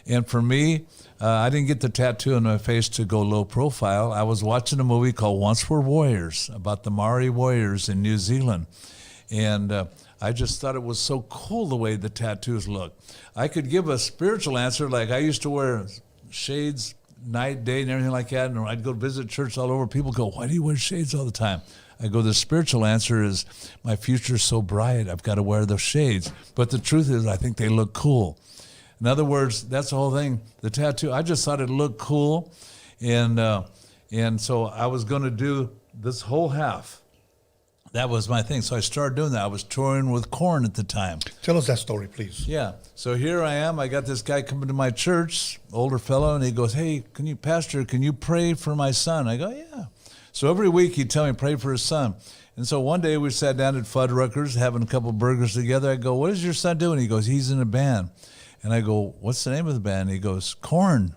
And for me, I didn't get the tattoo on my face to go low profile. I was watching a movie called Once Were Warriors about the Maori warriors in New Zealand. And I just thought it was so cool the way the tattoos look. I could give a spiritual answer, like I used to wear shades night, day, and everything like that. And I'd go visit church all over. People go, why do you wear shades all the time? I go, the spiritual answer is, my future's so bright, I've got to wear those shades. But the truth is, I think they look cool. In other words, that's the whole thing. The tattoo, I just thought it looked cool. And so I was going to do this whole half. That was my thing. So I started doing that. I was touring with Korn at the time. Tell us that story, please. Yeah. So here I am. I got this guy coming to my church, older fellow, and he goes, hey, Pastor, can you pray for my son? I go, yeah. So every week he'd tell me, pray for his son. And so one day we sat down at Fuddruckers having a couple burgers together. I go, what is your son doing? He goes, he's in a band. And I go, what's the name of the band? He goes, Korn.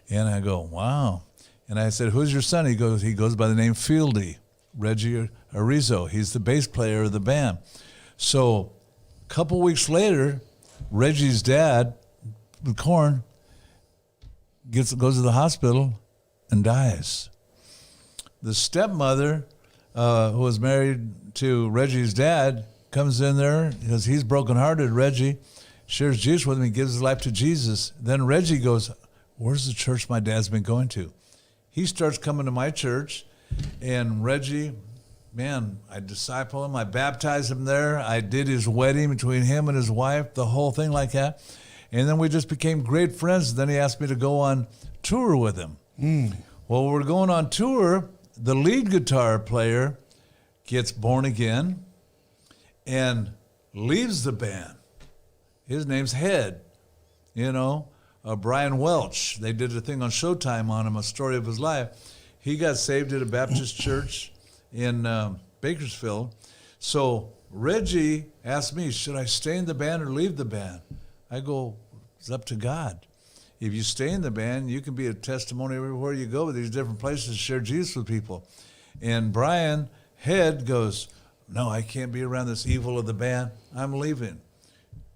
And I go, wow. And I said, who's your son? He goes by the name Fieldy, Reggie Arizo. He's the bass player of the band. So a couple weeks later, Reggie's dad, Korn, goes to the hospital and dies. The stepmother, who was married to Reggie's dad, comes in there because he's brokenhearted. Reggie shares Jesus with him. He gives his life to Jesus. Then Reggie goes, where's the church my dad's been going to? He starts coming to my church, and Reggie, man, I disciple him. I baptized him there. I did his wedding between him and his wife, the whole thing like that. And then we just became great friends. Then he asked me to go on tour with him. Well, we're going on tour. The lead guitar player gets born again and leaves the band. His name's Head, Brian Welch. They did a thing on Showtime on him, a story of his life. He got saved at a Baptist church in Bakersfield. So Reggie asked me, should I stay in the band or leave the band? I go, it's up to God. If you stay in the band, you can be a testimony everywhere you go with these different places, share Jesus with people. And Brian Head goes, no, I can't be around this evil of the band. I'm leaving.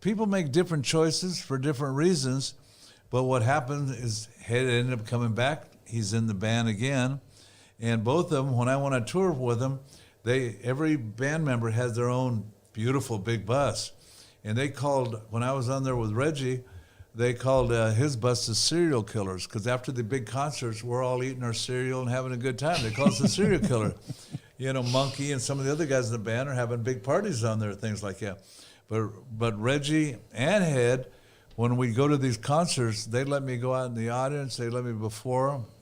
People make different choices for different reasons, but what happened is Head ended up coming back. He's in the band again. And both of them, when I went on tour with them, every band member has their own beautiful big bus. And they called, when I was on there with Reggie, they called his bus the Serial Killers, because after the big concerts, we're all eating our cereal and having a good time. They call us the Serial Killer. Monkey and some of the other guys in the band are having big parties on there, things like that. But Reggie and Head, when we go to these concerts, they let me go out in the audience. They let me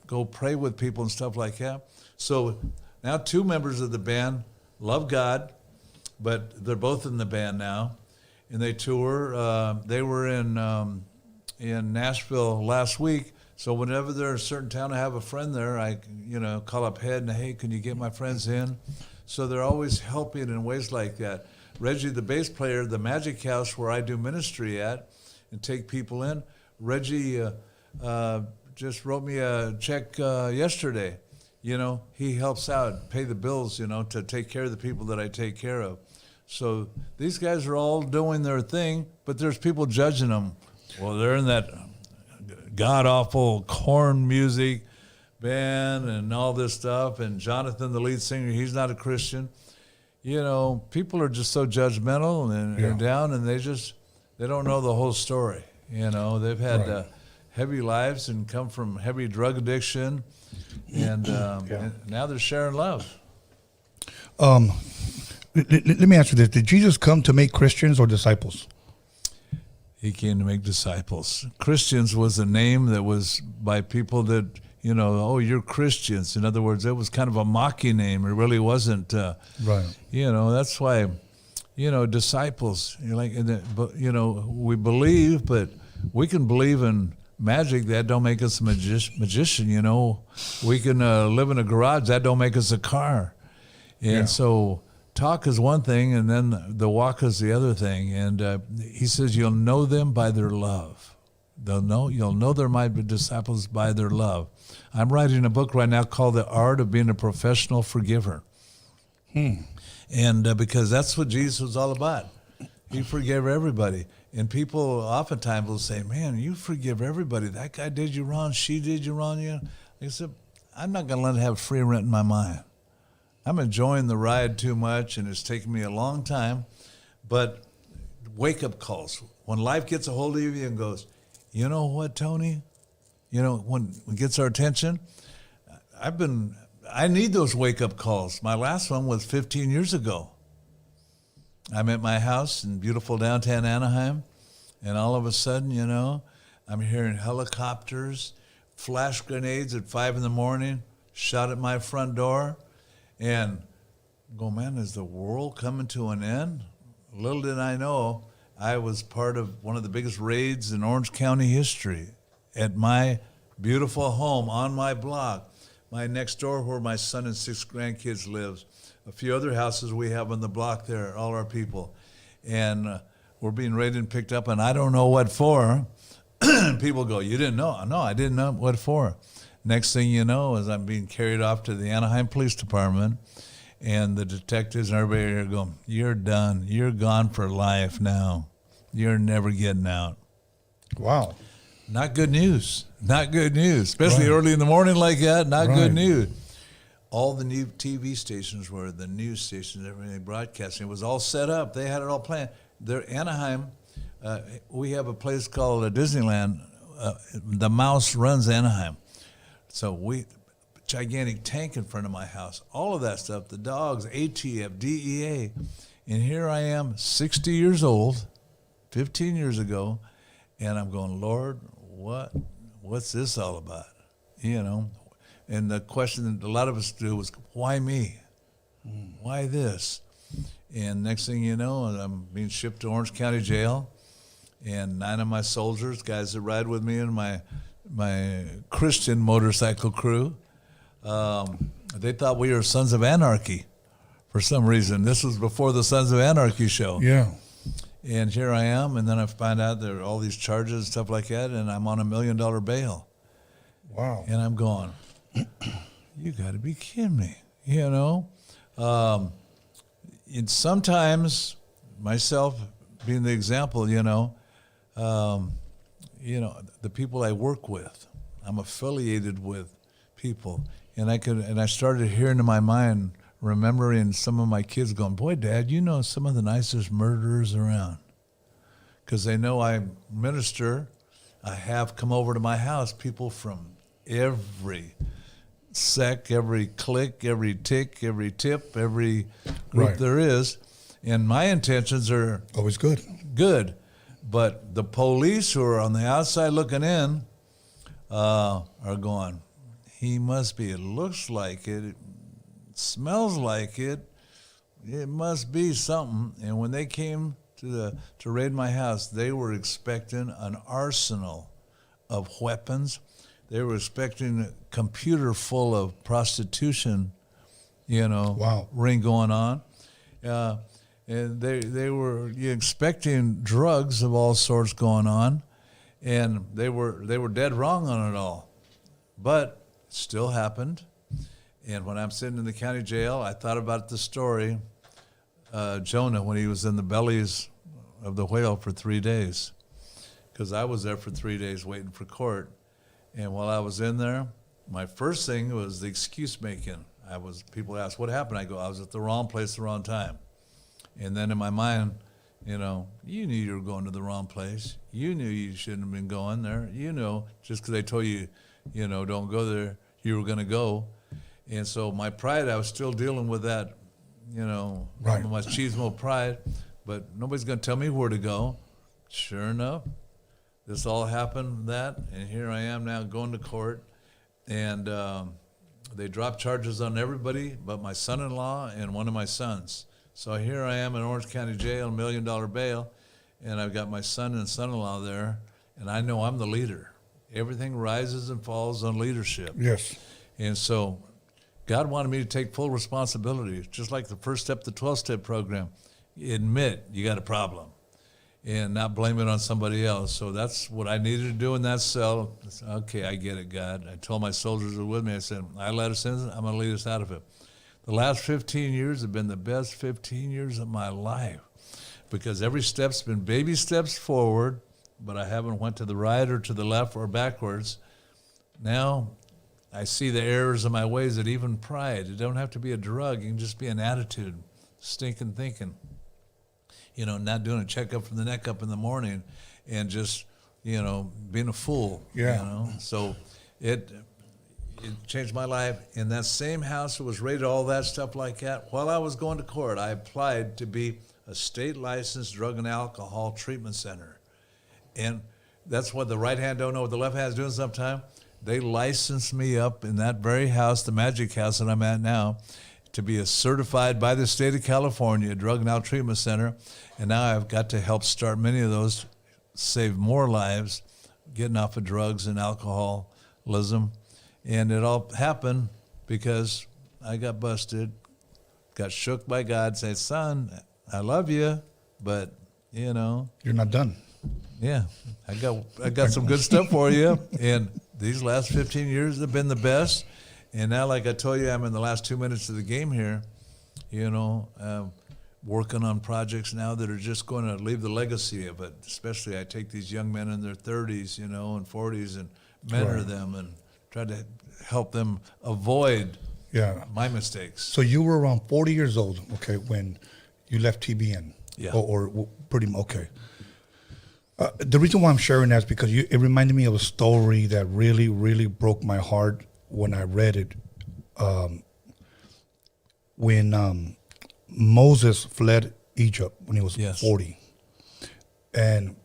go pray with people and stuff like that. So now 2 members of the band love God, but they're both in the band now, and they tour. They were in Nashville last week. So whenever they're in a certain town, I have a friend there. I call up Head and, hey, can you get my friends in? So they're always helping in ways like that. Reggie, the bass player, the Magic House where I do ministry at and take people in, Reggie just wrote me a check yesterday. He helps out, pay the bills, to take care of the people that I take care of. So these guys are all doing their thing, but there's people judging them. Well, they're in that god-awful Korn music band and all this stuff, and Jonathan, the lead singer, he's not a Christian. People are just so judgmental and down, and they don't know the whole story. They've had heavy lives and come from heavy drug addiction, and now they're sharing love. Let me ask you this. Did Jesus come to make Christians or disciples? He came to make disciples. Christians was a name that was by people that, oh, you're Christians. In other words, it was kind of a mocking name. It really wasn't. Right. That's why, disciples, we believe, but we can believe in magic. That don't make us a magician, We can live in a garage. That don't make us a car. And so talk is one thing, and then the walk is the other thing. And he says, you'll know them by their love. You'll know they're my disciples by their love. I'm writing a book right now called The Art of Being a Professional Forgiver. And because that's what Jesus was all about. He forgave everybody. And people oftentimes will say, man, you forgive everybody. That guy did you wrong. She did you wrong. I said, I'm not going to let it have free rent in my mind. I'm enjoying the ride too much, and it's taken me a long time. But wake-up calls. When life gets a hold of you and goes, you know what, Tony? when it gets our attention, I need those wake-up calls. My last one was 15 years ago. I'm at my house in beautiful downtown Anaheim, and all of a sudden, I'm hearing helicopters, flash grenades at 5 a.m, shot at my front door, and go, man, is the world coming to an end? Little did I know, I was part of one of the biggest raids in Orange County history at my beautiful home on my block, my next door where my son and 6 grandkids lives, a few other houses we have on the block there, all our people. And we're being raided and picked up, and I don't know what for. People go, you didn't know? No, I didn't know what for. Next thing you know is I'm being carried off to the Anaheim Police Department, and the detectives and everybody here go, you're done. You're gone for life now. You're never getting out. Wow. Not good news. Not good news. Especially early in the morning like that, not good news. All the new TV stations were the news stations, everything broadcasting. It was all set up. They had it all planned. There, Anaheim, we have a place called Disneyland. The mouse runs Anaheim. So gigantic tank in front of my house. All of that stuff, the dogs, ATF, DEA. And here I am, 60 years old, 15 years ago, and I'm going, Lord, what's this all about? And the question that a lot of us do was, why me? Why this? And next thing you know, I'm being shipped to Orange County Jail, and 9 of my soldiers, guys that ride with me in my Christian motorcycle crew, they thought we were Sons of Anarchy for some reason. This was before the Sons of Anarchy show. Yeah. And here I am, and then I find out there are all these charges and stuff like that, and I'm on $1 million bail. Wow. And I'm going, you got to be kidding me, And sometimes, myself being the example, the people I work with, I'm affiliated with people, and I started hearing in my mind, remembering some of my kids going, boy, Dad, some of the nicest murderers around. Because they know I minister. I have come over to my house people from every sect, every clique, every tick, every tip, every group there is. And my intentions are always good. Good. But the police who are on the outside looking in are going, he must be, it looks like it smells like it must be something. And when they came to raid my house, they were expecting an arsenal of weapons. They were expecting a computer full of prostitution, ring going on. And they were expecting drugs of all sorts going on, and they were dead wrong on it all. But it still happened. And when I'm sitting in the county jail, I thought about the story, Jonah, when he was in the bellies of the whale for 3 days, because I was there for 3 days waiting for court. And while I was in there, my first thing was the excuse making. People asked, what happened? I go, I was at the wrong place, the wrong time. And then in my mind, you knew you were going to the wrong place. You knew you shouldn't have been going there. Just because they told you, don't go there, you were going to go. And so my pride, I was still dealing with that, machismo pride, but nobody's going to tell me where to go. Sure enough, this all happened, and here I am now going to court, and they dropped charges on everybody but my son-in-law and one of my sons. So here I am in Orange County Jail, $1 million bail, and I've got my son and son-in-law there, and I know I'm the leader. Everything rises and falls on leadership. Yes. And so God wanted me to take full responsibility, just like the first step, the 12-step program. Admit you got a problem and not blame it on somebody else. So that's what I needed to do in that cell. Okay, I get it, God. I told my soldiers who were with me, I said, I let us in, I'm going to lead us out of it. The last 15 years have been the best 15 years of my life, because every step's been baby steps forward, but I haven't went to the right or to the left or backwards. Now I see the errors of my ways, that even pride, it don't have to be a drug, it can just be an attitude, stinking thinking. Not doing a checkup from the neck up in the morning and just being a fool. Yeah. So it changed my life. In that same house, it was rated all that stuff like that. While I was going to court, I applied to be a state licensed drug and alcohol treatment center. And that's what the right hand don't know what the left hand's doing sometimes. They licensed me up in that very house, the Magic House that I'm at now, to be a certified by the state of California drug and alcohol treatment center. And now I've got to help start many of those, save more lives, getting off of drugs and alcoholism. And it all happened because I got busted, got shook by God, said, son, I love you, but, You're not done. Yeah, I got some good stuff for you. And these last 15 years have been the best. And now, like I told you, I'm in the last 2 minutes of the game here, working on projects now that are just going to leave the legacy of it. Especially I take these young men in their 30s, and 40s and mentor them and try to help them avoid my mistakes. So you were around 40 years old, okay, when you left TBN. Yeah. Or pretty much, okay. The reason why I'm sharing that is because it reminded me of a story that really, really broke my heart when I read it. When Moses fled Egypt when he was 40. And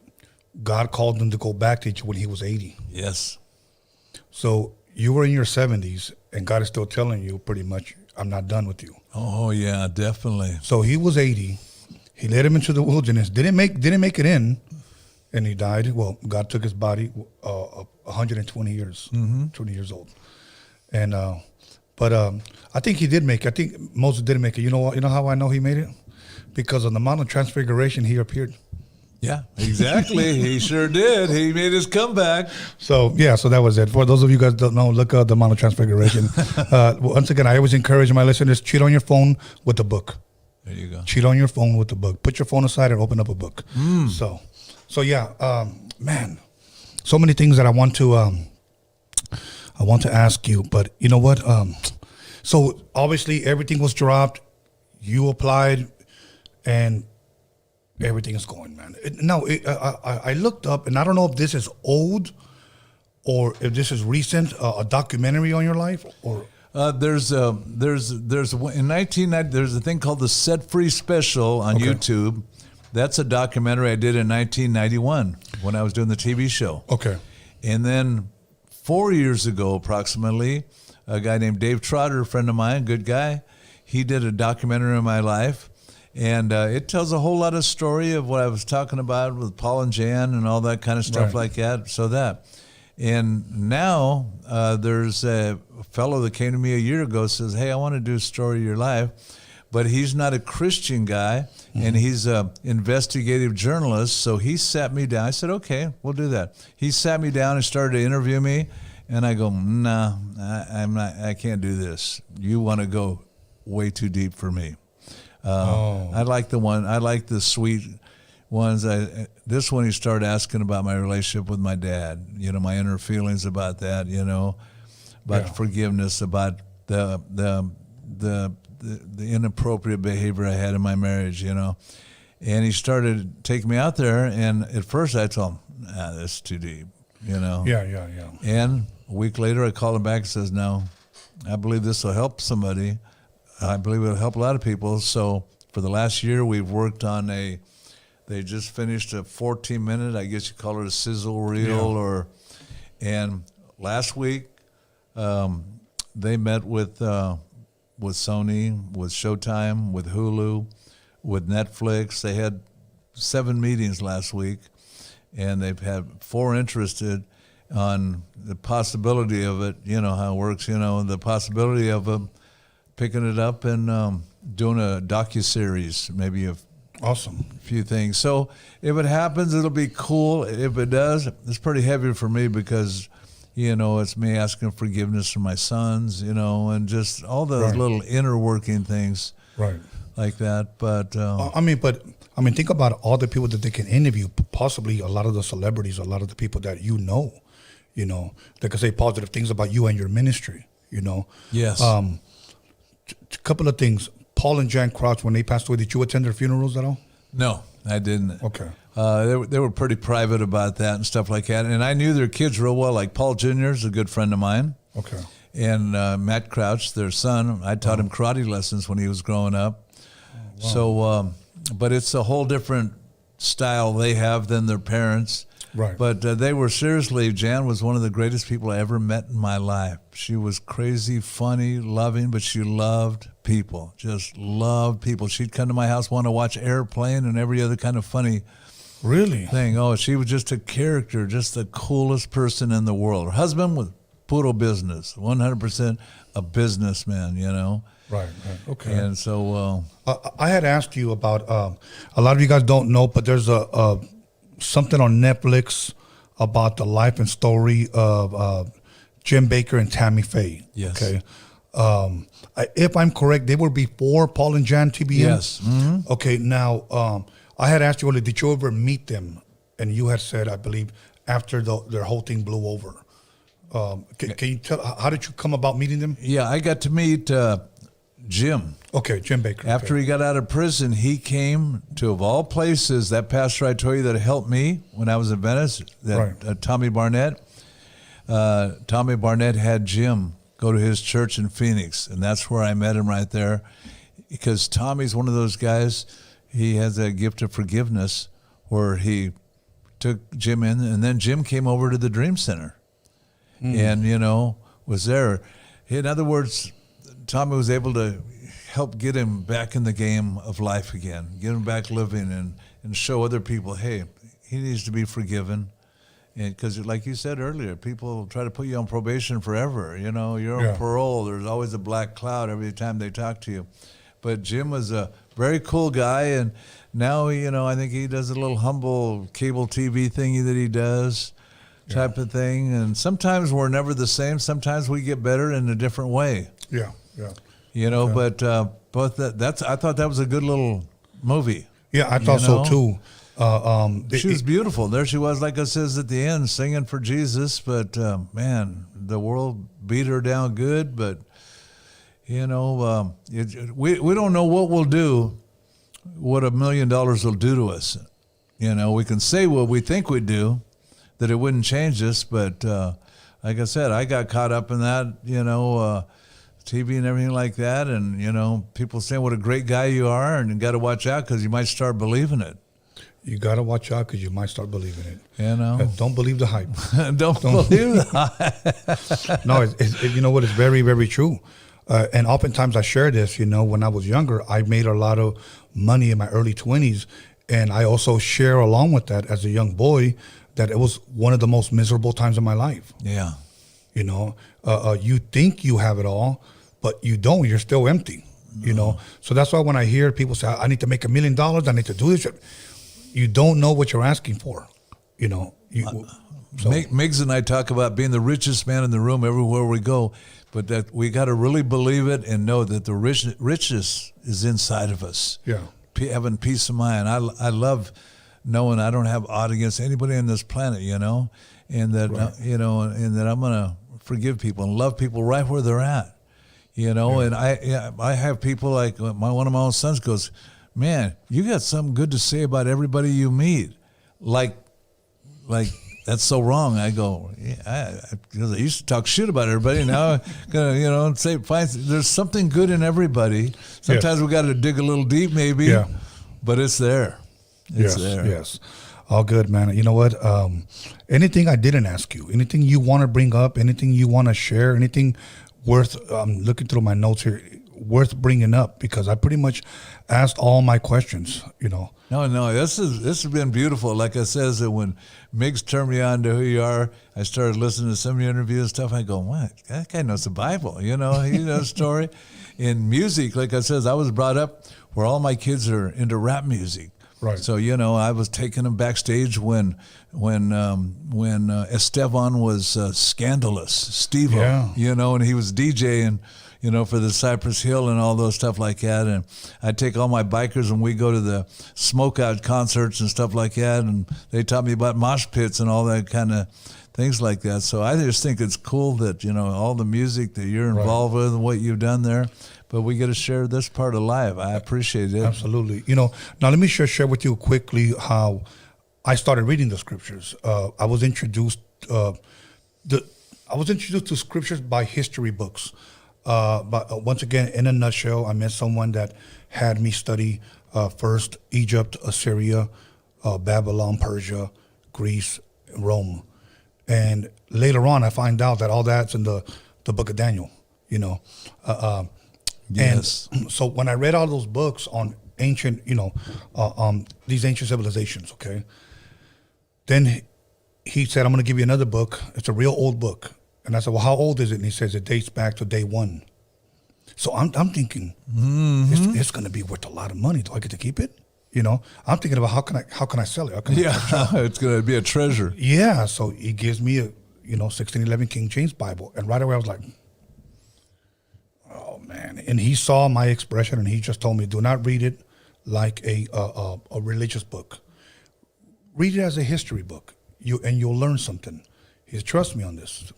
God called him to go back to Egypt when he was 80. Yes. So you were in your 70s, and God is still telling you pretty much, I'm not done with you. Oh, yeah, definitely. So he was 80. He led him into the wilderness. Didn't make it in. And he died. Well, God took his body 120 years, 20 years old. And but I think he did make it. I think Moses did make it. You know what? You know how I know he made it? Because on the Mount of Transfiguration, he appeared. Yeah, exactly. He sure did. He made his comeback. So that was it. For those of you guys that don't know, look up the Mount of Transfiguration. Once again, I always encourage my listeners, cheat on your phone with a book. There you go. Cheat on your phone with a book. Put your phone aside and open up a book. So yeah, man, so many things that I want to ask you, but you know what? So obviously everything was dropped. You applied, and everything is going, man. I looked up, and I don't know if this is old or if this is recent. A documentary on your life, or there's in 1990 there's a thing called the Set Free Special on YouTube. That's a documentary I did in 1991 when I was doing the TV show. Okay. And then 4 years ago, approximately, a guy named Dave Trotter, a friend of mine, good guy, he did a documentary on my life. And it tells a whole lot of story of what I was talking about with Paul and Jan and all that kind of stuff like that. And now there's a fellow that came to me a year ago, says, hey, I want to do a story of your life. But he's not a Christian guy, and he's an investigative journalist, so he sat me down. I said, okay, we'll do that. He sat me down and started to interview me, and I go, nah, I can't do this. You want to go way too deep for me. I like the sweet ones. This one, he started asking about my relationship with my dad, my inner feelings about that, about forgiveness, about the inappropriate behavior I had in my marriage, and he started taking me out there, and at first I told him, that's too deep, Yeah. And a week later I called him back and says, no, I believe this will help somebody. I believe it'll help a lot of people. So for the last year we've worked on they just finished a 14-minute, I guess you call it a sizzle reel, and last week they met with Sony, with Showtime, with Hulu, with Netflix. They had 7 meetings last week, and they've had 4 interested on the possibility of it, how it works, the possibility of picking it up and doing a docuseries, maybe awesome few things. So if it happens, it'll be cool. If it does, it's pretty heavy for me because it's me asking forgiveness from my sons, and just all those little inner working things like that. But think about all the people that they can interview, possibly a lot of the celebrities, a lot of the people that that can say positive things about you and your ministry, Yes. A couple of things. Paul and Jan Crouch, when they passed away, did you attend their funerals at all? No, I didn't. Okay. They were pretty private about that and stuff like that. And I knew their kids real well. Like Paul Jr. is a good friend of mine. Okay. And Matt Crouch, their son, I taught him karate lessons when he was growing up. Wow. So, but it's a whole different style they have than their parents. Right. But they were seriously, Jan was one of the greatest people I ever met in my life. She was crazy, funny, loving, but she loved people, just loved people. She'd come to my house, want to watch Airplane and every other kind of funny thing. Oh, she was just a character, just the coolest person in the world. Her husband was puro business, 100% a businessman, you know. Right. Okay. And so I had asked you about, a lot of you guys don't know, but there's a something on Netflix about the life and story of Jim Baker and Tammy Faye. Yes. Okay. If I'm correct, they were before Paul and Jan TBN? Yes. Mm-hmm. Okay. Now, I had asked you, did you ever meet them? And you had said, I believe, after their whole thing blew over. Can you tell, how did you come about meeting them? Yeah, I got to meet Jim. Okay, Jim Baker. After he got out of prison, he came to, of all places, that pastor I told you that helped me when I was in Venice, Tommy Barnett. Tommy Barnett had Jim go to his church in Phoenix, and that's where I met him right there. Because Tommy's one of those guys, he has a gift of forgiveness where he took Jim in, and then Jim came over to the Dream Center and, you know, was there. In other words, Tommy was able to help get him back in the game of life again, get him back living and show other people, hey, he needs to be forgiven. And because like you said earlier, people try to put you on probation forever. You know, you're on parole. There's always a black cloud every time they talk to you. But Jim was a very cool guy, and now, you know, I think he does a little humble cable TV thingy that he does type of thing. And sometimes we're never the same. Sometimes we get better in a different way. Yeah. You know, but that's I thought that was a good little movie. Yeah, I thought so too. She was beautiful. There she was, like I says at the end, singing for Jesus. But man, the world beat her down good. But you know, we don't know what we'll do, what $1 million will do to us. You know, we can say what we think we do, that it wouldn't change us. But like I said, I got caught up in that. You know. TV and everything like that, and you know, people saying what a great guy you are, and you got to watch out because you might start believing it. You got to watch out because you might start believing it. You know, don't believe the hype. don't believe the hype. No, you know what? It's very, very true. And oftentimes I share this. You know, when I was younger, I made a lot of money in my early 20s, and I also share along with that as a young boy that it was one of the most miserable times of my life. Yeah. You know, you think you have it all, but you don't. You're still empty, you know. So that's why when I hear people say, I need to make $1 million, I need to do this, you don't know what you're asking for, you know. Miggs and I talk about being the richest man in the room everywhere we go, but that we got to really believe it and know that the richness is inside of us. Yeah. Having peace of mind. I love knowing I don't have aught against anybody on this planet, you know, and that, you know, and that I'm going to forgive people and love people right where they're at. You know, and I have people like one of my own sons goes, man, you got something good to say about everybody you meet. Like that's so wrong. I go, because I used to talk shit about everybody. Now I'm gonna, you know, say there's something good in everybody. Sometimes we got to dig a little deep, maybe. But it's there. It's there. Yes. All good, man. You know what? Anything I didn't ask you, anything you want to bring up, anything you want to share, anything worth, I'm looking through my notes here, worth bringing up, because I pretty much asked all my questions, you know. No, this has been beautiful. Like I says, that when Miggs turned me on to who you are, I started listening to some of your interviews and stuff. I go, what? That guy knows the Bible, you know. He knows the story. In music, like I says, I was brought up where all my kids are into rap music. Right. So, you know, I was taking them backstage when Esteban was Scandalous, Steve-O, you know, and he was DJing, you know, for the Cypress Hill and all those stuff like that. And I'd take all my bikers and we go to the smoke out concerts and stuff like that. And they taught me about mosh pits and all that kind of things like that. So I just think it's cool that, you know, all the music that you're involved with and what you've done there. But we got to share this part of life. I appreciate it. Absolutely. You know, now let me share with you quickly how I started reading the scriptures. I was introduced to scriptures by history books. But once again, in a nutshell, I met someone that had me study first Egypt, Assyria, Babylon, Persia, Greece, Rome. And later on, I find out that all that's in the book of Daniel, you know. Yes. And so when I read all those books on ancient, these ancient civilizations, okay, then he said, I'm going to give you another book. It's a real old book. And I said, well, how old is it? And he says, it dates back to day one. So I'm thinking, it's going to be worth a lot of money. Do I get to keep it? You know, I'm thinking about how can I sell it? How can I it's going to be a treasure. Yeah. So he gives me a 1611 King James Bible, and right away I was like, oh man. And he saw my expression, and he just told me, do not read it like a religious book. Read it as a history book. You'll learn something. He said, trust me on this.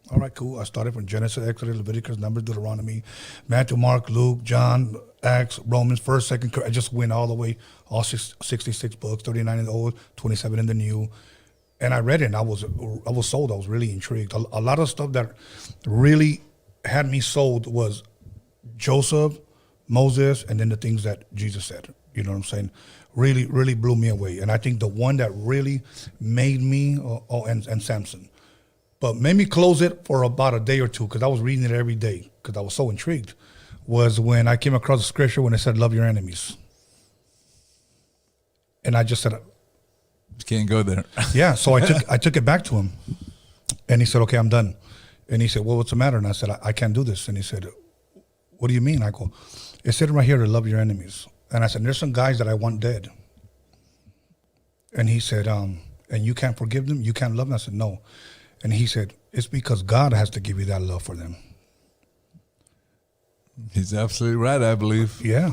All right, cool. I started from Genesis, Exodus, Leviticus, Numbers, Deuteronomy, Matthew, Mark, Luke, John, Acts, Romans, 1st, 2nd. I just went all the way, all 66 books, 39 in the Old, 27 in the New. And I read it, and I was sold. I was really intrigued. A lot of stuff that really had me sold was Joseph, Moses, and then the things that Jesus said. You know what I'm saying? Really, really blew me away. And I think the one that really made me, and Samson. But made me close it for about a day or two, because I was reading it every day because I was so intrigued, was when I came across the scripture when it said, love your enemies. And I just said, you can't go there. Yeah, so I took it back to him. And he said, okay, I'm done. And he said, well, what's the matter? And I said, I can't do this. And he said, what do you mean? I go, it's sitting right here to love your enemies. And I said, there's some guys that I want dead. And he said, and you can't forgive them? You can't love them? I said, no. And he said, it's because God has to give you that love for them. He's absolutely right, I believe. Yeah.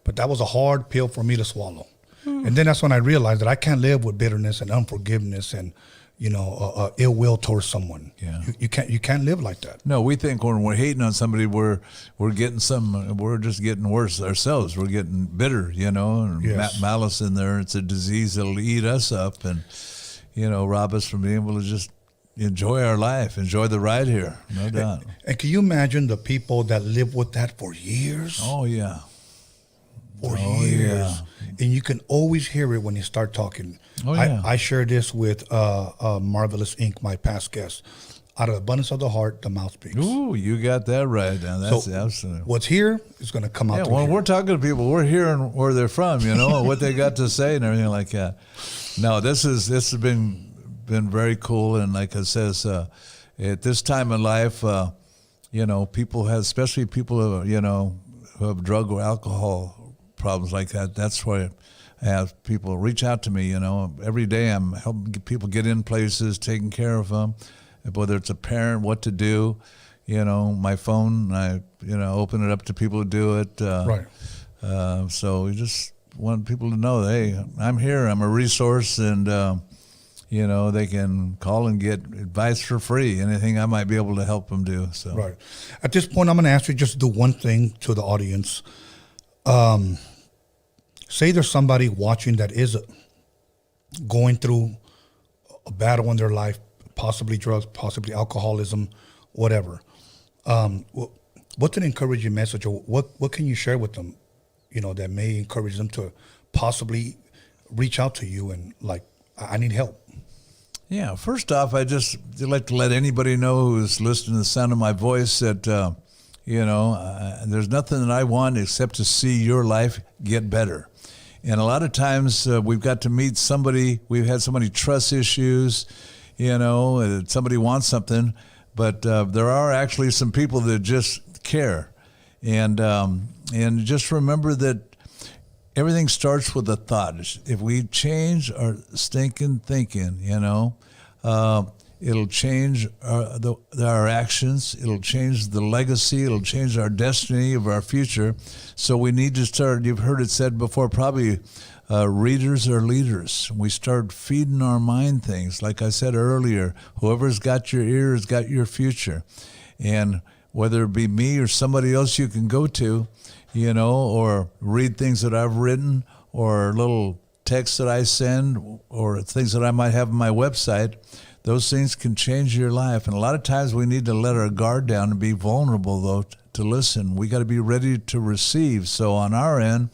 But that was a hard pill for me to swallow. And then that's when I realized that I can't live with bitterness and unforgiveness and, ill will towards someone. Yeah. You can't live like that. No, we think when we're hating on somebody, we're just getting worse ourselves. We're getting bitter, and Yes. malice in there. It's a disease that'll eat us up and, rob us from being able to just enjoy our life, enjoy the ride here, no doubt. And can you imagine the people that live with that for years? Oh, yeah. For years. Yeah. And you can always hear it when you start talking. Oh, yeah. I shared this with Marvelous Inc., my past guest. Out of the abundance of the heart, the mouth speaks. Ooh, you got that right. Now that's absolute. What's here is going to come out. Yeah, through when here. we're talking to people, we're hearing where they're from, what they got to say and everything like that. No, this has been very cool, and like it says, at this time in life, people have, especially people who have drug or alcohol problems like that. That's why I have people reach out to me. Every day I'm helping people get in places, taking care of them, whether it's a parent, what to do. My phone, I open it up to people who do it. Right. So we just want people to know, hey, I'm here. I'm a resource, and they can call and get advice for free. Anything I might be able to help them do. So right. At this point, I'm going to ask you just to do one thing to the audience. Say there's somebody watching that is going through a battle in their life, possibly drugs, possibly alcoholism, whatever. What's an encouraging message, or what can you share with them, that may encourage them to possibly reach out to you and like, I need help? Yeah, first off, I just like to let anybody know who's listening to the sound of my voice that, there's nothing that I want except to see your life get better. And a lot of times we've got to meet somebody, we've had so many trust issues, somebody wants something, but there are actually some people that just care. And just remember that everything starts with a thought. If we change our stinking thinking, it'll change our actions. It'll change the legacy. It'll change our destiny of our future. So we need to start, you've heard it said before, probably readers are leaders. We start feeding our mind things. Like I said earlier, whoever's got your ear has got your future. And whether it be me or somebody else you can go to, or read things that I've written, or little texts that I send or things that I might have on my website, those things can change your life. And a lot of times we need to let our guard down and be vulnerable, though, to listen. We got to be ready to receive. So on our end,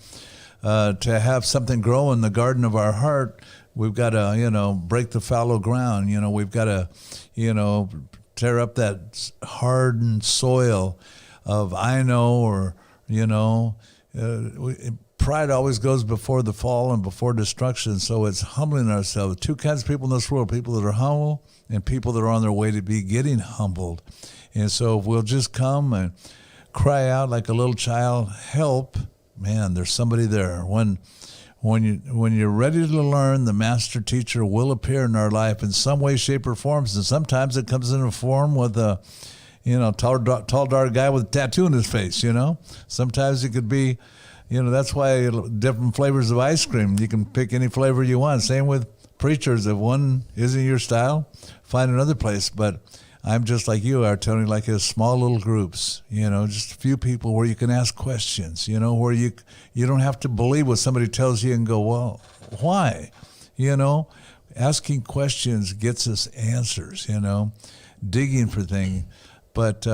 to have something grow in the garden of our heart, we've got to, break the fallow ground. We've got to, tear up that hardened soil of I know, or, pride always goes before the fall and before destruction. So it's humbling ourselves. Two kinds of people in this world, people that are humble and people that are on their way to be getting humbled. And so if we'll just come and cry out like a little child, help, man, there's somebody there. When you're ready to learn, the master teacher will appear in our life in some way, shape, or forms. And sometimes it comes in a form with a, tall, dark guy with a tattoo in his face, Sometimes it could be, that's why different flavors of ice cream. You can pick any flavor you want. Same with preachers. If one isn't your style, find another place. But I'm just like you are, Tony, like in small little groups, just a few people where you can ask questions, where you don't have to believe what somebody tells you and go, well, why? Asking questions gets us answers, digging for things. But,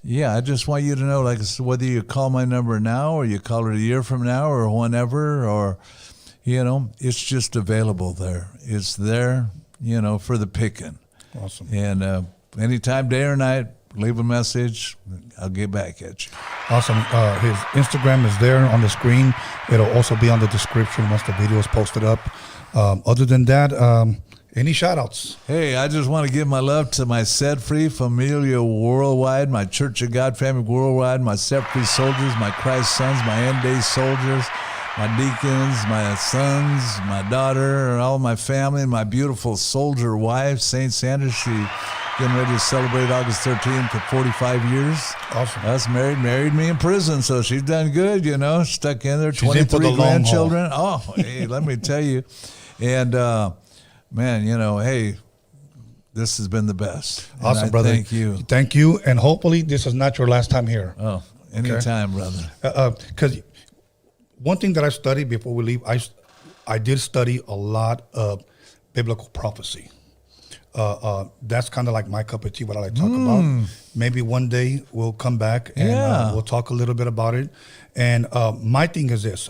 I just want you to know, like, whether you call my number now or you call it a year from now or whenever, or, it's just available there. It's there, for the picking. Awesome. And anytime, day or night, leave a message. I'll get back at you. Awesome. His Instagram is there on the screen. It'll also be on the description once the video is posted up. Other than that, any shout-outs? Hey, I just want to give my love to my set-free familia worldwide, my Church of God family worldwide, my set-free soldiers, my Christ sons, my end-day soldiers, my deacons, my sons, my daughter, and all my family, and my beautiful soldier wife, St. Sandra. She getting ready to celebrate August 13th for 45 years. Awesome. Us married me in prison, so she's done good, stuck in there, 23 grandchildren. Oh, hey, let me tell you. And, man, hey, this has been the best. Awesome, brother. Thank you. Thank you. And hopefully this is not your last time here. Oh, anytime, brother. Because one thing that I studied before we leave, I did study a lot of biblical prophecy. That's kind of like my cup of tea, what I like to talk about. Maybe one day we'll come back and we'll talk a little bit about it. And my thing is this.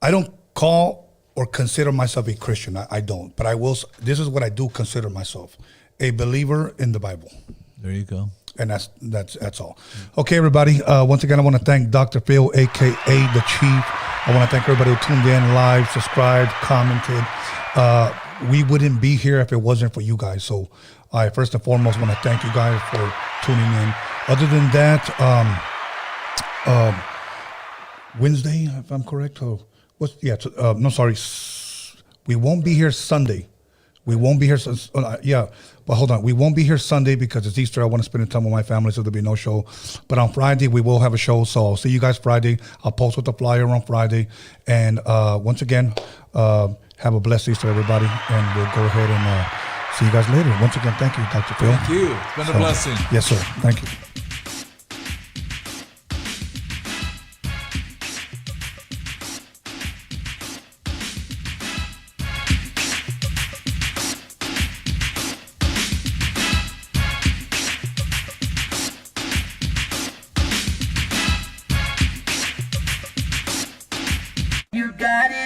I don't call or consider myself a Christian. I don't. But I will. This is what I do consider myself. A believer in the Bible. There you go. And that's all. Okay, everybody. Once again, I want to thank Dr. Phil, a.k.a. The Chief. I want to thank everybody who tuned in, live, subscribed, commented. We wouldn't be here if it wasn't for you guys. So I first and foremost want to thank you guys for tuning in. Other than that, Wednesday, if I'm correct, we won't be here Sunday. We won't be here. But hold on. We won't be here Sunday because it's Easter. I want to spend time with my family, so there'll be no show. But on Friday, we will have a show. So I'll see you guys Friday. I'll post with the flyer on Friday. And once again, have a blessed Easter, everybody. And we'll go ahead and see you guys later. Once again, thank you, Dr. Phil. Thank you. It's been a blessing. Yes, sir. Thank you. You got it.